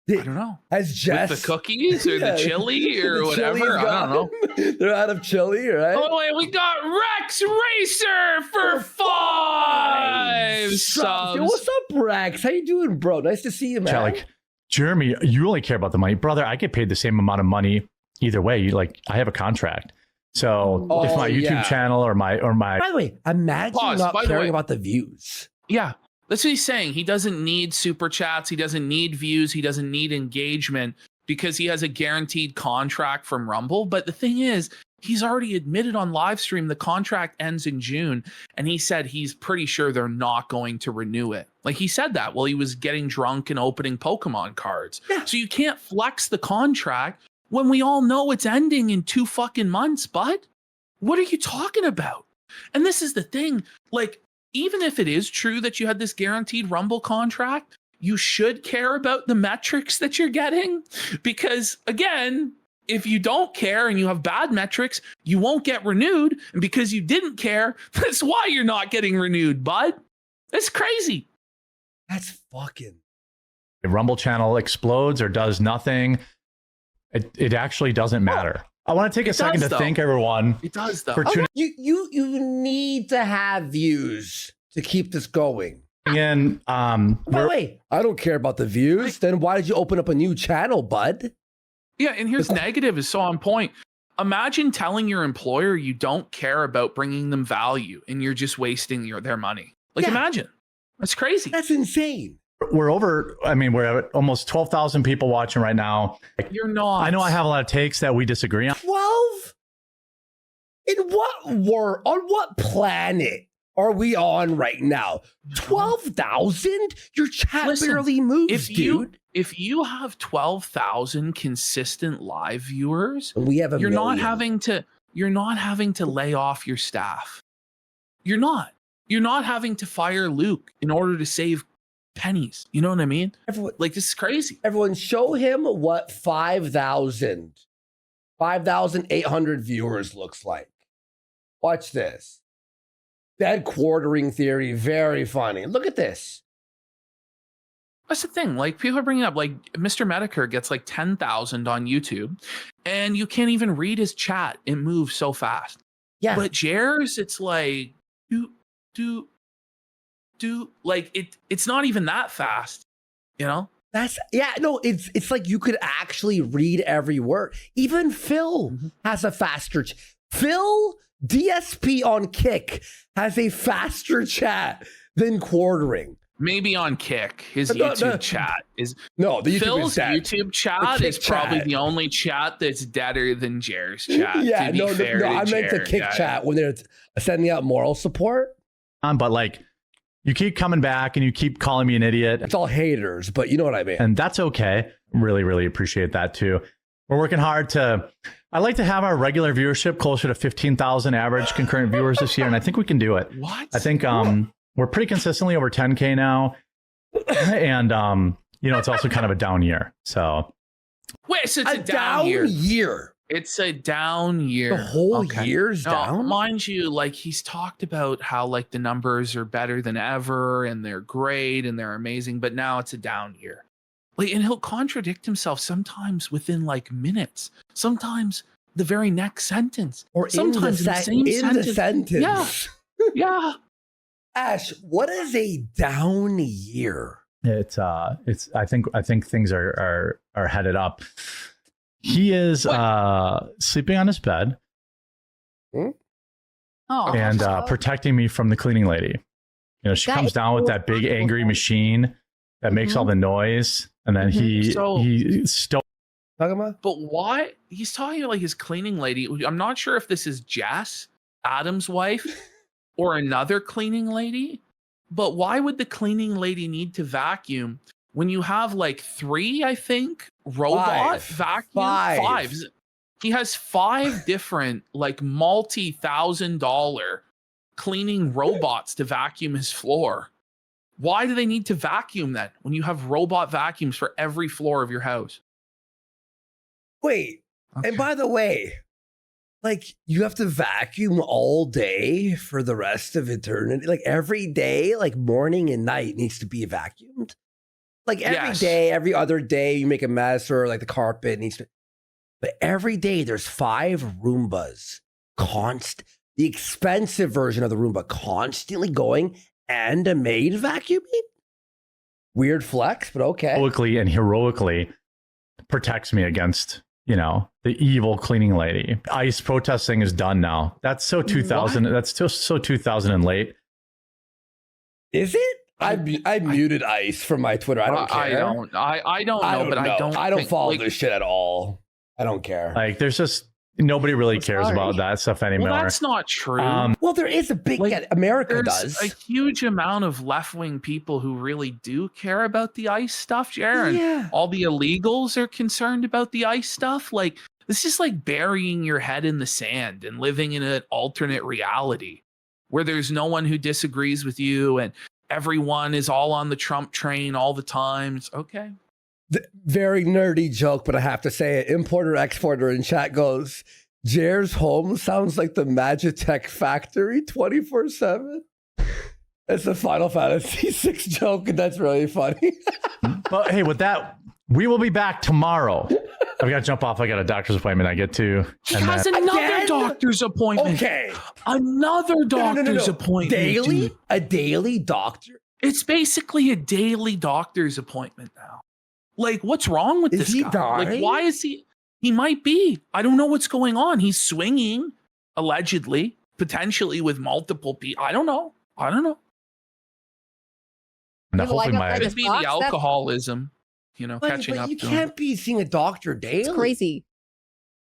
I don't know. Has Jess with the cookies or the chili or whatever? I don't know. They're out of chili, right? Oh wait, we got Rex Racer for 5 subs. Yo, what's up, Rex? How you doing, bro? Nice to see you, man. Like, Jeremy, you only care about the money, brother. I get paid the same amount of money either way. I have a contract. So if my YouTube channel or my By the way, imagine not caring about the views. Yeah. That's what he's saying. He doesn't need super chats. He doesn't need views. He doesn't need engagement because he has a guaranteed contract from Rumble. But the thing is, he's already admitted on live stream the contract ends in June. And he said he's pretty sure they're not going to renew it. Like he said that while he was getting drunk and opening Pokemon cards. Yeah. So you can't flex the contract when we all know it's ending in 2 fucking months, bud. What are you talking about? And this is the thing. Like, even if it is true that you had this guaranteed Rumble contract, you should care about the metrics that you're getting. Because again, if you don't care and you have bad metrics, you won't get renewed. And because you didn't care, that's why you're not getting renewed, bud. That's crazy. That's fucking. The Rumble channel explodes or does nothing. It actually doesn't matter. I want to take a second to thank everyone. It does, though. For tuning You need to have views to keep this going. in. By the way, I don't care about the views. Then why did you open up a new channel, bud? Yeah, and here's negative is so on point. Imagine telling your employer you don't care about bringing them value and you're just wasting their money. Like, imagine. That's crazy. That's insane. We're at almost 12,000 people watching right now. You're not. I know I have a lot of takes that we disagree on. 12? On what planet are we on right now? 12,000? Your chat barely moves, dude. If you have 12,000 consistent live viewers, and we have you're not having to lay off your staff. You're not having to fire Luke in order to save pennies. You know what I mean? This is crazy. Everyone show him what 5,800 viewers looks like. Watch this. Dead quartering theory, very funny. Look at this. That's the thing. Like, people are bringing up, like, Mr. Medicare gets like 10,000 on YouTube, and you can't even read his chat. It moves so fast. Yeah. But Jair's, it's like, do like it's not even that fast, you know? It's like you could actually read every word. Even Phil has a faster Phil DSP on Kick has a faster chat than Quartering. Maybe on Kick, his YouTube chat is the YouTube Phil's YouTube chat is probably the only chat that's deader than Jair's chat. Yeah, I meant the Kick chat when they're sending out moral support. But like, you keep coming back and you keep calling me an idiot. It's all haters, but you know what I mean. And that's okay. Really, really appreciate that too. We're working hard I'd like to have our regular viewership closer to 15,000 average concurrent viewers this year. And I think we can do it. What? I think we're pretty consistently over 10K now. And, it's also kind of a down year. So. Wait, so it's a down year. It's a down year. The whole year's down? Mind you, like, he's talked about how, like, the numbers are better than ever and they're great and they're amazing, but now it's a down year. Like, and he'll contradict himself sometimes within, like, minutes. Sometimes the very next sentence. Or sometimes in the sentence. Yeah. Yeah. Ash, what is a down year? It's I think things are headed up. He is sleeping on his bed and protecting me from the cleaning lady. You know, she comes down with that big angry machine that makes all the noise, and then he But why? He's talking like his cleaning lady. I'm not sure if this is Jess, Adam's wife, or another cleaning lady. But why would the cleaning lady need to vacuum when you have like 3, I think, robot vacuum? 5. He has 5 different, like, multi-$1,000 cleaning robots to vacuum his floor. Why do they need to vacuum then when you have robot vacuums for every floor of your house? Wait, and by the way, like you have to vacuum all day for the rest of eternity? Like every day, like morning and night needs to be vacuumed? Like every day, every other day you make a mess or like the carpet needs to... But every day there's 5 Roombas, the expensive version of the Roomba constantly going and a maid vacuuming? Weird flex, but okay. Heroically protects me against, you know, the evil cleaning lady. ICE protesting is done now. That's so 2000. That's still so 2000 and late. Is it? I muted ICE from my Twitter. I don't care. I don't follow this shit at all. I don't care. Like, there's just nobody really cares about that stuff anymore. Well, that's not true. Well, there is a big America does. A huge amount of left-wing people who really do care about the ICE stuff, Jared. Yeah. All the illegals are concerned about the ICE stuff. Like, it's just like burying your head in the sand and living in an alternate reality where there's no one who disagrees with you and everyone is all on the Trump train all the time. It's okay. Very nerdy joke, but I have to say it. Importer Exporter in chat goes, Jer's home sounds like the Magitech factory 24/7. It's a Final Fantasy 6 joke, and that's really funny. But hey, with that, we will be back tomorrow. I've got to jump off. I got a doctor's appointment I get to. He has another doctor's appointment. Okay. Another doctor's appointment. Daily? Dude. A daily doctor? It's basically a daily doctor's appointment now. Like, what's wrong with this guy? Dying? Like, why is he? He might be. I don't know what's going on. He's swinging, allegedly, potentially with multiple people. I don't know. Could be the alcoholism, catching up. You can't be seeing a doctor daily. It's crazy.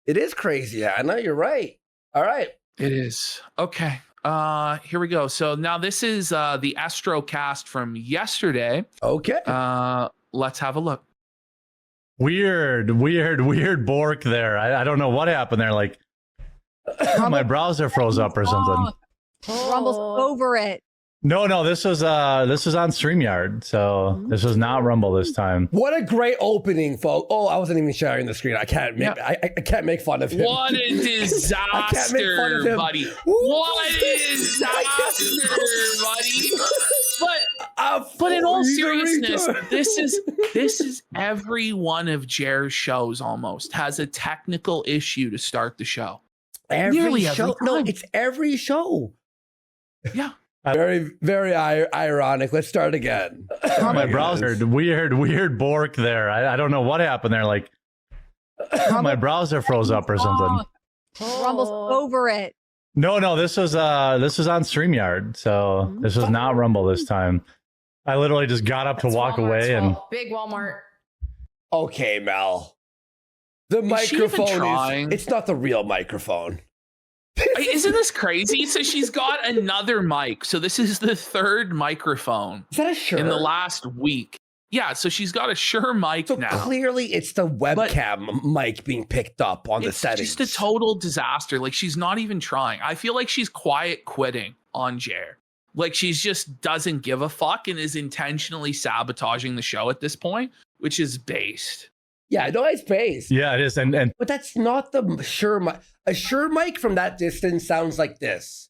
It is crazy. Yeah, I know you're right. All right. It is. Okay. Here we go. So now this is the Astro cast from yesterday. Okay. Let's have a look. Weird Bork there. I don't know what happened there. Like, my browser froze up or something. Rumble's over it. No, this was on StreamYard, so this was not Rumble this time. What a great opening, folks! Oh, I wasn't even sharing the screen. I can't make fun of him. What a disaster, buddy! What a disaster, buddy! But in all seriousness, this is every one of Jer's shows almost has a technical issue to start the show. Every show? No, it's every show. Yeah. Very, very ironic. Let's start again. My browser, weird Bork there. I don't know what happened there. Like, my browser froze up or something. Rumble's over it. No, this was on StreamYard, so this was not Rumble this time. I literally just got up to walk away and big Walmart. Okay, Mel. The microphone it's not the real microphone. Isn't this crazy? So she's got another mic. So this is the third microphone. Is that a Shure? In the last week. Yeah, so she's got a Shure mic now. Clearly it's the webcam mic being picked up on the settings. It's just a total disaster. Like, she's not even trying. I feel like she's quiet quitting on Jer. Like, she's just doesn't give a fuck and is intentionally sabotaging the show at this point, which is based. Yeah, no, it's based. Yeah, it is. And but that's not the Shure mic. A Shure mic from that distance sounds like this.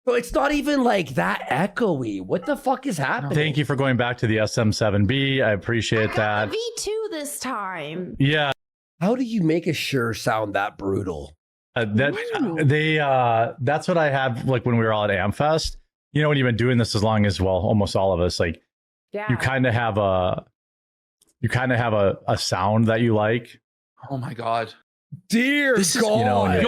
So it's not even like that echoey. What the fuck is happening? Thank you for going back to the SM7B. I appreciate that. V2 this time. Yeah. How do you make a Shure sound that brutal? That's what I have. Like, when we were all at AmFest, when you've been doing this as long as, well, almost all of us, like, you kind of have a sound that you like. Oh my God. Dear God,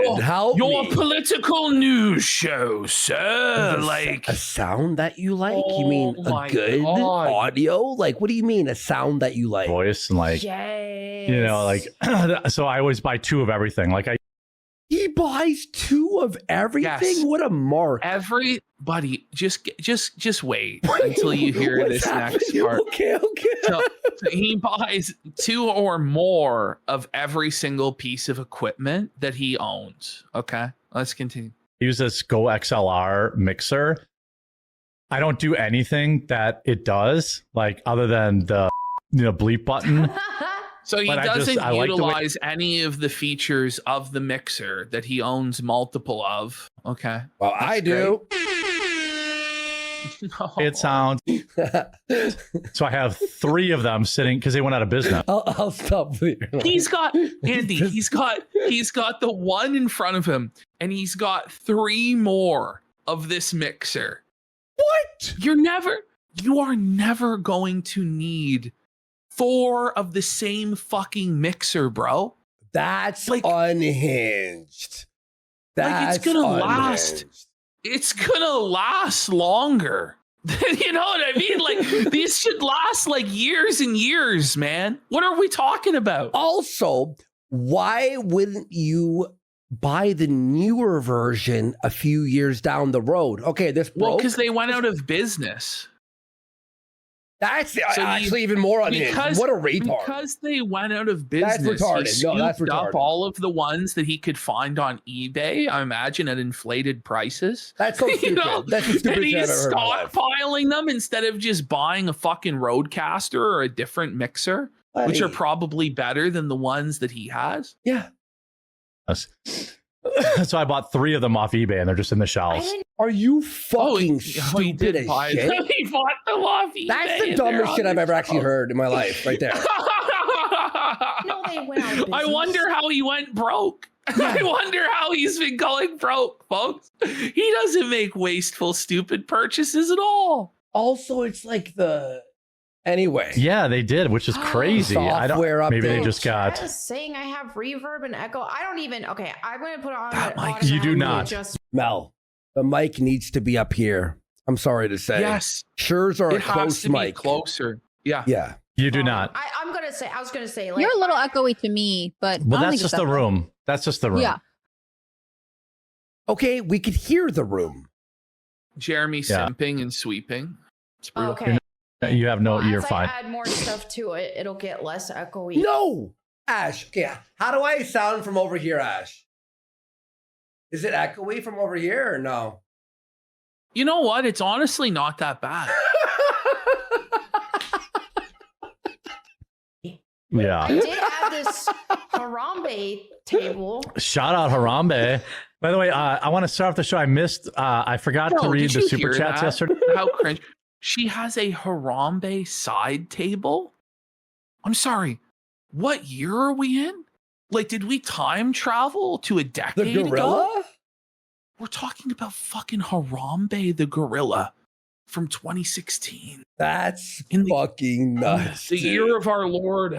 your political news show, sir. Like a sound that you like? You mean a good audio? Like, what do you mean a sound that you like? Voice and like, like, so I always buy 2 of everything. Like, he buys 2 of everything. Yes. What a mark! Everybody, just wait until you hear this next part. Okay. So he buys 2 or more of every single piece of equipment that he owns. Okay, let's continue. Use this Go XLR mixer. I don't do anything that it does, like other than the bleep button. So he But doesn't I like utilize any of the features of the mixer that he owns multiple of. Okay. Well, I do. It sounds. So I have 3 of them sitting because they went out of business. I'll stop there. He's got Andy. He's got the one in front of him, and he's got 3 more of this mixer. What? You are never going to need 4 of the same fucking mixer, bro. That's like unhinged. That's it's gonna unhinged. last. It's gonna last longer. You know what I mean? Like these should last like years and years, man. What are we talking about? Also, why wouldn't you buy the newer version a few years down the road? Okay, this broke. Well, because they went out of business. That's actually even more unhinged. What a retard. Because they went out of business. That's retarded. No, that's retarded. Up all of the ones that he could find on eBay, I imagine at inflated prices. That's so stupid. That's the stupidest and thing I've he's ever heard in my life. stockpiling them instead of just buying a fucking Roadcaster or a different mixer, which are probably better than the ones that he has. Yeah. So I bought 3 of them off eBay, and they're just in the shelves. Are you fucking stupid as shit? He bought them off eBay. That's the dumbest shit I've ever actually heard in my life, right there. No, they went out of business. I wonder how he went broke. I wonder how he's been going broke, folks. He doesn't make wasteful, stupid purchases at all. Also, it's like anyway. Yeah, they did, which is crazy. I don't. Maybe they just got. Just saying, I have reverb and echo. I don't even. Okay, I'm gonna put on. That mic. You do not. Mel, the mic needs to be up here. I'm sorry to say. Yes. Sures are a close has to mic. be closer. Yeah. Yeah. You do not. I was gonna say. Like, You're a little echoey to me, but Well, I don't that's think just it's the that room. That's just the room. Yeah. Okay, we could hear the room. Jeremy simping and sweeping. It's brutal. Okay. You have no. You're as fine. I add more stuff to it, it'll get less echoey. No, Ash. Okay, how do I sound from over here, Ash? Is it echoey from over here or no? You know what? It's honestly not that bad. Yeah. I did add this Harambe table. Shout out Harambe. By the way, I want to start off the show. I forgot to read the super chats yesterday. How cringe. She has a Harambe side table? I'm sorry. What year are we in? Like, did we time travel to a decade The gorilla? ago? We're talking about fucking Harambe the gorilla from 2016. That's fucking nuts. The year of our Lord,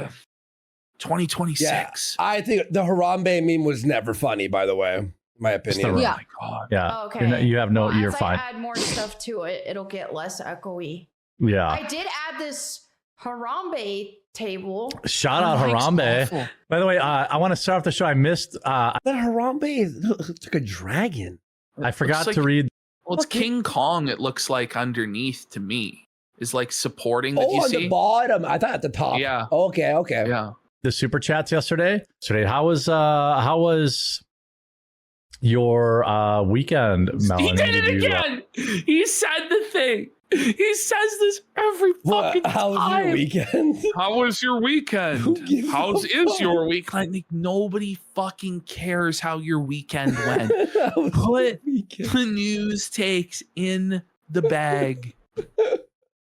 2026. Yeah, I think the Harambe meme was never funny, by the way, in my opinion. Oh Yeah. my God. Yeah. Okay. You have no. You're as fine. I add more stuff to it, it'll get less echoey. Yeah. I did add this Harambe table. Shout out Harambe. Awful. By the way, I want to start off the show. I missed. That Harambe looks like a dragon. I forgot like- to read. Well, it's King Kong, it looks like underneath to me. Is like supporting that you on see. the bottom. I thought at the top. Yeah. Okay. Yeah. The super chats yesterday. How was your weekend, Melanie? He did it again. He said the thing. He says this every fucking time. How was your weekend? How was your weekend? Who gives How a is fuck? your weekend? Like, nobody fucking cares how your weekend went. How was Put your weekend? the news takes in the bag.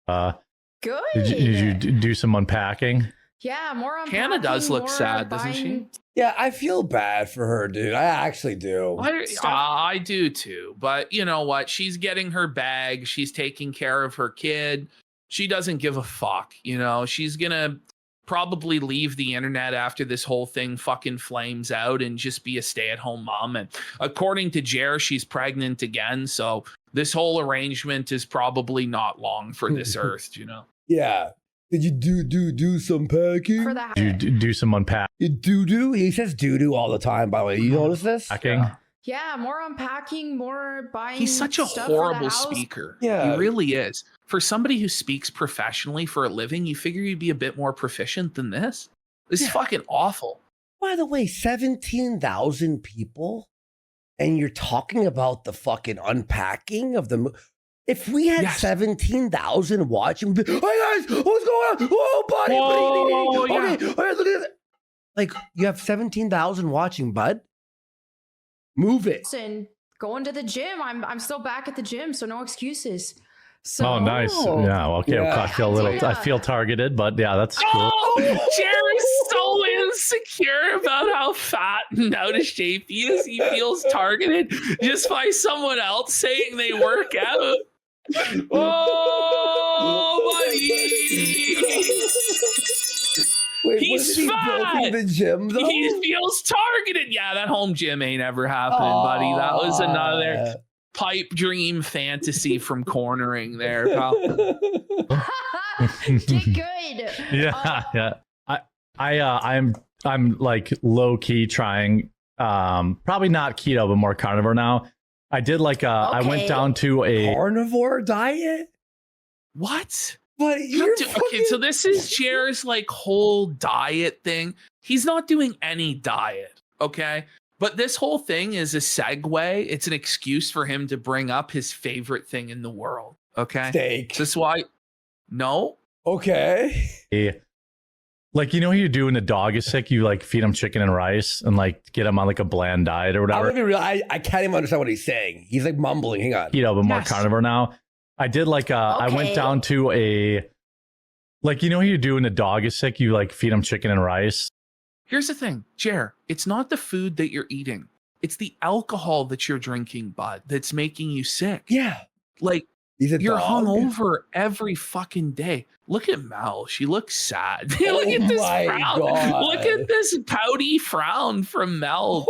Good. Did you do some unpacking? Yeah, more on Hannah does look sad, doesn't she? Yeah, I feel bad for her, dude. I actually do. I do too. But you know what? She's getting her bag. She's taking care of her kid. She doesn't give a fuck. You know, she's going to probably leave the internet after this whole thing fucking flames out and just be a stay-at-home mom. And according to Jer, she's pregnant again. So this whole arrangement is probably not long for this earth, you know? Yeah. Did you do some packing? For the Did you do some unpacking? Do? He says do all the time, by the way. You notice this? Yeah, more unpacking, more buying. He's such a stuff for the horrible house. speaker. Yeah. He really is. For somebody who speaks professionally for a living, you figure you'd be a bit more proficient than this. This is fucking awful. By the way, 17,000 people, and you're talking about the fucking unpacking of the. If we had 17,000 watching, hey guys, what's going on? Oh, buddy. Whoa, Okay, look at that. Like, you have 17,000 watching, bud. Move it. And going to the gym. I'm still back at the gym, so no excuses. So, Oh, nice. Yeah. Well, okay. Yeah. I feel a little. I feel targeted, but yeah, that's cool. Oh, Jared's so insecure about how fat and out of shape he is. He feels targeted just by someone else saying they work out. Oh, buddy. Wait, He's fat. building the gym, though? He feels targeted. Yeah, that home gym ain't ever happening, buddy. That was another pipe dream fantasy from cornering there, pal. Did good. Yeah. I'm like low key trying. Probably not keto, but more carnivore now. I did like I went down to a carnivore diet. What? But you're okay, so this is Jared's like whole diet thing. He's not doing any diet, okay? But this whole thing is a segue. It's an excuse for him to bring up his favorite thing in the world, okay? Steak. This is why. No. Okay. Like, you know what you do when the dog is sick? You like feed him chicken and rice and like get him on like a bland diet or whatever. I can't even understand what he's saying. He's like mumbling. Hang on. Keto, but more carnivore now. I did like I went down to a, like, you know what you do when the dog is sick? You like feed him chicken and rice. Here's the thing, Jer, it's not the food that you're eating. It's the alcohol that you're drinking, bud, that's making you sick. Yeah. Like, you're dog. hungover every fucking day. Look at Mel. She looks sad. Look at this frown. God. Look at this pouty frown from Mel.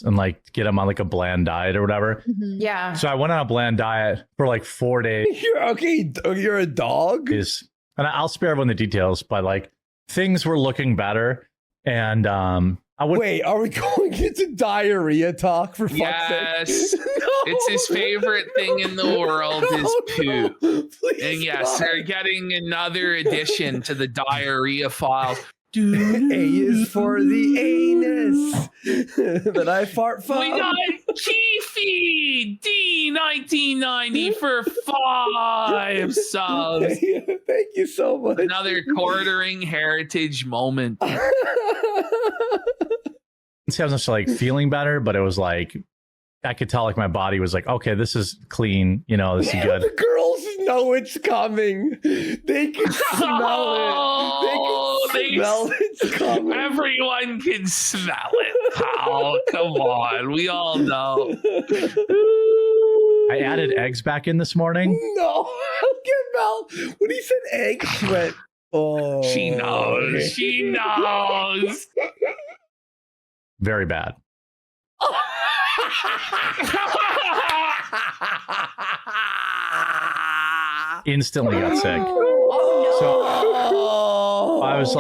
And like get him on like a bland diet or whatever. Yeah. So I went on a bland diet for like 4 days. You're okay. You're a dog. And I'll spare everyone the details, but like things were looking better. And wait, are we going into diarrhea talk for fuck's Yes. sake? No. It's his favorite thing in the world is poo. Please And yes, God. they're getting another addition to the diarrhea file. A is for the anus that I fart from. We got Keefy D1990 for 5 subs. Thank you so much. Another quartering heritage moment. I wasn't necessarily like feeling better, but it was like I could tell like my body was like, okay, this is clean, you know, this is good. The girls know it's coming. They can smell it. They can smell it's coming. Everyone can smell it, pal. Come on, we all know. I added eggs back in this morning. No, look at Mel. When he said eggs, she went, oh. She knows. Okay. She knows. Very bad. Instantly got sick. So I was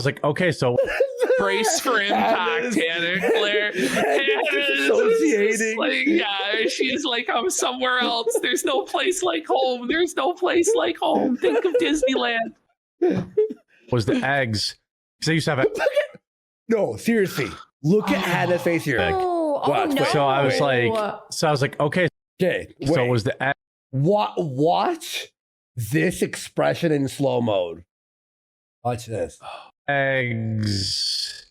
like, okay, so brace for impact, Hannah Claire. Associating. Like, yeah, she's like, I'm somewhere else. There's no place like home. There's no place like home. Think of Disneyland. Was the eggs? Because I used to have No, seriously. Look at Hannah's face here. Oh, no. So I was like, okay. Okay. So was the egg? Watch this expression in slow mode. Watch this. Eggs.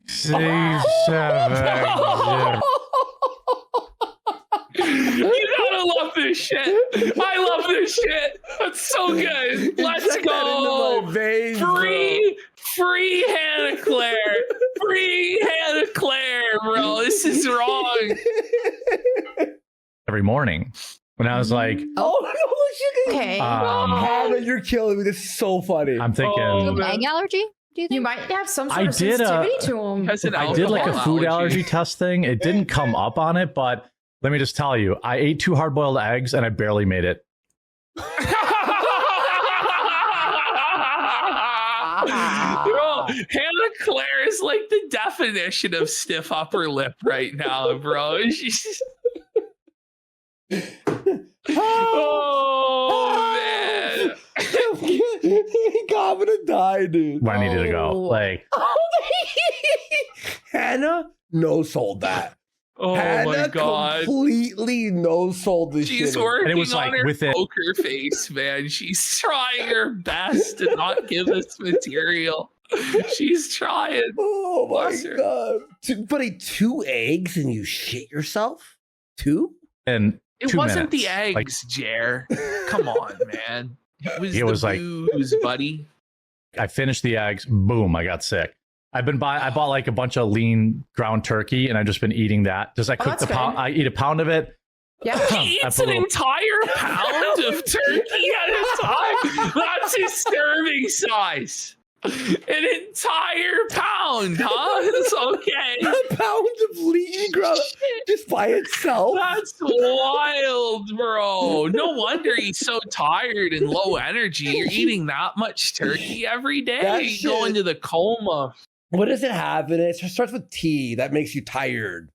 6, 7. You gotta love this shit. I love this shit. That's so good. Let's go. Veins, free Hannah Claire. Free Hannah Claire, bro. This is wrong. Every morning when I was like, Okay. Hannah, you're killing me. This is so funny. I'm thinking Egg allergy? Do you think? You might have some sort of sensitivity to them. I did like a food allergy test thing. It didn't come up on it, but let me just tell you, I ate 2 hard-boiled eggs and I barely made it. Bro, Hannah Claire is like the definition of stiff upper lip right now, bro. She's oh man. God, I'm gonna die, dude. When I needed to go. Like Hannah no sold that. Oh Hannah my god. completely no-sold this She's shit. working And it was on like her with it. poker face, man. She's trying her best to not give us material. She's trying. Oh my Bless her. god. Buddy, 2 eggs and you shit yourself? 2? And It 2 wasn't minutes. the eggs, Jer. Come on, man. It was the like- booze, buddy. I finished the eggs. Boom, I got sick. I bought like a bunch of lean ground turkey, and I've just been eating that. Just I cook that's the pound. good. I eat a pound of it. Yeah. He I eats put an a little- entire pound of turkey at a time. That's his serving size. An entire pound, huh? It's okay. A pound of lean ground just by itself. That's wild, bro. No wonder he's so tired and low energy. You're eating that much turkey every day. That You go shit- into the coma. What does it have in it? It starts with T. That makes you tired.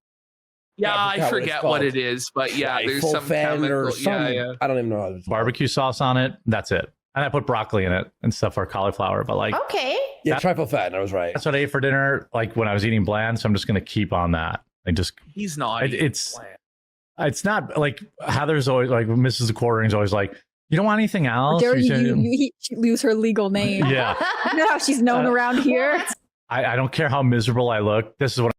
Yeah, I I forgot what it's forget what called. it is, but yeah, there's some Triflofen chemical. or some. Yeah. I don't even know how it's Barbecue sauce on it. That's it. And I put broccoli in it and stuff for cauliflower. But like Okay. Yeah, triflofen. I was right. that's what I ate for dinner. Like when I was eating bland, so I'm just gonna keep on that. Like just He's not. eating it's bland. it's not like Heather's always like Mrs. TheQuarterings always like, you don't want anything else. Dare Or you lose her legal name? Yeah. You know how she's known around here. I don't care how miserable I look. This is what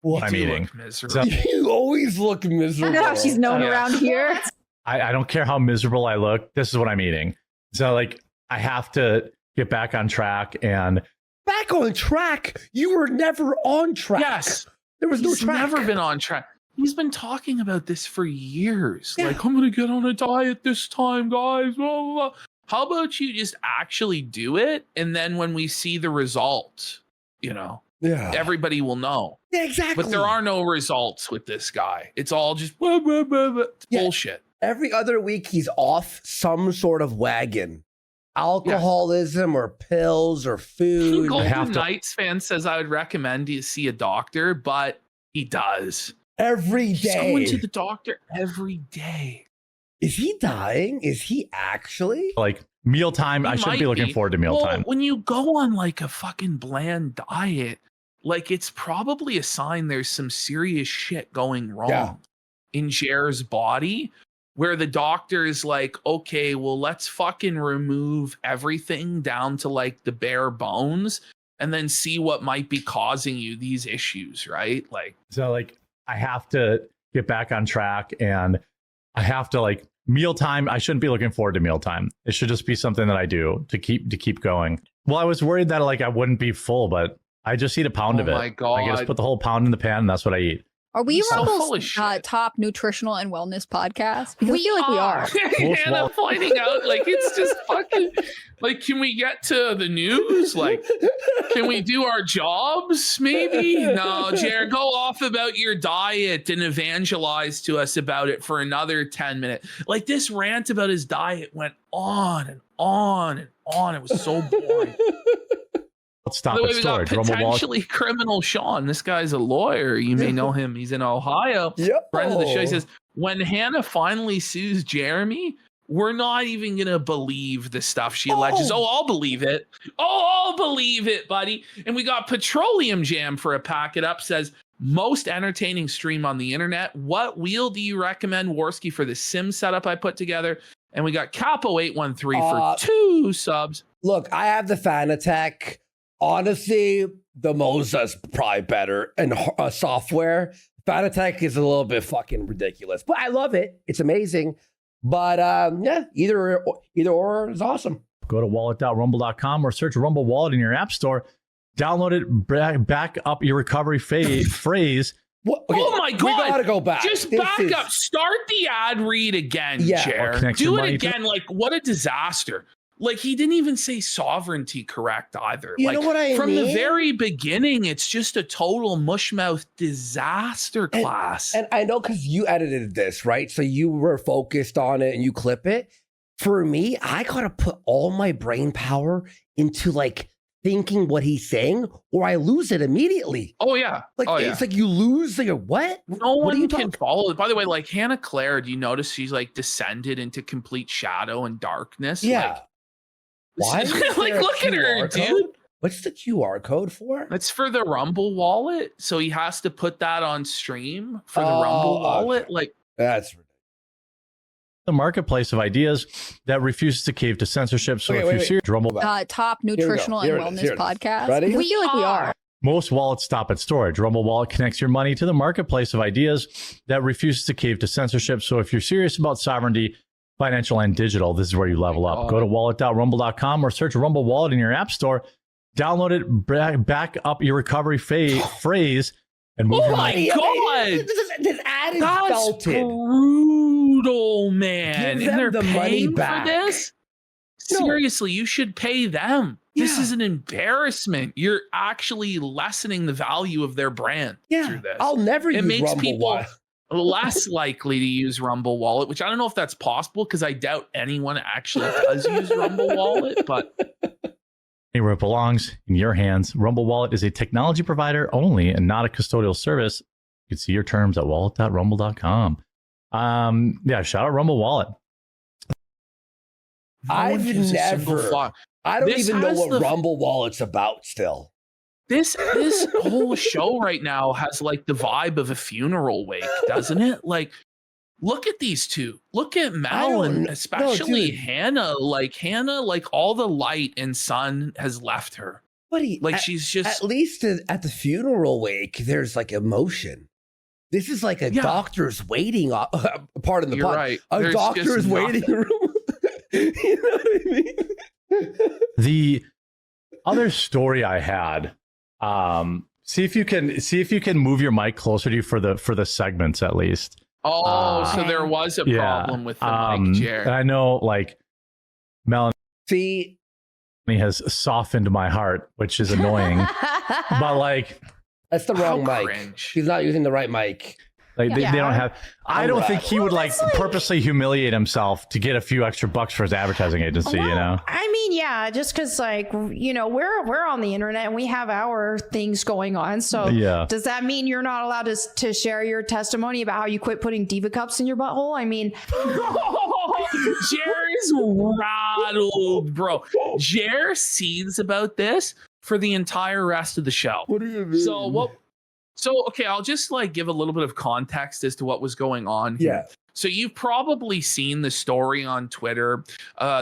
What? I'm You eating. look miserable. So- You always look You miserable. know how she's known Yeah. around here. I don't care how miserable I look. This is what I'm eating. So like I have to get back on track and Back on track. You were never on track. Yes. There was no He's track. never been on track. He's been talking about this for years. Yeah. Like, I'm going to get on a diet this time, guys. Blah, blah, blah. How about you just actually do it? And then when we see the result, you know, Yeah. everybody will know. Yeah, exactly. But there are no results with this guy. It's all just blah, blah, blah, blah. It's Yeah. bullshit. Every other week he's off some sort of wagon. Alcoholism or pills or food. Golden Knights fan says I would recommend you see a doctor, but he does. Every He's going to day. the doctor every day. Is he dying? Is he actually? like mealtime. I shouldn't be Might looking forward to mealtime. Well, when you go on like a fucking bland diet, like it's probably a sign there's some serious shit going wrong in Jer's body, where the doctor is like, okay, well, let's fucking remove everything down to like the bare bones and then see what might be causing you these issues, right? Like, So like I have to get back on track and I have to like mealtime. I shouldn't be looking forward to mealtime. It should just be something that I do to keep going. Well, I was worried that like I wouldn't be full, but I just eat a pound Oh of it. my God. Like I just put the whole pound in the pan and that's what I eat. Are we He's so full of Rumble's shit. top nutritional and wellness podcast? Because I feel like we are. Most Hannah well- pointing out, like, it's just fucking, like, can we get to the news? Like, can we do our jobs, maybe? No, Jared, go off about your diet and evangelize to us about it for another 10 minutes. Like, this rant about his diet went on and on and on. It was so boring. Let's stop By the at way, we got storage. Rumble Wallet. potentially criminal Sean. This guy's a lawyer. You may know him. He's in Ohio. Yep. Friend of the show. He says, when Hannah finally sues Jeremy, we're not even going to believe the stuff she alleges. Oh, I'll believe it. Oh, I'll believe it, buddy. And we got Petroleum Jam for a pack it up. Says, most entertaining stream on the internet. What wheel do you recommend, Worski, for the sim setup I put together? And we got Capo813 for 2 subs. Look, I have the Fanatec. Honestly, the Moza's probably better. And software, Fanatec is a little bit fucking ridiculous. But I love it. It's amazing. But yeah, either or is awesome. Go to wallet.rumble.com or search Rumble Wallet in your app store. Download it, back up your recovery phrase. What? Okay, Oh my God. We gotta go back. Just This back is- up. Start the ad read again, Yeah. Jer. Connection Do it money again. Like, what a disaster. Like, he didn't even say sovereignty correct either. You like, know what I from the mean? very beginning, it's just a total mushmouth disaster class. And I know because you edited this, right? So you were focused on it and you clip it. For me, I gotta put all my brain power into like thinking what he's saying, or I lose it immediately. Oh, yeah. Like oh, yeah. it's like you lose. Like what? No What are you one can talking- follow it. By the way, like Hannah Claire, do you notice she's like descended into complete shadow and darkness? Yeah. Why? Like, is like there a look at her, QR dude. code? What's the QR code for? It's for the Rumble wallet. So he has to put that on stream for the Rumble wallet. Okay. Like That's ridiculous. The marketplace of ideas that refuses to cave to censorship. So Okay, if wait, you're wait. serious, Rumble. Top nutritional Here and it is. wellness Here it is. podcast. Ready? I feel like we are. Most wallets stop at storage. Rumble Wallet connects your money to the marketplace of ideas that refuses to cave to censorship. So if you're serious about sovereignty, financial and digital, this is where you level up. Go to wallet.rumble.com or search Rumble Wallet in your app store. Download it, back up your recovery phrase, and move your money. God! This ad is That's belted. brutal, man. Give And they're them the money paying back. for this? No. Seriously, you should pay them. This Yeah. is an embarrassment. You're actually lessening the value of their brand through this. I'll never It use makes Rumble people Wallet. less likely to use Rumble Wallet, which I don't know if that's possible because I doubt anyone actually does use Rumble Wallet, but Anywhere it belongs, in your hands. Rumble Wallet is a technology provider only and not a custodial service. You can see your terms at wallet.rumble.com. Shout out Rumble Wallet. I've never. I don't This even know has what the- Rumble Wallet's about still. This whole show right now has like the vibe of a funeral wake, doesn't it? Like, look at these two. Look at Mel and especially dude. Hannah. Like all the light and sun has left her. Buddy, Like she's just at least at the funeral wake, there's like emotion. This is like a doctor's waiting. Pardon the You're pun. right. A There's doctor's just waiting nothing. room. You know what I mean? The other story I had, see if you can move your mic closer to you for the segments at least. so there was a problem with the mic, Jared. And I know like Melanie See, has softened my heart, which is annoying. But like that's the wrong How mic. cringe. He's not using the right mic. Like they don't have. I don't think he would like purposely humiliate himself to get a few extra bucks for his advertising agency. You know. I mean, yeah, just because like we're on the internet and we have our things going on. So Yeah. does that mean you're not allowed to share your testimony about how you quit putting diva cups in your butthole? I mean, Jer's rattled, bro. Jer seethes about this for the entire rest of the show. What do you mean? So okay, I'll just like give a little bit of context as to what was going on here. Yeah. So you've probably seen the story on Twitter,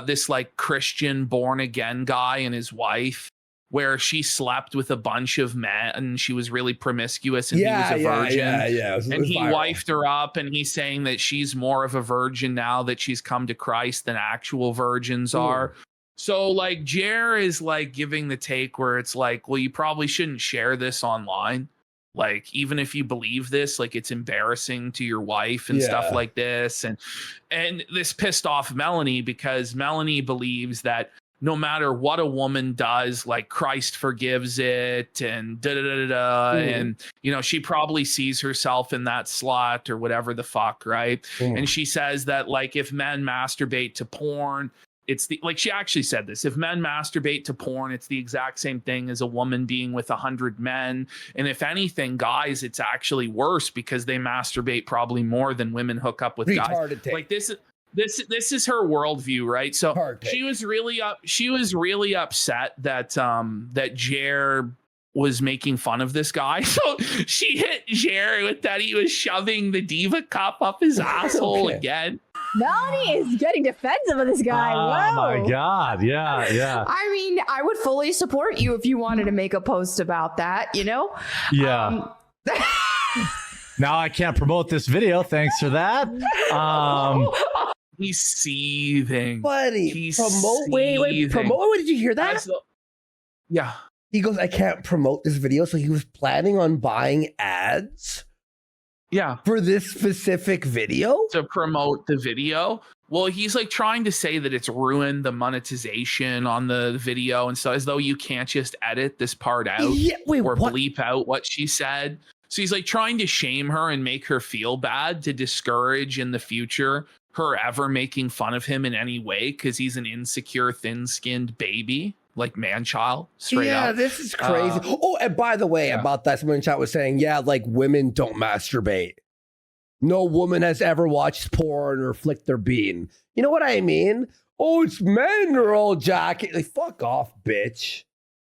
this like Christian born again guy and his wife, where she slept with a bunch of men and she was really promiscuous and he was a virgin. Yeah. And he wifed her up and he's saying that she's more of a virgin now that she's come to Christ than actual virgins are. So like Jer is like giving the take where it's like, well, you probably shouldn't share this online. Like, even if you believe this, like it's embarrassing to your wife and stuff like this. And this pissed off Melanie because Melanie believes that no matter what a woman does, like Christ forgives it and and she probably sees herself in that slut or whatever the fuck, right? And she says that like if men masturbate to porn, it's she actually said this. If men masturbate to porn, it's the exact same thing as a woman being with 100 men. And if anything, guys, it's actually worse because they masturbate probably more than women hook up with guys. Like this is her worldview, right? So she was really upset that that Jer was making fun of this guy. So she hit Jer with that he was shoving the diva cup up his asshole again. Melanie is getting defensive of this guy. Oh Whoa. my God. Yeah. I mean, I would fully support you if you wanted to make a post about that, Yeah. Now I can't promote this video thanks for that. He's seething. Buddy, He's promote. Wait. seething. Promote. Did you hear that? Yeah. He goes, I can't promote this video. So he was planning on buying ads. Yeah. For this specific video? To promote the video. Well, he's like trying to say that it's ruined the monetization on the video and so as though you can't just edit this part out or bleep out what she said. So he's like trying to shame her and make her feel bad to discourage in the future her ever making fun of him in any way because he's an insecure, thin-skinned baby. Like man-child, straight up. Yeah, this is crazy. And by the way, about that, someone in chat was saying, like women don't masturbate. No woman has ever watched porn or flicked their bean. You know what I mean? Oh, it's men are all jacking. Like, fuck off, bitch.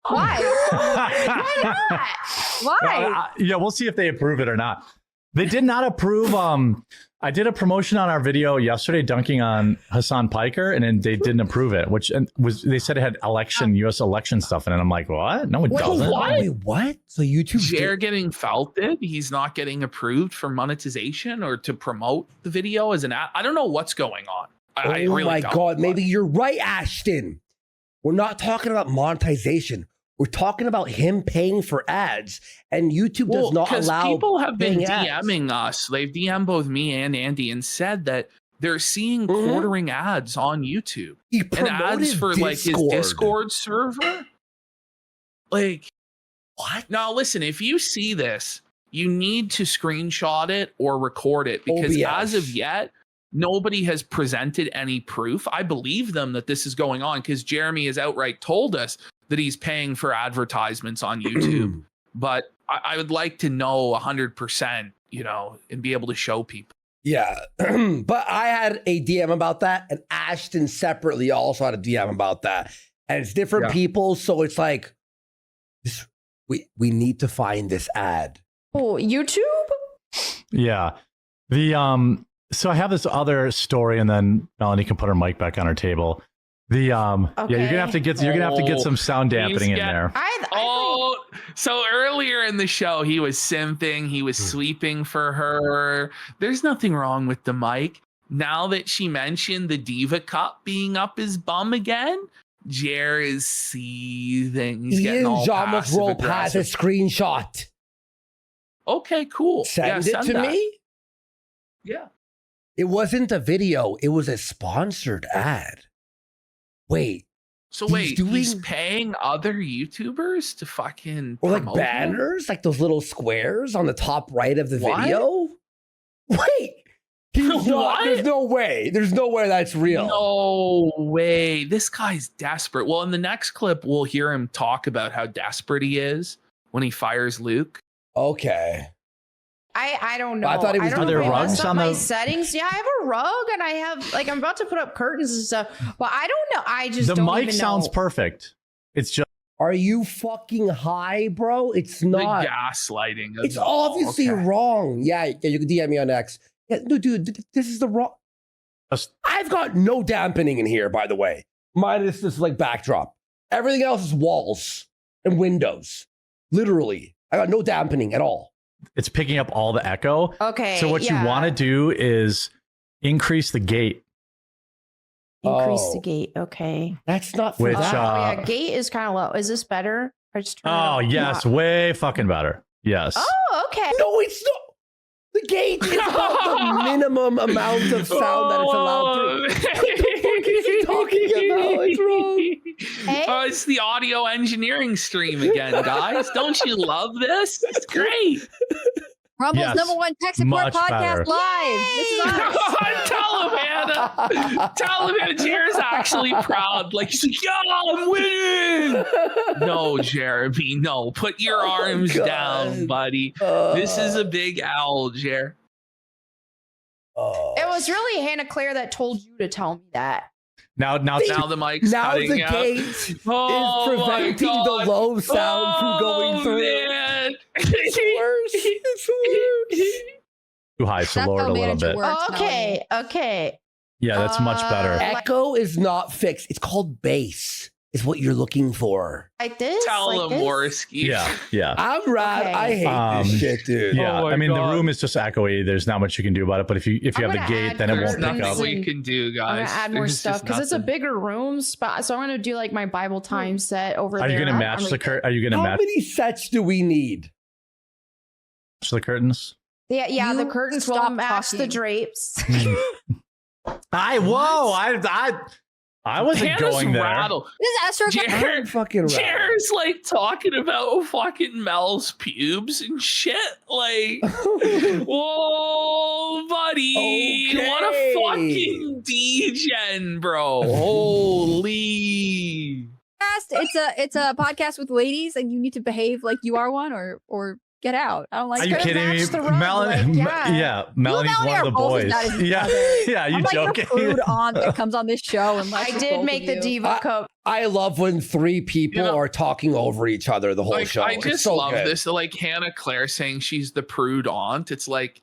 Why? Why not? Why? Yeah, we'll see if they approve it or not. They did not approve. I did a promotion on our video yesterday dunking on Hassan Piker, and then they didn't approve it, which they said it had U.S. election stuff in it. I'm like, what? No, it doesn't. Wait, what? So YouTube Jer getting felted? He's not getting approved for monetization or to promote the video as an ad. I don't know what's going on. I really my don't. God, maybe you're right, Ashton. We're not talking about monetization. We're talking about him paying for ads, and YouTube does not allow. People have been DMing us. They've DM'd both me and Andy and said that they're seeing quartering ads on YouTube and ads for like his Discord server. Like, what? Now, listen, if you see this, you need to screenshot it or record it because as of yet, nobody has presented any proof. I believe them that this is going on because Jeremy has outright told us that he's paying for advertisements on YouTube. But I would like to know 100%, and be able to show people. Yeah. But I had a DM about that, and Ashton separately also had a DM about that. And it's different people, so it's like, we need to find this ad. Oh, YouTube? Yeah. So I have this other story, and then Melanie can put her mic back on her table. You're gonna have to get some sound dampening in there. So earlier in the show, he was simping, he was sweeping for her. There's nothing wrong with the mic. Now that she mentioned the Diva Cup being up his bum again, Jer is seething. He's getting all passive Rope has a screenshot. Okay, cool. Send it to me. Yeah. It wasn't a video. It was a sponsored ad. Wait. So he's paying other YouTubers to fucking or like banners, like those little squares on the top right of the video. Wait. There's no way. There's no way that's real. No way. This guy's desperate. Well, in the next clip, we'll hear him talk about how desperate he is when he fires Luke. Okay. I don't know. I thought he was doing rugs on my the settings. Yeah, I have a rug and I have I'm about to put up curtains and stuff. But I don't know. I just the don't mic even sounds know. perfect. It's just. Are you fucking high, bro? It's not. The gaslighting. It's obviously wrong. Yeah, you can DM me on X. Yeah, no, dude, this is the wrong. I've got no dampening in here, by the way. Minus this like backdrop. Everything else is walls and windows. Literally, I got no dampening at all. It's picking up all the echo. Okay. So what you want to do is increase the gate. Increase the gate. Okay. That's not for Which, that. Gate is kind of low. Is this better? I just yes, way fucking better. Yes. Oh, okay. No, it's not. The gate is not the minimum amount of sound that it's allowed to. What the fuck is he talking about? It's wrong. Hey? It's the audio engineering stream again, guys. Don't you love this? It's great. Rumble's Yes, #1 tech support much podcast better. live. This is us. Tell him, Hannah. Tell him, Hannah. Jer's actually proud. Like, he's like, yeah, I'm winning. No, Jeremy, no. Put your arms down, buddy. This is a big owl, Jer. It was really Hannah Claire that told you to tell me that. Now the mic's cutting out. Gate is preventing the low sound from going through. Man. It's worse. It's worse. Too high, so That's lower it how a little manager bit. works. Okay. Yeah, that's much better. Echo is not fixed. It's called bass. Is what you're looking for. Like this? Tell like him, this? Morrisky. Yeah. I'm rad. Okay. I hate this shit, dude. Yeah, Oh my I mean God. the room is just echoey. There's not much you can do about it. But if you have the gonna gate, add then it won't There's pick nothing up. we can do, guys. I'm gonna add more There's stuff just because it's a nothing. bigger room spot. So I'm gonna do like my Bible time set over Are there. you gonna match the curtain? Are you gonna How match many sets do we need? the curtains? Yeah, the You curtains will stop match the talking. drapes. I wasn't Hannah's going there. rattled. This is Esther. I'm fucking rad. Jer's like talking about fucking Mel's pubes and shit. Like, whoa, buddy. Okay. What a fucking degen, bro. Holy. It's a podcast with ladies, and you need to behave like you are one, or Get out. I don't like Are you kidding me? Melanie, Melanie's one of the boys. Yeah, yeah. You I'm joking? Like the prude aunt that comes on this show and I did make the diva cup. I love when three people are talking over each other the whole show. I just love this. Like Hannah Claire saying she's the prude aunt. It's like,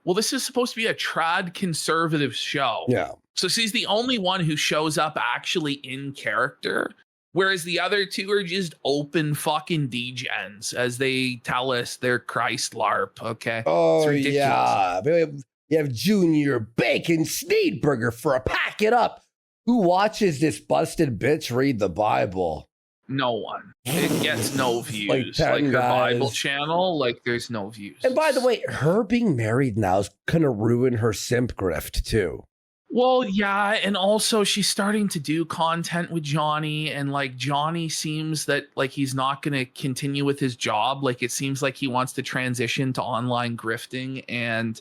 well, this is supposed to be a trad conservative show. Yeah. So she's the only one who shows up actually in character. Whereas the other two are just open fucking degens as they tell us they're Christ LARP. Okay. Oh, yeah. You have Junior Bacon Sneedburger for a pack it up. Who watches this busted bitch read the Bible? No one. It gets no views. Like her guys. Bible channel, like there's no views. And by the way, her being married now is going to ruin her simp grift too. Well, yeah, and also she's starting to do content with Johnny, and like Johnny seems that like he's not going to continue with his job. Like it seems like he wants to transition to online grifting, and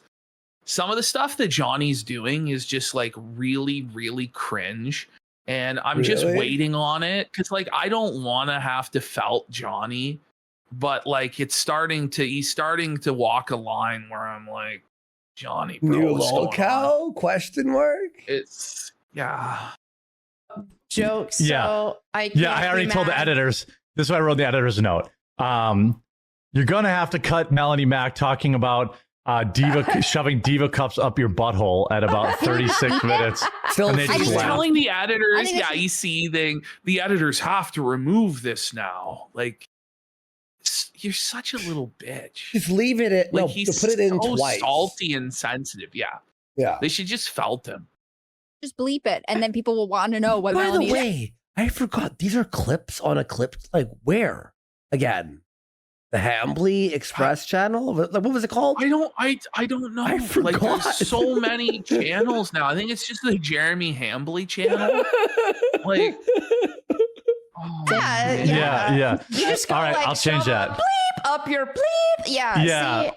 some of the stuff that Johnny's doing is just like really, really cringe. And I'm just waiting on it because like I don't want to have to felt Johnny, but like he's starting to walk a line where I'm like, Johnny, bro, New lolcow? Question mark? It's jokes. Yeah. So I already told the editors. This is what I wrote in the editor's note. You're gonna have to cut Melanie Mac talking about shoving diva cups up your butthole at about 36 minutes. I'm telling the editors, you see, the editors have to remove this now. Like, you're such a little bitch. Just leave it at like he's put it in so twice. Salty and sensitive. Yeah. They should just felt him. Just bleep it, and then people will want to know what. By the way, I forgot these are clips on a clip. Like where again? The Hambly Express channel? Like, what was it called? I don't know. I forgot. Like, there's so many channels now. I think it's just the Jeremy Hambly channel. Like, yeah. You just go, all right, like, I'll change that. Bleep up your bleep. Yeah. See?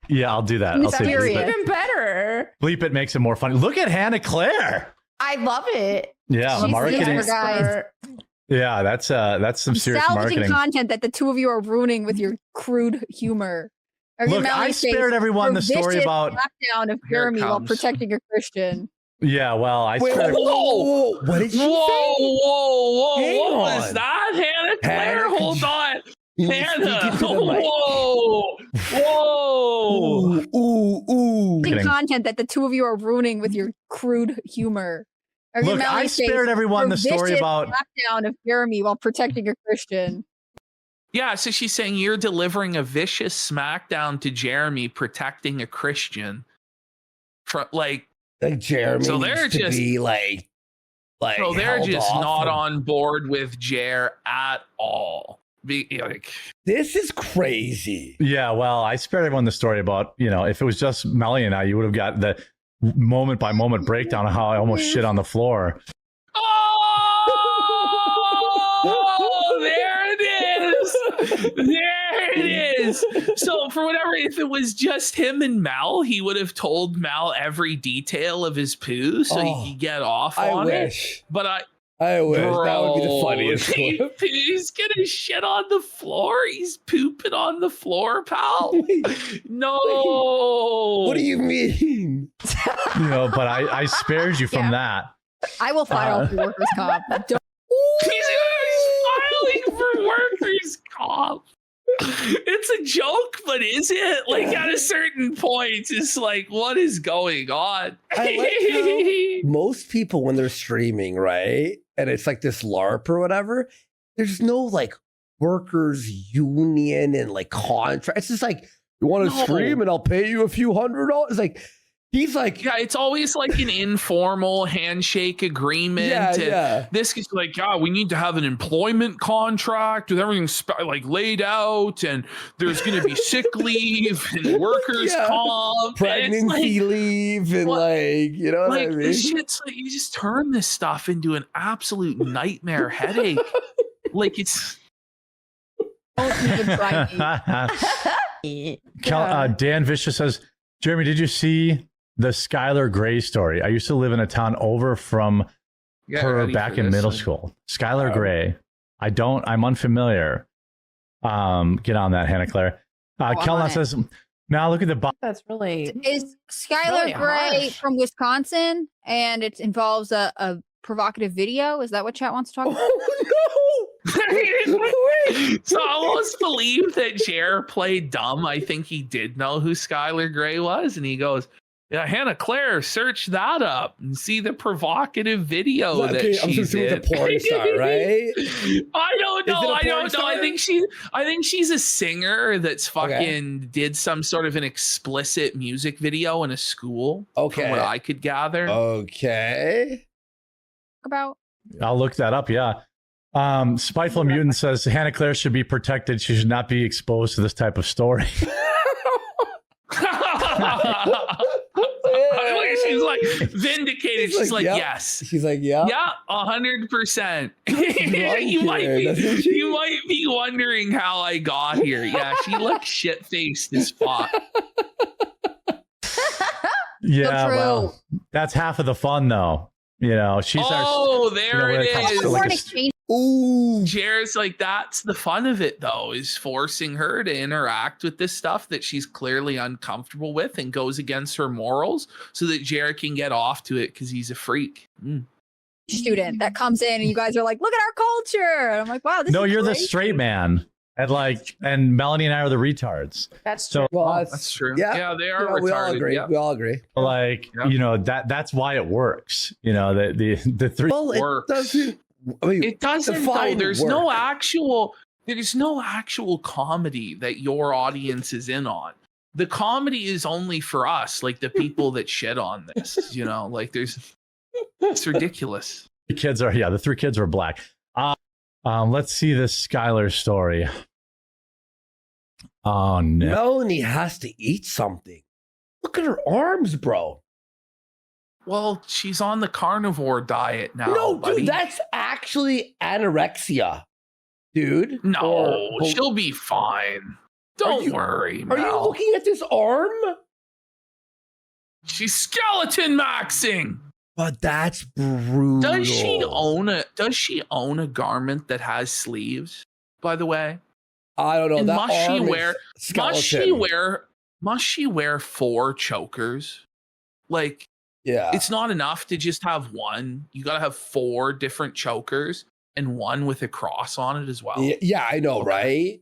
Yeah, I'll do that. I'll say That's bleep it. even better. Bleep it makes it more funny. Look at Hannah Claire. I love it. Yeah, She's marketing. the expert. Yeah, that's some serious salvaging marketing. content that the two of you are ruining with your crude humor. Look, I spared everyone the story about lockdown of Jeremy while protecting a Christian. Yeah, well, I spared. Whoa! What did she say? Whoa! What was that, Hannah Claire? Hold on. Hannah! Whoa! Ooh! Content that the two of you are ruining with your crude humor. Look, I spared everyone the story about lockdown of Jeremy while protecting a Christian. Yeah, so she's saying you're delivering a vicious smackdown to Jeremy protecting a Christian. Like Jeremy so they're needs to just be like so they're held just off not and- on board with Jer at all. This is crazy. Yeah, well, I spared everyone the story about, if it was just Melly and I, you would have got the moment by moment breakdown of how I almost shit on the floor. Oh, there it is. There it is. So for whatever, if it was just him and Mal, he would have told Mal every detail of his poo so he could get off on wish. it. But I wish. Bro, That would be the funniest clip. He's gonna shit on the floor. He's pooping on the floor, pal. No. What do you mean? But I spared you from that. I will file for workers' comp. He's filing for workers' comp. It's a joke, but is it? Like at a certain point, it's like, what is going on? I like how most people when they're streaming, right? And it's like this LARP or whatever, there's no like workers union and like contract. It's just like, you want to stream and I'll pay you a few $100. It's like, he's like, yeah, it's always like an informal handshake agreement. Yeah. This is like, we need to have an employment contract with everything like laid out, and there's going to be sick leave and workers' comp, pregnancy leave, and what I mean? This shit's like, you just turn this stuff into an absolute nightmare headache. Like it's. Don't even try me. Dan Vicious says, Jeremy, did you see the Skylar Gray story? I used to live in a town over from her back in middle school. Skylar Gray. I'm unfamiliar. Get on that, Hannah Claire. Kelna says, now look at the bottom. That's really Is Skylar really Gray harsh. from Wisconsin, and it involves a provocative video? Is that what chat wants to talk about? Oh So I almost believe that Jer played dumb. I think he did know who Skylar Gray was, and he goes, "Yeah, Hannah Claire, search that up and see the provocative video no! that Okay, she I'm just did." a porn star, right? I don't know. I don't know. star? I think she's a singer that's fucking did some sort of an explicit music video in a school. Okay. From what I could gather. Okay. About I'll look that up. Yeah. Spiteful Mutant says Hannah Claire should be protected. She should not be exposed to this type of story. She's like vindicated. She's like, yep. yes. She's like, yeah. Yeah, 100%. you might be wondering how I got here. Yeah, she looks shit faced as fuck. Yeah, true. well, that's half of the fun, though. You know, she's there when it comes is. to, like, Foreign exchange. Ooh. Jared's like, that's the fun of it, though, is forcing her to interact with this stuff that she's clearly uncomfortable with and goes against her morals so that Jared can get off to it because he's a freak. Student that comes in and you guys are like, look at our culture. And I'm like, wow, this no, is you're great. the straight man. And Melanie and I are the retards. That's So, true. Well, That's true. Yeah, they are retarded. we all agree. Yeah. We all agree. like, you know, that's why it works. You know, the three. Well, Works. it doesn't. I mean, It doesn't though. define There's work. no actual comedy that your audience is in on. The comedy is only for us, like the people that shit on this, you know, like it's ridiculous. The three kids are black. Let's see this Skylar story. Oh no. Melanie has to eat something. Look at her arms, bro. Well, she's on the carnivore diet now. No, buddy. dude, that's actually anorexia, dude. No, she'll be fine. Don't worry, Are you Mel. looking at this arm? She's skeleton maxing. But that's brutal. Does she own a garment that has sleeves, by the way? I don't know. And That must she arm is wear skeleton. must she wear 4 chokers? Like, Yeah. it's not enough to just have one. You got to have 4 different chokers and one with a cross on it as well. Yeah, I know, right?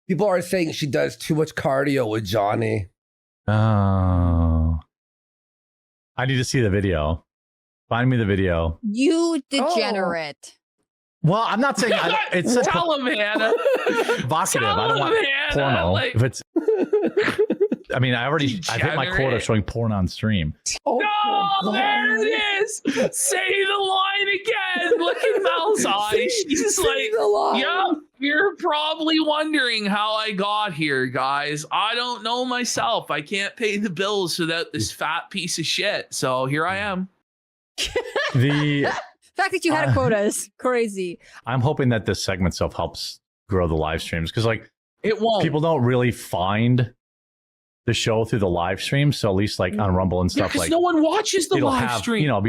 People are saying she does too much cardio with Johnny. Oh. I need to see the video. Find me the video. You degenerate. Well, I'm not saying it's a Tell him, Hannah. provocative. I don't want porno. Like, If it's, I mean, I've hit my quota showing porn on stream. Oh, no, there it is. Say the line again. Look at Mel's eyes. She's like, yeah, you're probably wondering how I got here, guys. I don't know myself. I can't pay the bills without this fat piece of shit. So here I am. The fact that you had a quota is crazy. I'm hoping that this segment stuff helps grow the live streams because, like, it won't. People don't really find the show through the live stream, so at least like on Rumble and stuff, because no one watches the live stream. You know,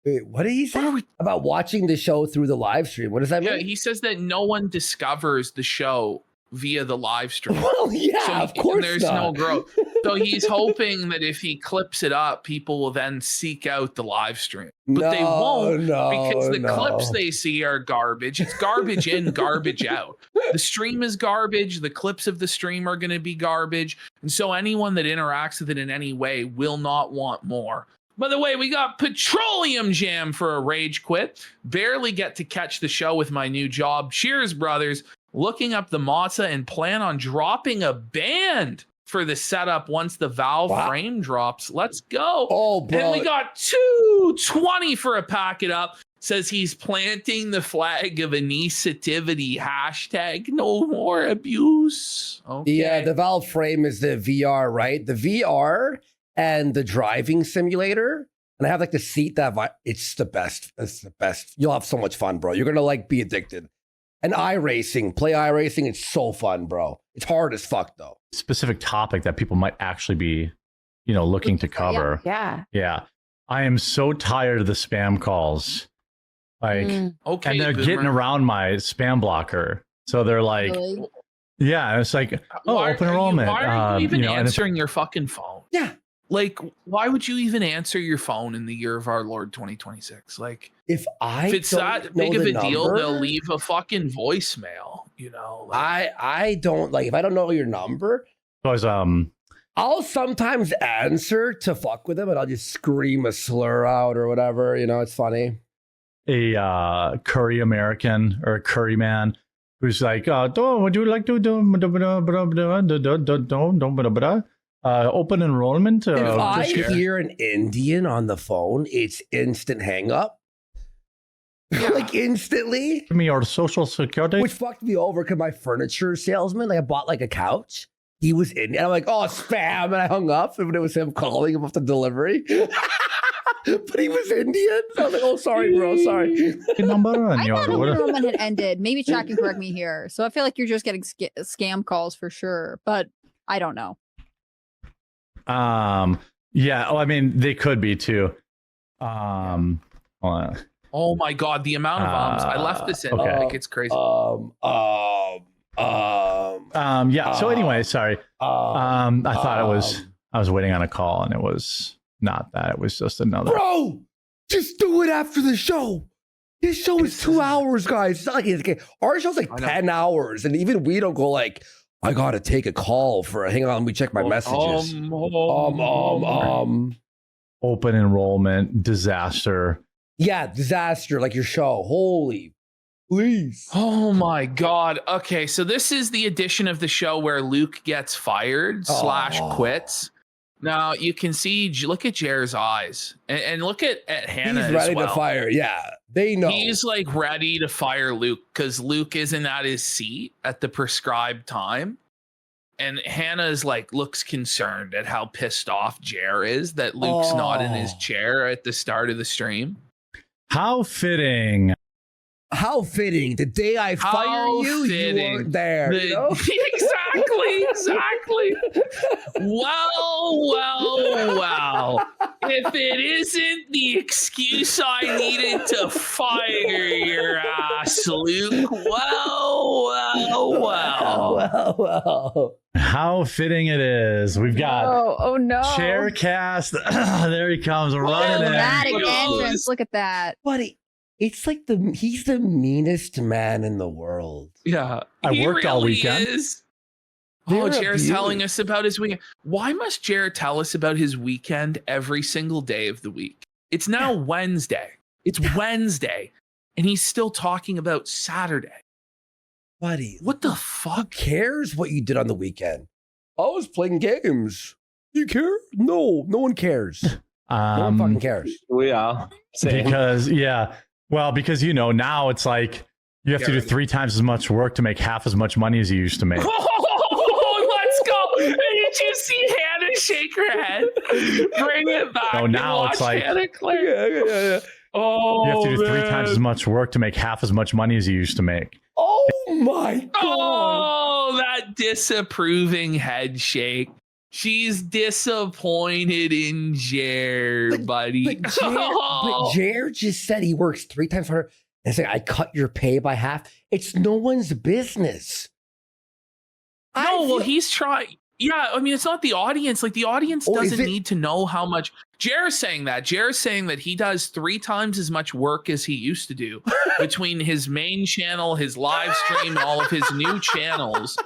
Wait, what did he say about watching the show through the live stream? What does that mean? Yeah, he says that no one discovers the show via the live stream. Well, yeah, of course there's not. no growth. So he's hoping that if he clips it up, people will then seek out the live stream. But they won't because the clips they see are garbage. It's garbage in, garbage out. The stream is garbage. The clips of the stream are going to be garbage. And so anyone that interacts with it in any way will not want more. By the way, we got Petroleum Jam for a rage quit. Barely get to catch the show with my new job. Cheers, brothers. Looking up the Matza and plan on dropping a band for the setup once the Valve frame drops. Let's go. Oh, bro. And we got 220 for a pack it up. Says he's planting the flag of initiativity. Hashtag no more abuse. Okay. Yeah, the Valve frame is the VR, right? The VR and the driving simulator. And I have like the seat that it's the best. It's the best. You'll have so much fun, bro. You're going to like be addicted. And iRacing, play iRacing. It's so fun, bro. It's hard as fuck, though. Specific topic that people might actually be, you know, looking to cover. Yeah. I am so tired of the spam calls. Like, okay, and they're boomer. getting around my spam blocker. So they're like, Yeah, it's like, open enrollment. Why are you even and answering your fucking phone? Yeah. Like, why would you even answer your phone in the year of our Lord 2026? Like, if it's that big of a deal, they'll leave a fucking voicemail. Like, I don't like if I don't know your number. Because I'll sometimes answer to fuck with them, and I'll just scream a slur out or whatever. It's funny. A curry American or a curry man who's like, would you like to do open enrollment? If I hear an Indian on the phone, it's instant hang up. Like instantly. Give me your social security. Which fucked me over because my furniture salesman, I bought like a couch. He was in, and I'm like, oh, spam. And I hung up, and it was him calling him off the delivery. But he was Indian. So I was like, oh, sorry, bro. Sorry. I thought enrollment had ended. Maybe Chuck can correct me here. So I feel like you're just getting scam calls for sure. But I don't know. Yeah. I mean, they could be too. Hold on. Oh my God, the amount of I left this in. Okay. Like, it's crazy. Yeah. So anyway, sorry. I thought I was waiting on a call, and it was not that. It was just another. Bro, just do it after the show. This show is 2 hours, guys. It's not like our show's like 10 hours, and even we don't go like, I gotta take a call for. Hang on, let me check my messages. Open enrollment disaster. Yeah, disaster, like your show. Holy, please. Oh my God. Okay, so this is the edition of the show where Luke gets fired / quits. Now you can see, look at Jer's eyes, and look at Hannah. He's ready as well. to fire. Yeah, they know. He's like ready to fire Luke because Luke isn't at his seat at the prescribed time. And Hannah is like, looks concerned at how pissed off Jer is that Luke's not in his chair at the start of the stream. How fitting. How fitting. The day I fire you, you weren't there. Exactly. Well. If it isn't the excuse I needed to fire your ass, Luke, well. How fitting it is. We've got oh no. Chaircast. There he comes running in. Dramatic entrance. Look at that. Buddy, it's like he's the meanest man in the world. Yeah. I worked all weekend. Is. Jared's telling us about his weekend. Why must Jared tell us about his weekend every single day of the week? It's now Wednesday. It's Wednesday. And he's still talking about Saturday. Buddy, what the fuck? Who cares what you did on the weekend? I was playing games. You care? No one cares. No one fucking cares. We are. Because now it's like you have to do 3 times as much work to make half as much money as you used to make. Let's go. Did you see Hannah shake her head? Bring it back. No, now it's like Hannah clear. Yeah. Oh, you have to do 3 times as much work to make half as much money as you used to make. Oh my God. Oh, that disapproving head shake. She's disappointed in Jer, buddy. But Jer just said he works 3 times harder. And it's like, I cut your pay by half. It's no one's business. He's trying. Yeah, I mean, it's not the audience. Like, the audience doesn't need to know how much. Jer's saying that. Jer's saying that he does 3 times as much work as he used to do between his main channel, his live stream, and all of his new channels.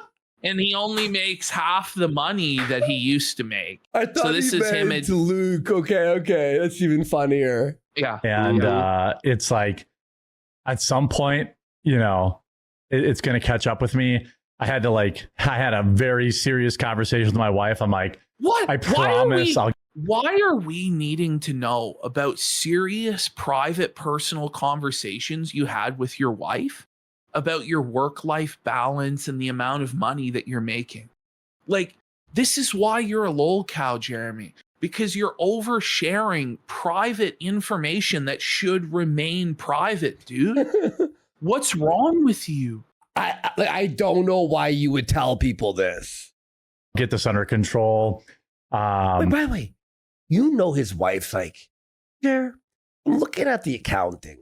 And he only makes half the money that he used to make. I thought this is him to Luke. Okay. That's even funnier. Yeah. And it's like, at some point, it's going to catch up with me. I had a very serious conversation with my wife. I'm like, what? I promise why are we needing to know about serious, private, personal conversations you had with your wife about your work-life balance and the amount of money that you're making? Like, this is why you're a lol cow, Jeremy, because you're oversharing private information that should remain private, dude. What's wrong with you? I don't know why you would tell people this. Get this under control. Wait, by the way, his wife's like, Jer, I'm looking at the accounting.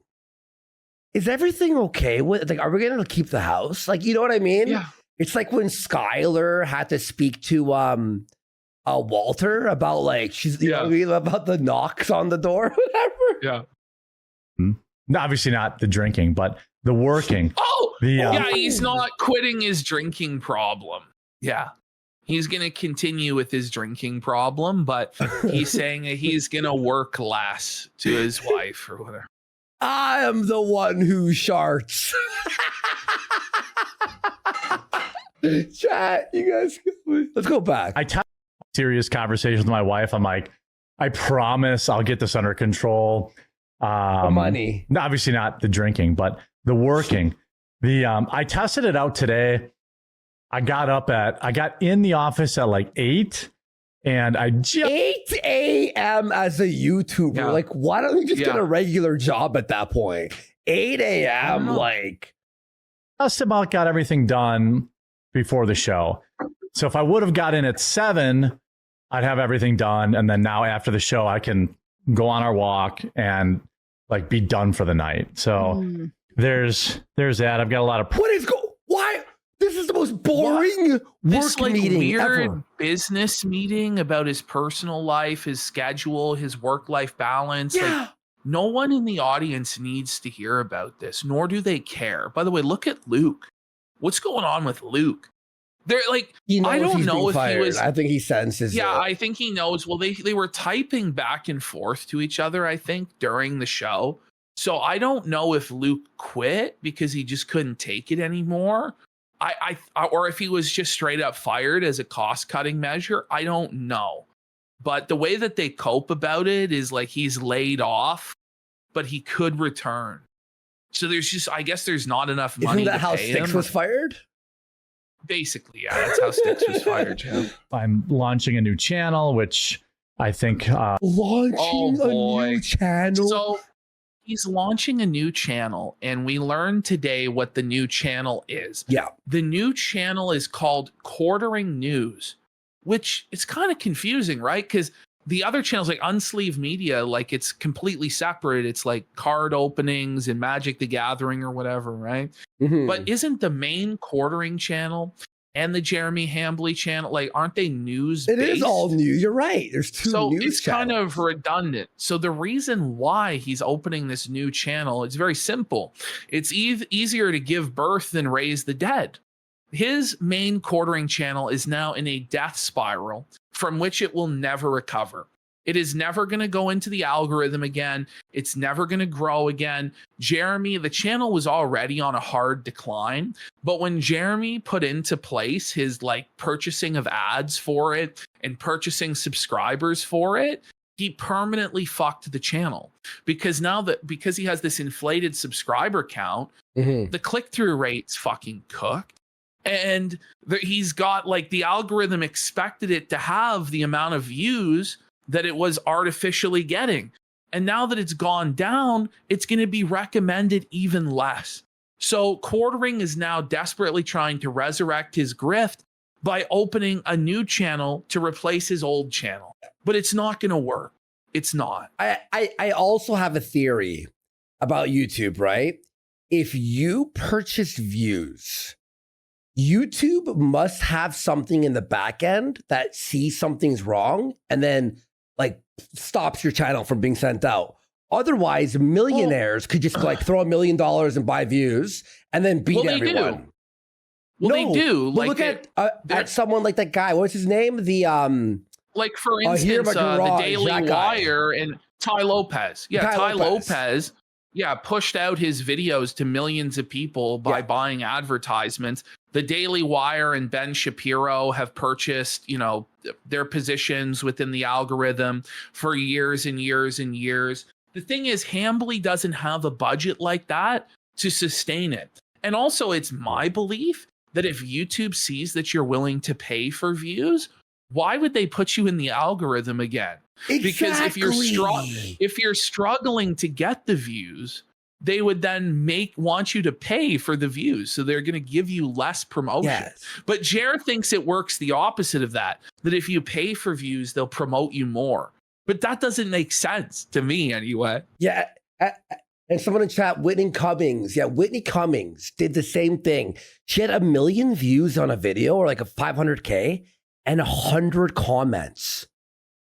Is everything okay with? Like, are we going to keep the house? Like, you know what I mean? Yeah. It's like when Skylar had to speak to Walter about like she's you know what I mean, about the knocks on the door, whatever. Yeah. Obviously not the drinking, but the working. He's not quitting his drinking problem. Yeah. He's going to continue with his drinking problem, but he's saying that he's going to work less to his wife or whatever. I am the one who sharts. Chat, you guys, let's go back. I had serious conversations with my wife. I'm like, I promise I'll get this under control. Money. Obviously not the drinking, but the working. I tested it out today. I got in the office at like 8 and 8 a.m. as a YouTuber. Yeah. Like, why don't you just get a regular job at that point? 8 a.m. Like, just about got everything done before the show. So if I would have got in at 7, I'd have everything done. And then now after the show, I can go on our walk and like be done for the night. So there's that. I've got a lot of. Why? This is the most boring this work meeting weird ever. Business meeting about his personal life, his schedule, his work-life balance. Yeah. Like, no one in the audience needs to hear about this, nor do they care. By the way, look at Luke. What's going on with Luke? They're like, I don't know if he was. I think he senses. Yeah, it. I think he knows. Well, they were typing back and forth to each other, I think, during the show. So I don't know if Luke quit because he just couldn't take it anymore. Or if he was just straight up fired as a cost-cutting measure. I don't know. But the way that they cope about it is like he's laid off, but he could return. So I guess there's not enough money. Isn't that to how pay Styx him. was fired? Basically, yeah, that's how Styx was fired. Yeah. I'm launching a new channel, which I think launching a new channel. So he's launching a new channel, and we learned today what the new channel is. Yeah. The new channel is called Quartering News, which it's kind of confusing, right? Because the other channels like Unsleeved Media, like it's completely separate. It's like card openings and Magic the Gathering or whatever, right? Mm-hmm. But isn't the main Quartering channel and the Jeremy Hambley channel, like, aren't they news? It is all new. You're right. There's two so news it's channels. kind of redundant. So the reason why he's opening this new channel is very simple. It's easier to give birth than raise the dead. His main Quartering channel is now in a death spiral from which it will never recover. It is never going to go into the algorithm again. It's never going to grow again. Jeremy, the channel was already on a hard decline, but when Jeremy put into place his like purchasing of ads for it and purchasing subscribers for it, he permanently fucked the channel because he has this inflated subscriber count, the click-through rate's fucking cooked. And he's got like the algorithm expected it to have the amount of views that it was artificially getting. And now that it's gone down, it's going to be recommended even less. So Quartering is now desperately trying to resurrect his grift by opening a new channel to replace his old channel. But it's not going to work. It's not. I also have a theory about YouTube, right? If you purchase views, YouTube must have something in the back end that sees something's wrong and then like stops your channel from being sent out. Otherwise, millionaires could just like throw $1 million and buy views and then beat everyone. They do. Like, look at someone like that guy. What's his name? Like for instance, the Daily Wire and Ty Lopez. Yeah, Ty Lopez. Yeah, pushed out his videos to millions of people by buying advertisements. The Daily Wire and Ben Shapiro have purchased, their positions within the algorithm for years and years and years. The thing is, Hambley doesn't have a budget like that to sustain it. And also, it's my belief that if YouTube sees that you're willing to pay for views, why would they put you in the algorithm again? Exactly. Because if you're struggling to get the views, they would then want you to pay for the views. So they're going to give you less promotion. Yes. But Jer thinks it works the opposite of that if you pay for views, they'll promote you more. But that doesn't make sense to me anyway. Yeah. And someone in chat, Whitney Cummings. Yeah, Whitney Cummings did the same thing. She had 1 million views on a video, or like a 500K, and 100 comments.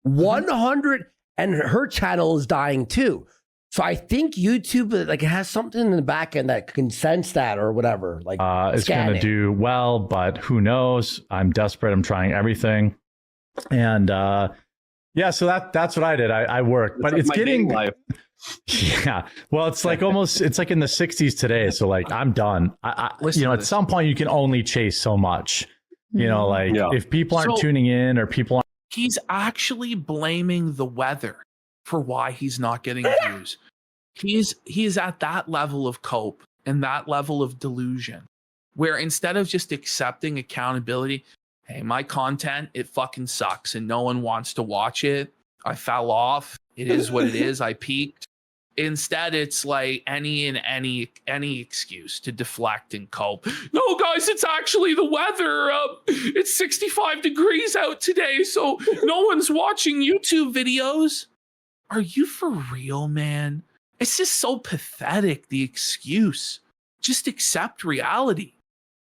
100, and her channel is dying too. So I think YouTube like has something in the back end that can sense that or whatever. Like it's going to do well, but who knows? I'm desperate. I'm trying everything, and yeah. So that's what I did. I worked, but it's getting. Yeah, well, it's like almost it's like in the 60s today. So like I'm done. At some point you can only chase so much. If people aren't tuning in or people aren't. He's actually blaming the weather for why he's not getting views. He's at that level of cope and that level of delusion where instead of just accepting accountability, hey, my content, it fucking sucks and no one wants to watch it. I fell off. It is what it is. I peaked. Instead, it's like any excuse to deflect and cope. No, guys, it's actually the weather. It's 65 degrees out today, so no one's watching YouTube videos. Are you for real, man? It's just so pathetic, the excuse. Just accept reality.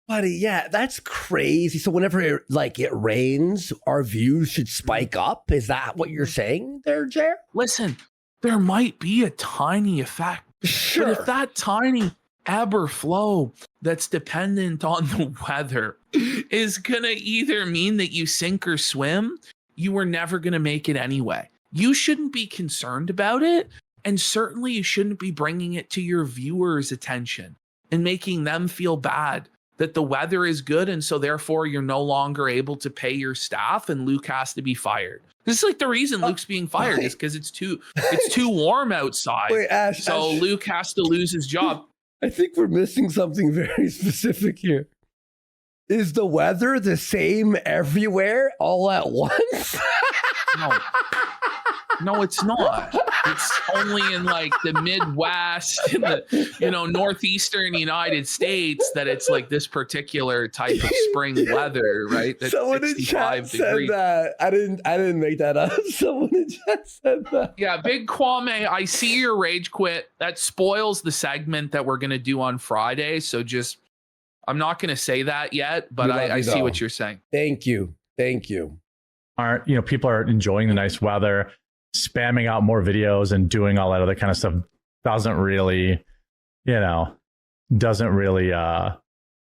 Buddy, yeah, that's crazy. So whenever it rains, our views should spike up. Is that what you're saying there, Jer? Listen, there might be a tiny effect. Sure. But if that tiny ebb or flow that's dependent on the weather is going to either mean that you sink or swim, you were never going to make it anyway. You shouldn't be concerned about it. And certainly you shouldn't be bringing it to your viewers' attention and making them feel bad that the weather is good. And so therefore you're no longer able to pay your staff and Luke has to be fired. This is like the reason Luke's being fired is because it's too warm outside. Wait, Ash, so Ash, Luke has to lose his job. I think we're missing something very specific here. Is the weather the same everywhere all at once? No, it's not. It's only in like the Midwest, in the northeastern United States that it's like this particular type of spring weather, right? That's Someone in chat said that. I didn't make that up. Someone in chat said that. Yeah, Big Kwame, I see your rage quit. That spoils the segment that we're gonna do on Friday. So just I'm not gonna say that yet, but I see what you're saying. Thank you. People are enjoying the nice weather. Spamming out more videos and doing all that other kind of stuff doesn't really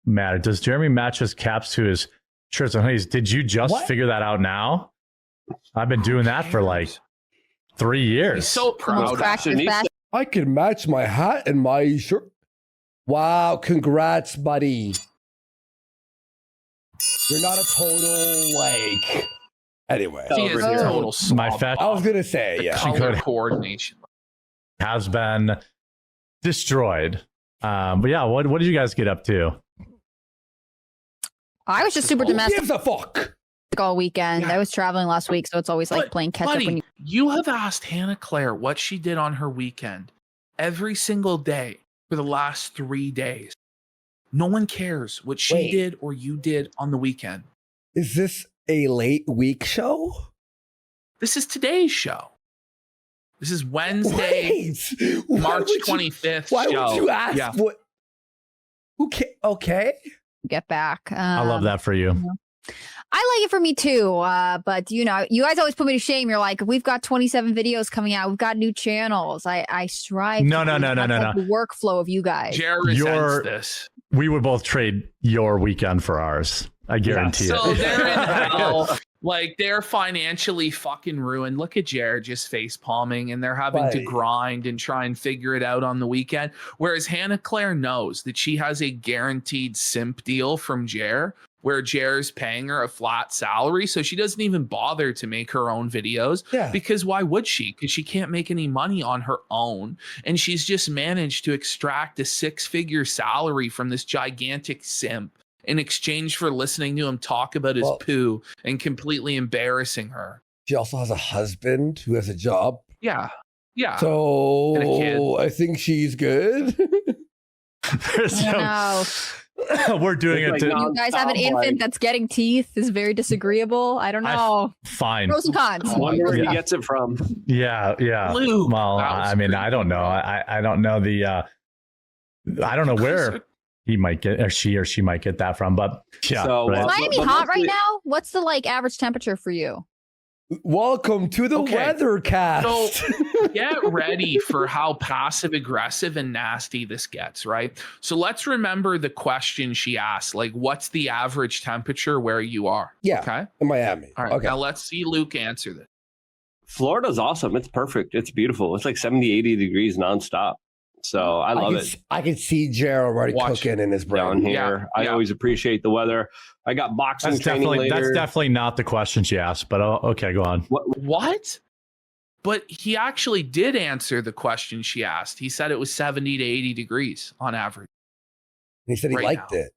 matter. Does Jeremy match his caps to his shirts and hoodies? Did you just figure that out now? I've been doing that for like 3 years. He's so proud. I can match my hat and my shirt. Wow, congrats, buddy. You're not a total Anyway, he is a total my fashion. I was gonna say, the color coordination has been destroyed. But yeah, what did you guys get up to? I was just super domestic. Gives a fuck all weekend. I was traveling last week, so it's always like playing catch up. When you have asked Hannah Claire what she did on her weekend every single day for the last 3 days. No one cares what she did or you did on the weekend. Is this a late week show? This is today's show. This is Wednesday, March 25th. Why would you ask? Yeah. What? Okay. Get back. I love that for you. I like it for me too. But you guys always put me to shame. You're like, we've got 27 videos coming out. We've got new channels. I strive. No. The workflow of you guys. Jared resents this. We would both trade your weekend for ours. I guarantee it. So they're in hell. Like they're financially fucking ruined. Look at Jared just face palming and they're having to grind and try and figure it out on the weekend. Whereas Hannah Claire knows that she has a guaranteed simp deal from Jer where Jer's paying her a flat salary. So she doesn't even bother to make her own videos because why would she? Because she can't make any money on her own. And she's just managed to extract a 6-figure salary from this gigantic simp in exchange for listening to him talk about his poo and completely embarrassing her. She also has a husband who has a job. Yeah. So and a kid. I think she's good. We're doing it. You guys have an infant that's getting teeth is very disagreeable. I don't know. Fine. Pros and cons. I wonder where he gets it from. Yeah. Luke, Well, I mean, I don't know. I don't know I don't know where he might get, or she might get that from. But yeah. So, Is Miami hot right now? What's the average temperature for you? Welcome to the Weathercast. So get ready for how passive aggressive and nasty this gets, right? So let's remember the question she asked, like, what's the average temperature where you are? Yeah. Okay. In Miami. All right. Okay. Now let's see Luke answer this. Florida's awesome. It's perfect. It's beautiful. It's like 70, 80 degrees nonstop. So I love it. I can see Jared already cooking in his brain. Down here. I always appreciate the weather. I got boxing training later. That's definitely not the question she asked, but okay, go on. What? But he actually did answer the question she asked. He said it was 70 to 80 degrees on average. He said he liked it.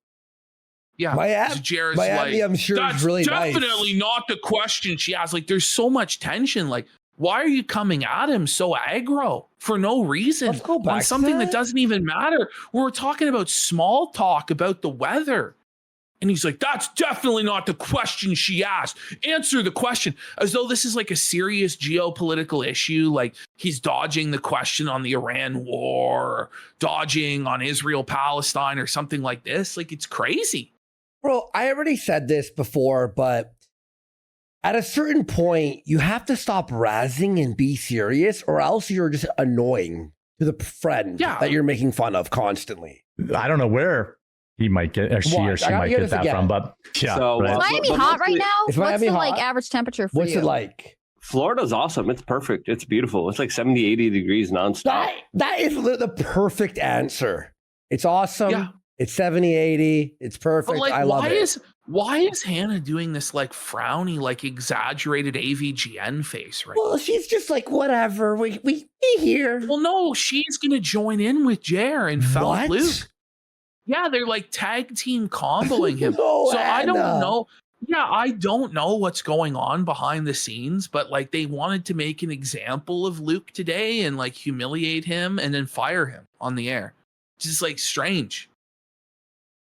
Yeah. Jared's Miami, I'm sure, that's is really definitely nice. not the question she asked. Like, there's so much tension. Like, why are you coming at him so aggro for no reason? Let's go back on something that doesn't even matter. We're talking about small talk about the weather. And he's like, that's definitely not the question she asked. Answer the question. As though this is like a serious geopolitical issue. Like he's dodging the question on the Iran war, or dodging on Israel, Palestine, or something like this. Like, it's crazy. Bro, I already said this before, but at a certain point, you have to stop razzing and be serious, or else you're just annoying to the friend that you're making fun of constantly. I don't know where he might get, or she might get that from, but yeah. So, Is Miami hot right now? Is What's Miami the hot? average temperature for you? What's it like? Florida's awesome. It's perfect. It's beautiful. It's like 70, 80 degrees nonstop. That is the perfect answer. It's awesome. Yeah. It's 70, 80. It's perfect. But I love it. Why is Hannah doing this like frowny, like exaggerated AVGN face right Well, she's just like, whatever. We here. Well, no, she's going to join in with Jer and Felt Luke. Yeah, they're like tag team comboing him. No, so I don't Hannah. know. Yeah, I don't know what's going on behind the scenes, but like they wanted to make an example of Luke today and like humiliate him and then fire him on the air. Just like strange.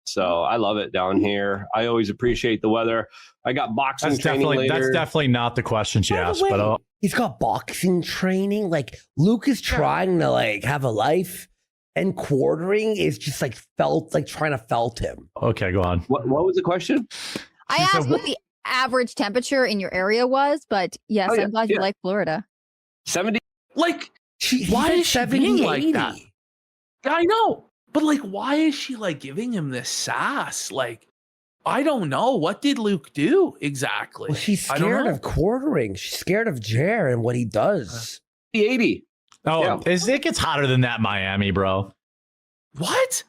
So I love it down here. I always appreciate the weather. I got boxing training later. That's definitely not the question she asked, but he's got boxing training. Like Luke is trying to like have a life, and quartering is just like trying to felt him. Okay, go on. What was the question? I asked what the average temperature in your area was, but yes, I'm glad you like Florida. 70. Like, why is she being like that? Yeah, I know. But like, why is she like giving him this sass? Like, I don't know. What did Luke do exactly? Well, she's scared of quartering. She's scared of Jer and what he does. The 80. Oh, it gets hotter than that, Miami, bro. What?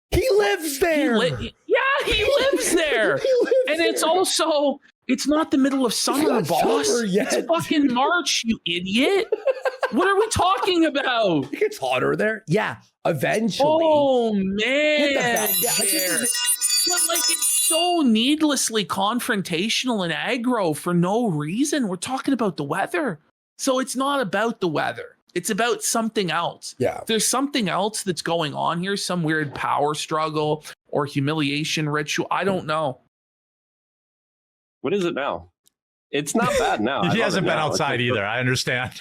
He lives there. He lives there. And it's also, it's not the middle of summer, boss. It's fucking March, you idiot. What are we talking about? It gets hotter there. Yeah, eventually. Oh, man. But like, it's so needlessly confrontational and aggro for no reason. We're talking about the weather. So it's not about the weather. It's about something else. Yeah. There's something else that's going on here, some weird power struggle or humiliation ritual. I don't know. What is it now? It's not bad now. He hasn't been outside either. I understand.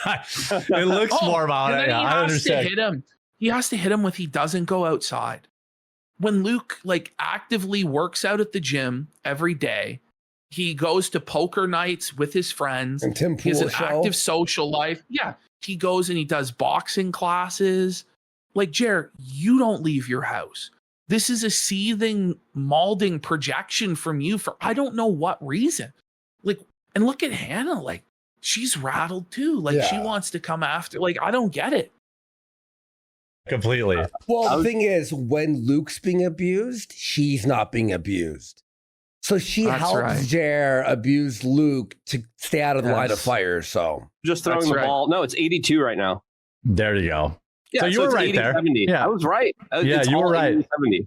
It looks more about it. I understand. He has to hit him with he doesn't go outside. When Luke like actively works out at the gym every day, he goes to poker nights with his friends. And Tim he has an Pool active social life. Yeah. He goes and he does boxing classes. Like, Jer, you don't leave your house. This is a seething, molding projection from you for I don't know what reason. Like, and look at Hannah. Like, she's rattled too. Like, she wants to come after. Like, I don't get it. Completely. Well, the thing is, when Luke's being abused, she's not being abused. So she helps Jer abuse Luke to stay out of the line of fire. So just throwing the ball. No, it's 82 right now. There you go. Yeah, so you were right 80, there. 70. Yeah, I was right. You were right. 70.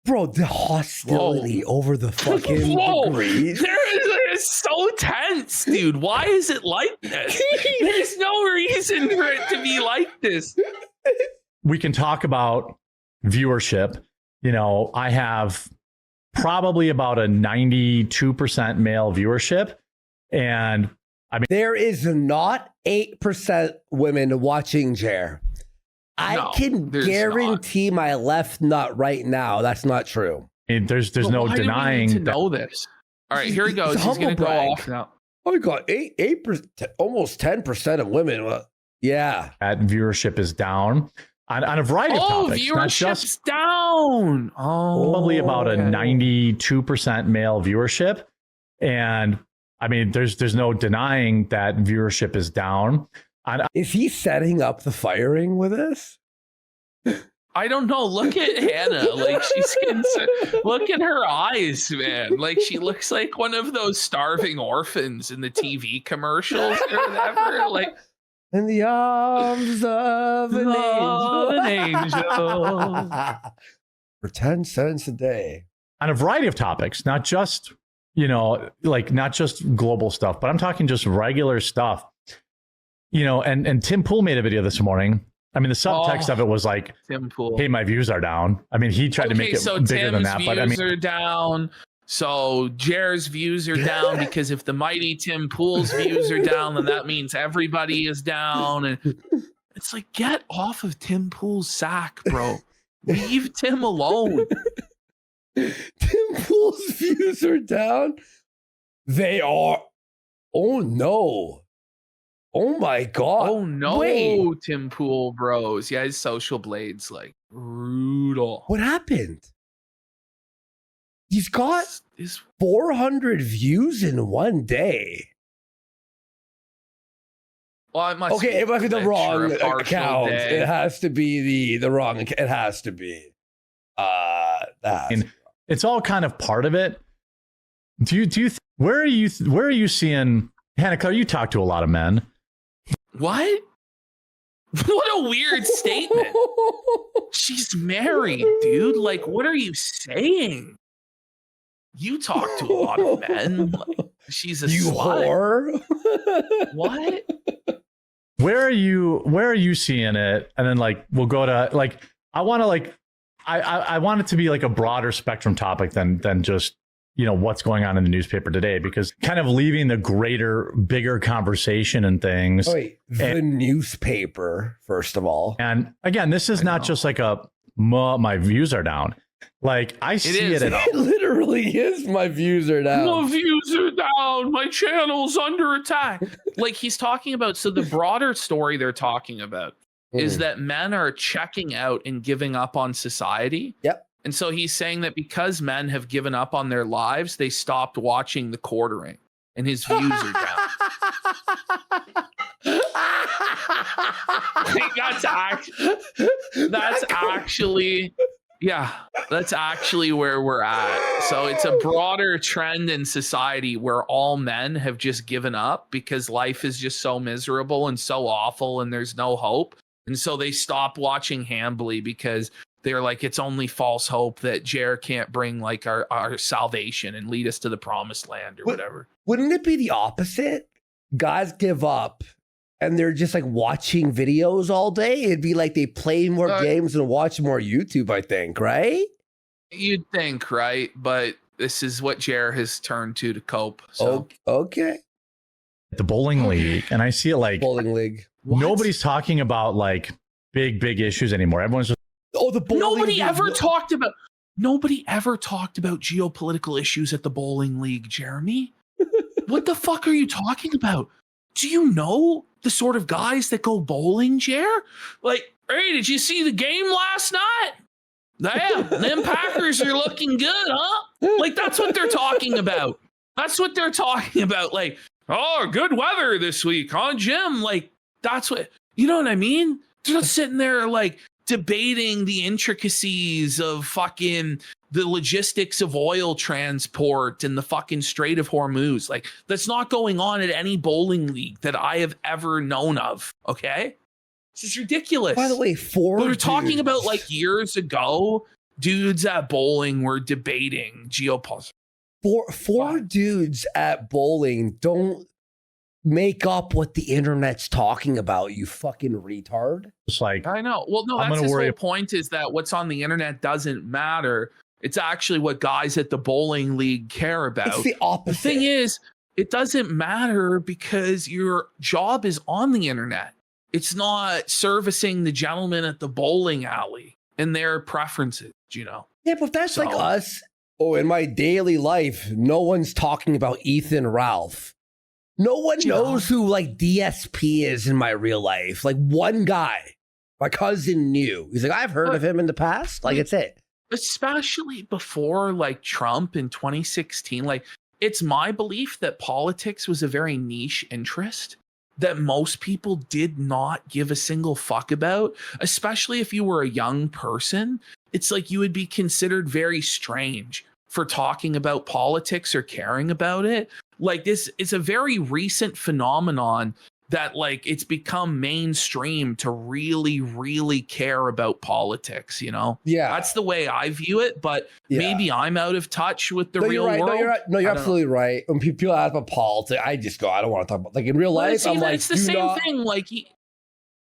Bro, the hostility over the fucking degrees. It's so tense, dude. Why is it like this? There's no reason for it to be like this. We can talk about viewership. you know, I have probably about a 92% male viewership. And I mean, there is not 8% women watching Jer. I can guarantee my left nut right now. That's not true. There's no denying to know this. All right, here he goes. He's going to go off now. Oh my God, 8%, almost 10% of women. Yeah. That viewership is down on a variety of topics. Viewership's down. Probably about a 92% male viewership. And I mean, there's no denying that viewership is down. Is he setting up the firing with this? I don't know. Look at Hannah. Like look at her eyes, man. Like she looks like one of those starving orphans in the TV commercials or whatever. Like in the arms of an angel. For 10 cents a day. On a variety of topics, not just, you know, like not just global stuff, but I'm talking just regular stuff. You know, and Tim Pool made a video this morning. I mean, the subtext of it was like, Tim Pool. Hey, my views are down. I mean, he tried to make it bigger than that. But I mean, are down. So Jer's views are down because if the mighty Tim Pool's views are down, then that means everybody is down. And it's like, get off of Tim Pool's sack, bro. Leave Tim alone. Tim Pool's views are down. They are. Oh no. Oh my God. Oh no. Wait. Tim Pool bros. Yeah, his social blade's like brutal. What happened? He's got 400 views in one day. Well, it must it must be the wrong account. Day. It has to be the wrong. It has to be. It's all kind of part of it. Do you where are you seeing Hannah? You talk to a lot of men. What? What a weird statement. She's married, dude. Like, what are you saying? You talk to a lot of men. Like, she's a slut. Whore. What? Where are you seeing it? And then like we'll go to like I want it to be like a broader spectrum topic than just, you know, what's going on in the newspaper today, because kind of leaving the bigger conversation and things. The newspaper, first of all. And again, this is not just like my views are down. Like I see it. It literally is. My views are down. My views are down. My channel's under attack. Like he's talking about. So the broader story they're talking about is that men are checking out and giving up on society. Yep. And so he's saying that because men have given up on their lives, they stopped watching The Quartering, and his views are down. That's actually where we're at. So it's a broader trend in society where all men have just given up because life is just so miserable and so awful and there's no hope. And so they stop watching Hambly because they're like, it's only false hope that Jer can't bring like our salvation and lead us to the promised land or whatever. Wouldn't it be the opposite? Guys give up and they're just like watching videos all day. It'd be like they play more games and watch more YouTube, I think, right? You'd think, right? But this is what Jer has turned to cope. So. Okay. The bowling league, and I see it like bowling league. Nobody's talking about like big issues anymore. Everyone's just the bowling Nobody ever talked about geopolitical issues at the bowling league, Jeremy. What the fuck are you talking about? Do you know the sort of guys that go bowling, Jer? Like, hey, did you see the game last night? Damn, them Packers are looking good, huh? Like, that's what they're talking about. That's what they're talking about. Like, oh, good weather this week, huh, Jim? Like, that's what, you know what I mean? They're not sitting there, like, debating the intricacies of fucking the logistics of oil transport and the fucking Strait of Hormuz. Like, that's not going on at any bowling league that I have ever known of, okay? This is ridiculous. By the way, we're talking about like years ago, dudes at bowling were debating geopolitics. Four dudes at bowling don't make up what the internet's talking about, you fucking retard. It's like, I know. Well, no, that's his whole point is that what's on the internet doesn't matter. It's actually what guys at the bowling league care about. It's the opposite. The thing is, it doesn't matter because your job is on the internet. It's not servicing the gentleman at the bowling alley and their preferences, you know? Yeah, but that's like us. Oh, in my daily life, no one's talking about Ethan Ralph. No one knows who like DSP is in my real life. Like one guy, my cousin knew. He's like, I've heard of him in the past. Like, it's it. Especially before like Trump in 2016, like it's my belief that politics was a very niche interest that most people did not give a single fuck about, especially if you were a young person. It's like you would be considered very strange for talking about politics or caring about it. Like this is a very recent phenomenon that like it's become mainstream to really, really care about politics, you know? Yeah. That's the way I view it, but maybe I'm out of touch with the real world. You're absolutely right. When people ask about politics, I just go, I don't want to talk about like in real life. I'm like, it's the same thing. Like,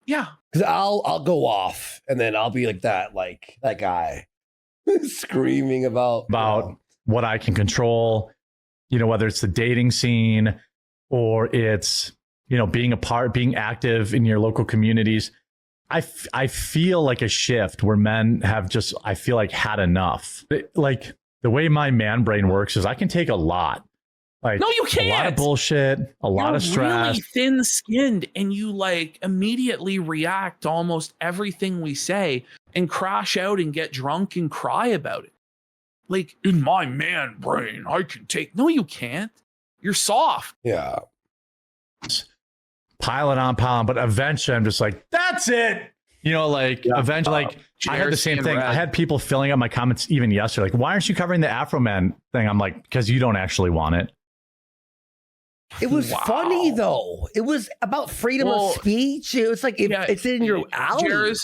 yeah. Because I'll go off and then I'll be like that guy screaming about what I can control, you know, whether it's the dating scene or it's, you know, being active in your local communities. I feel like a shift where men have just, I feel like had enough. Like the way my man brain works is I can take a lot. Like, no, you can't. A lot of bullshit, a lot of stress. Really thin-skinned, and you like immediately react to almost everything we say and crash out and get drunk and cry about it. Like in my man brain, I can take. No, you can't. You're soft. Yeah. Piling on, but eventually I'm just like, that's it. You know, like eventually, like I had the same thing. I had people filling up my comments even yesterday. Like, why aren't you covering the Afro Man thing? I'm like, because you don't actually want it. It was funny though. It was about freedom of speech. It was like it's in your alley.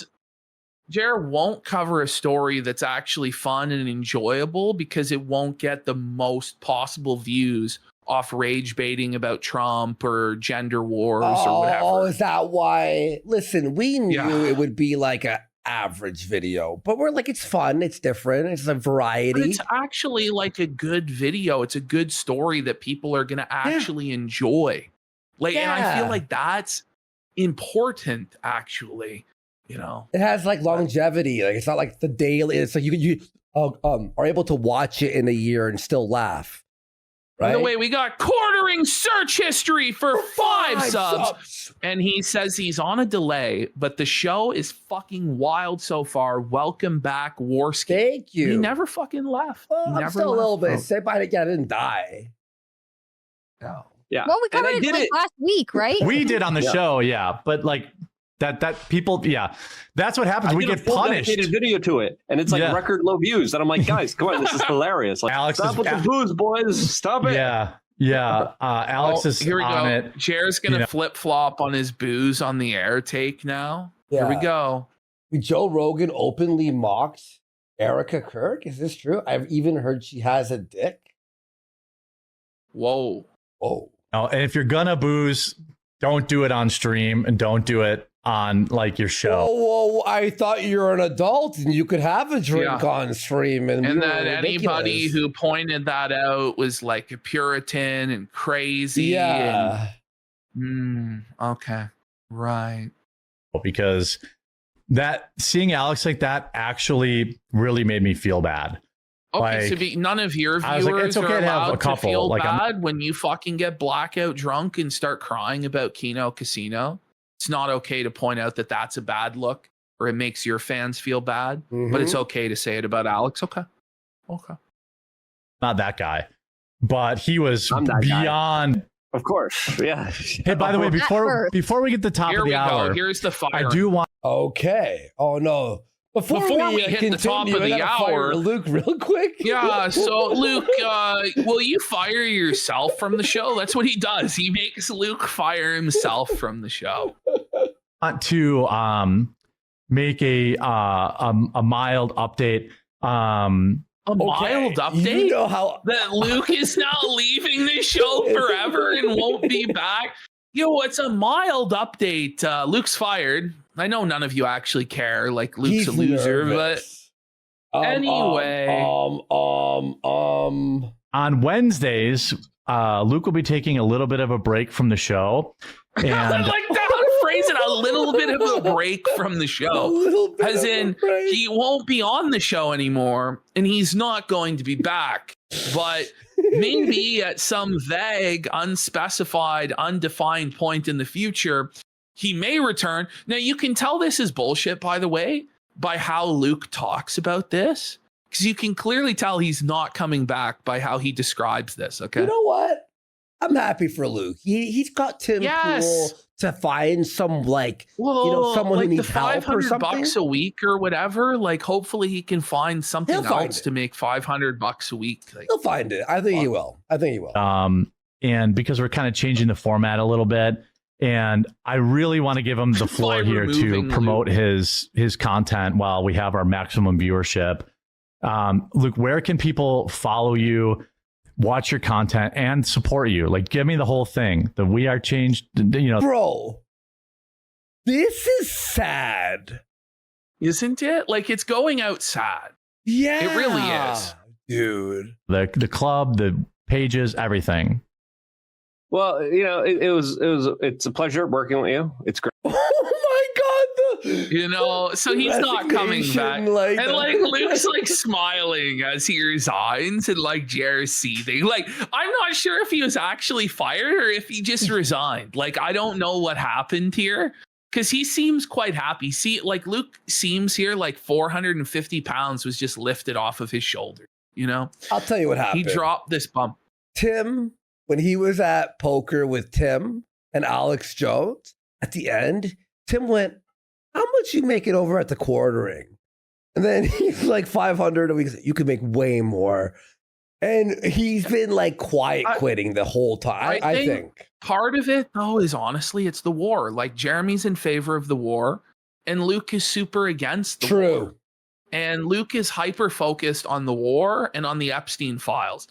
Jared won't cover a story that's actually fun and enjoyable because it won't get the most possible views off rage baiting about Trump or gender wars or whatever. Oh, is that why? Listen, we knew it would be like a average video, but we're like, it's fun, it's different, it's a variety. But it's actually like a good video. It's a good story that people are gonna actually enjoy. Like, and I feel like that's important, actually. You know, it has like longevity. Like it's not like the daily. It's like you are able to watch it in a year and still laugh. Right? By the way, we got quartering search history for 5 subs. And he says he's on a delay, but the show is fucking wild so far. Welcome back, Warski. Thank you. He never fucking left. Well, I'm still a little bit sick, but I didn't die. No. Yeah. Well, we covered it like last week, right? We did on the show, but like that people, that's what happens. We get punished. Dedicated video to it, and it's like record low views. And I'm like, guys, come on, this is hilarious. Like, Alex stop with the booze, boys. Stop it. Yeah. Alex is here we on go. it. Jared's gonna flip flop on his booze on the air take now. Yeah. Here we go. Joe Rogan openly mocked Erica Kirk. Is this true? I've even heard she has a dick. Whoa. Oh, and if you're gonna booze, don't do it on stream and don't do it on like your show. Whoa, I thought you were an adult and you could have a drink on stream. And then anybody who pointed that out was like a Puritan and crazy. Yeah. Okay. Right. Because that seeing Alex like that actually really made me feel bad. Okay, like, so none of your viewers are allowed to feel bad when you fucking get blackout drunk and start crying about Kino Casino. It's not okay to point out that that's a bad look or it makes your fans feel bad, but it's okay to say it about Alex. Okay. Not that guy, but he was beyond. Of course. Yeah. Hey, by the way, before we get to the top of the hour, here's the fire. I do want. Okay. Oh no. Before we hit the top of the hour, Luke, real quick. Yeah, so Luke, will you fire yourself from the show? That's what he does. He makes Luke fire himself from the show. I want to make a mild update. Mild update? You know how that Luke is now leaving the show forever and won't be back. Yo, it's a mild update. Luke's fired. I know none of you actually care. Like Luke's He's a loser, nervous. anyway. On Wednesdays, Luke will be taking a little bit of a break from the show. And like that phrase it, a little bit of a break from the show. As in, he won't be on the show anymore, and he's not going to be back. But maybe at some vague, unspecified, undefined point in the future, he may return. Now, you can tell this is bullshit, by the way, by how Luke talks about this. Because you can clearly tell he's not coming back by how he describes this, okay? You know what? I'm happy for Luke. He's got Tim Pool to find some someone who needs help or something. $500 a week or whatever. Like, hopefully he can find something else to make $500 a week. Like, he'll find it. I think he will. And because we're kind of changing the format a little bit, and I really want to give him the floor here to promote his content while we have our maximum viewership. Luke, where can people follow you, watch your content, and support you? Like, give me the whole thing. The We Are Changed, Bro, this is sad. Isn't it? Like, it's going out sad. Yeah. It really is. Dude. The club, the pages, everything. Well, it's a pleasure working with you. It's great. Oh my God. So he's not coming back. And Luke's like smiling as he resigns, and like Jer's seething. Like, I'm not sure if he was actually fired or if he just resigned. Like, I don't know what happened here. Because he seems quite happy. See, like Luke seems here like 450 pounds was just lifted off of his shoulder. I'll tell you what happened. He dropped this bump. Tim, when he was at poker with Tim and Alex Jones, at the end, Tim went, "How much you make it over at the quartering?" And then he's like 500 a week. You could make way more. And he's been like quiet quitting the whole time. I think part of it, though, is honestly, it's the war. Like, Jeremy's in favor of the war, and Luke is super against the war. And Luke is hyper focused on the war and on the Epstein files.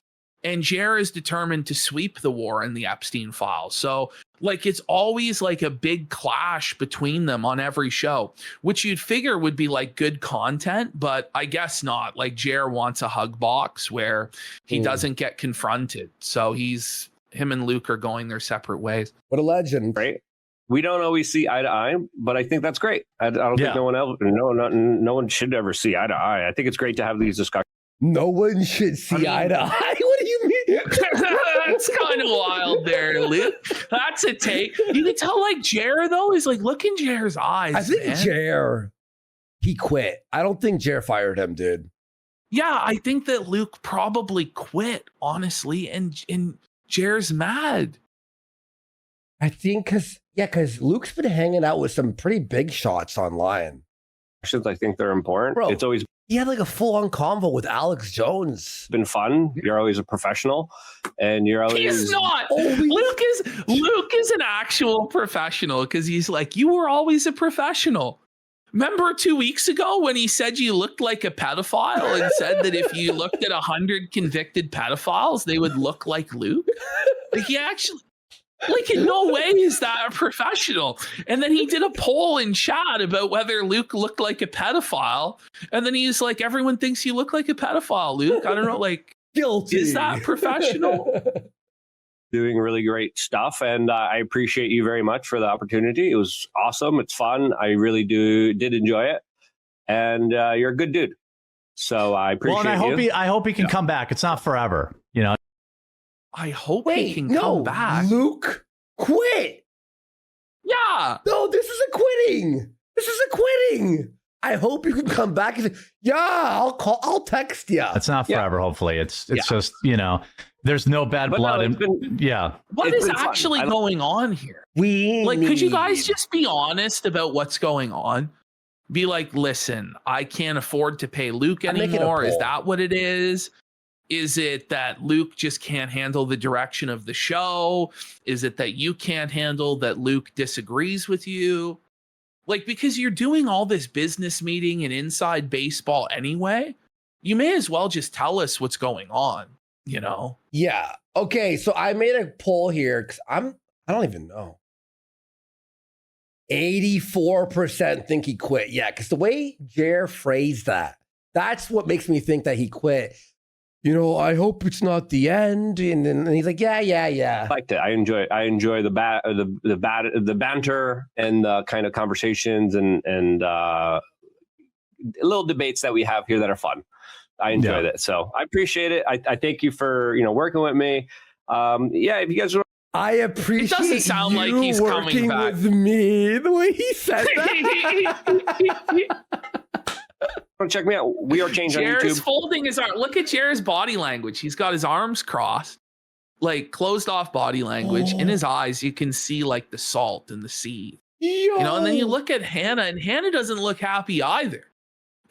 And Jer is determined to sweep the war and the Epstein files. So, like, it's always like a big clash between them on every show, which you'd figure would be like good content, but I guess not. Like, Jer wants a hug box where he doesn't get confronted. So him and Luke are going their separate ways. What a legend. Right. We don't always see eye to eye, but I think that's great. I don't think no one should ever see eye to eye. I think it's great to have these discussions. No one should see eye to eye. What do you mean? That's kind of wild there, Luke. That's a take. You can tell, like, Jer, though, is like, look in Jer's eyes. I think Jer, he quit. I don't think Jer fired him, dude. Yeah, I think that Luke probably quit, honestly, and Jer's mad. I think because Luke's been hanging out with some pretty big shots online. I think they're important. Bro, it's always he had like a full-on convo with Alex Jones. Been fun. You're always a professional, and you're always. He's not. Luke is an actual professional because he's like, you were always a professional. Remember 2 weeks ago when he said you looked like a pedophile and said that if you looked at 100 convicted pedophiles, they would look like Luke? Like, he actually. Like, in no way is that a professional. And then he did a poll in chat about whether Luke looked like a pedophile. And then he's like, everyone thinks you look like a pedophile, Luke. I don't know, like, guilty. Is that professional? Doing really great stuff. And I appreciate you very much for the opportunity. It was awesome. It's fun. I really did enjoy it. And you're a good dude. So I appreciate and I hope he can come back. It's not forever, I hope he can come back. Luke quit. Yeah. No, this is a quitting. I hope you can come back and say, yeah, I'll text you. It's not forever, hopefully. It's just, there's no bad blood. What is actually going on here? Could you guys just be honest about what's going on? Be like, listen, I can't afford to pay Luke anymore. Is that what it is? Is it that Luke just can't handle the direction of the show? Is it that you can't handle that Luke disagrees with you? Like, because you're doing all this business meeting and inside baseball anyway, you may as well just tell us what's going on, Yeah. Okay, so I made a poll here because I don't even know. 84% think he quit. Yeah, because the way Jer phrased that, that's what makes me think that he quit. You know, I hope it's not the end. And he's like, yeah. I liked it. I enjoy the banter and the kind of conversations and little debates that we have here that are fun. I enjoyed it. So I appreciate it. I thank you for, working with me. If you guys I appreciate it doesn't sound like he's coming back with me the way he said that. Check me out. We are changing on Jared's YouTube. folding his arm. Look at Jared's body language. He's got his arms crossed, like closed off body language. In his eyes, you can see like the salt and the sea. And then you look at Hannah, and Hannah doesn't look happy either.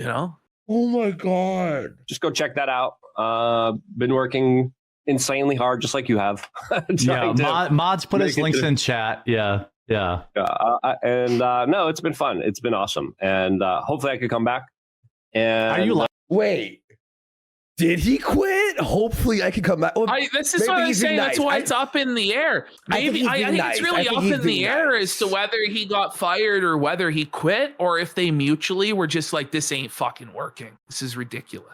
Oh my God. Just go check that out. Been working insanely hard, just like you have. Mods put his links in chat. Yeah. No, it's been fun. It's been awesome. And hopefully I could come back. And are you wait, did he quit? Hopefully I could come back. Well, this is what I'm saying. That's why it's up in the air. Maybe I think it's really up in the air as to whether he got fired or whether he quit, or if they mutually were just like, this ain't fucking working. This is ridiculous.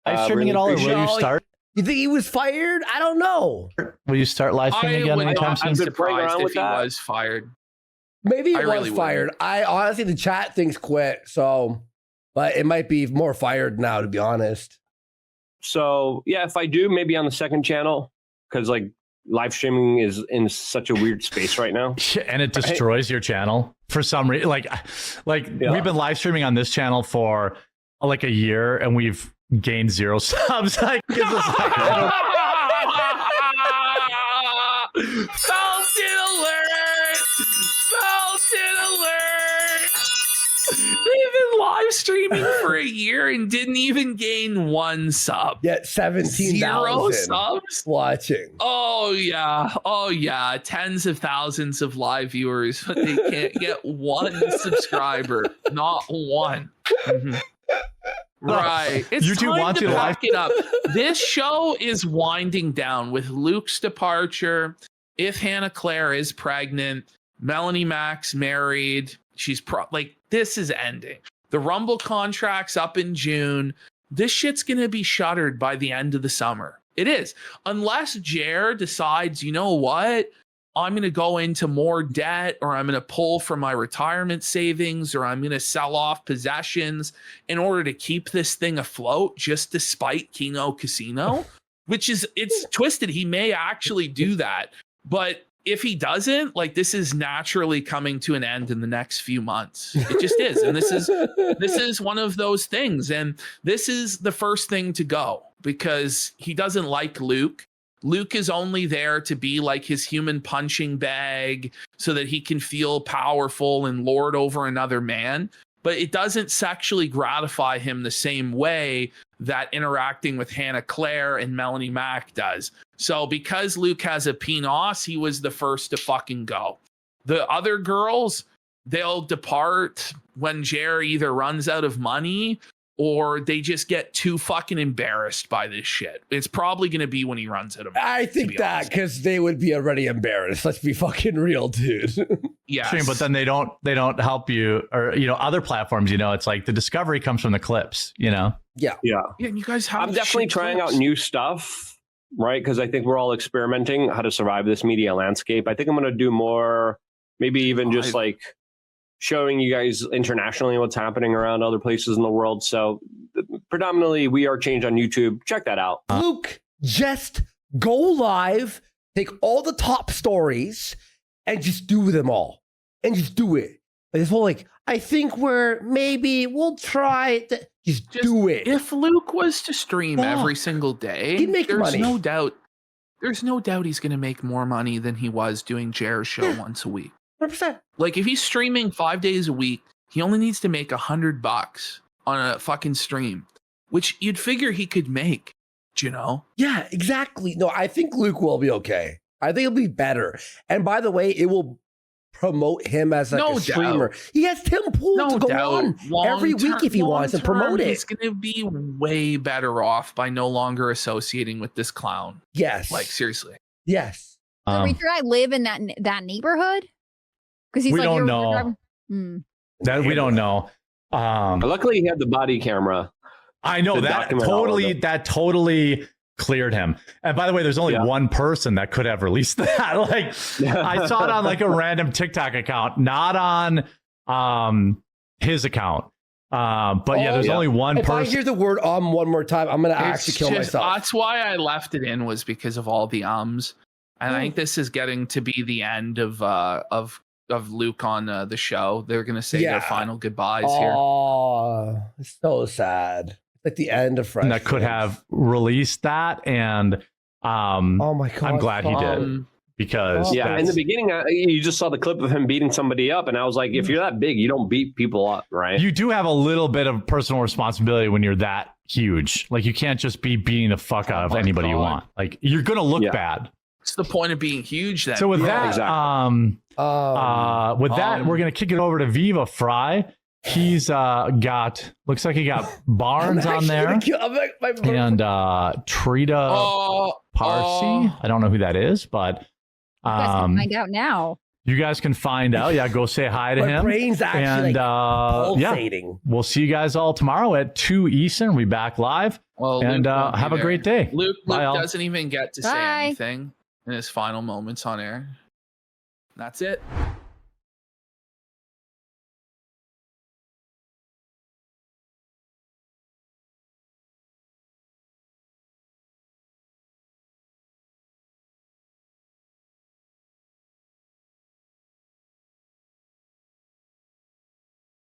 Live streaming it all, or will you start? You think he was fired? I don't know. Will you start live streaming again anytime soon? I'm surprised if he was fired. Maybe he was fired. I honestly, the chat thinks quit. So, but it might be more fired now, to be honest. So if I do, maybe on the second channel, because like live streaming is in such a weird space right now, and it destroys your channel for some reason. Like we've been live streaming on this channel for like a year, and we've gained 0 subs. Falcon alert! They've been live streaming for a year and didn't even gain 1 sub. Yet 17,000 0 subs watching. Oh yeah, tens of thousands of live viewers, but they can't get 1 subscriber, not one. Mm-hmm. Right. It's YouTube time to pack it up. This show is winding down with Luke's departure. If Hannah Claire is pregnant, Melanie Max married. She's this is ending. The Rumble contract's up in June. This shit's going to be shuttered by the end of the summer. It is. Unless Jer decides, you know what? I'm going to go into more debt, or I'm going to pull from my retirement savings, or I'm going to sell off possessions in order to keep this thing afloat just despite Kino Casino, it's twisted. He may actually do that. But if he doesn't, this is naturally coming to an end in the next few months. It just is. And this is one of those things. And this is the first thing to go because he doesn't like Luke. Luke is only there to be like his human punching bag so that he can feel powerful and lord over another man. But it doesn't sexually gratify him the same way that interacting with Hannah Claire and Melanie Mac does. So because Luke has a penis, he was the first to fucking go. The other girls, they'll depart when Jer either runs out of money or they just get too fucking embarrassed by this shit. It's probably going to be when he runs out of money. I think that because they would be already embarrassed. Let's be fucking real, dude. Yeah, but then they don't help you, or other platforms. It's like the discovery comes from the clips. Yeah. And you guys have. I'm definitely trying out new stuff, right? Because I think we're all experimenting how to survive this media landscape. I think I'm going to do more, maybe even just like showing you guys internationally what's happening around other places in the world. So predominantly we are changed on YouTube. Check that out. Luke, just go live, take all the top stories and just do them all and just do it. This whole I think we'll try just do it. If Luke was to stream every single day, he'd make money. There's no doubt he's going to make more money than he was doing Jer's show once a week. 100%. If he's streaming 5 days a week, he only needs to make $100 on a fucking stream, which you'd figure he could make, Yeah, exactly. No, I think Luke will be okay. I think he'll be better. And by the way, it will promote him as a streamer. He has Tim Pool to go on every week if he wants and promote it. He's going to be way better off by no longer associating with this clown. Yes. Seriously. Yes. Are we sure I live in that neighborhood? Because he's We like, don't "You're know. driving-" Hmm. That we don't know. Luckily, he had the body camera. I know To that document all of it. totally cleared him. And by the way, there's only one person that could have released that. Like I saw it on like a random TikTok account, not on his account. But yeah, there's only one if person. I hear the word one more time, I'm gonna actually kill myself. That's why I left it in, was because of all the ums. And I think this is getting to be the end of Luke on the show. They're gonna say their final goodbyes here. Oh, it's so sad. It's like the end of Fresh. And that could have released that, and oh my god, I'm glad he did, because in the beginning you just saw the clip of him beating somebody up, and I was like, if you're that big, you don't beat people up, right? You do have a little bit of personal responsibility when you're that huge. Like you can't just be beating the fuck out of anybody you want. Like you're gonna look bad. What's the point of being huge then? So with that, exactly. we're gonna kick it over to Viva Fry. He's looks like he got Barnes on there, and Trita Parsi. I don't know who that is, but You guys can find out now. you guys can find out. Yeah, go say hi to My him. brain's actually pulsating. We'll see you guys all tomorrow at 2 Eastern. We'll be back live. Well, and Luke won't be have a there. great day. Luke Bye, all. doesn't even get to say Bye. anything in his final moments on air. That's it.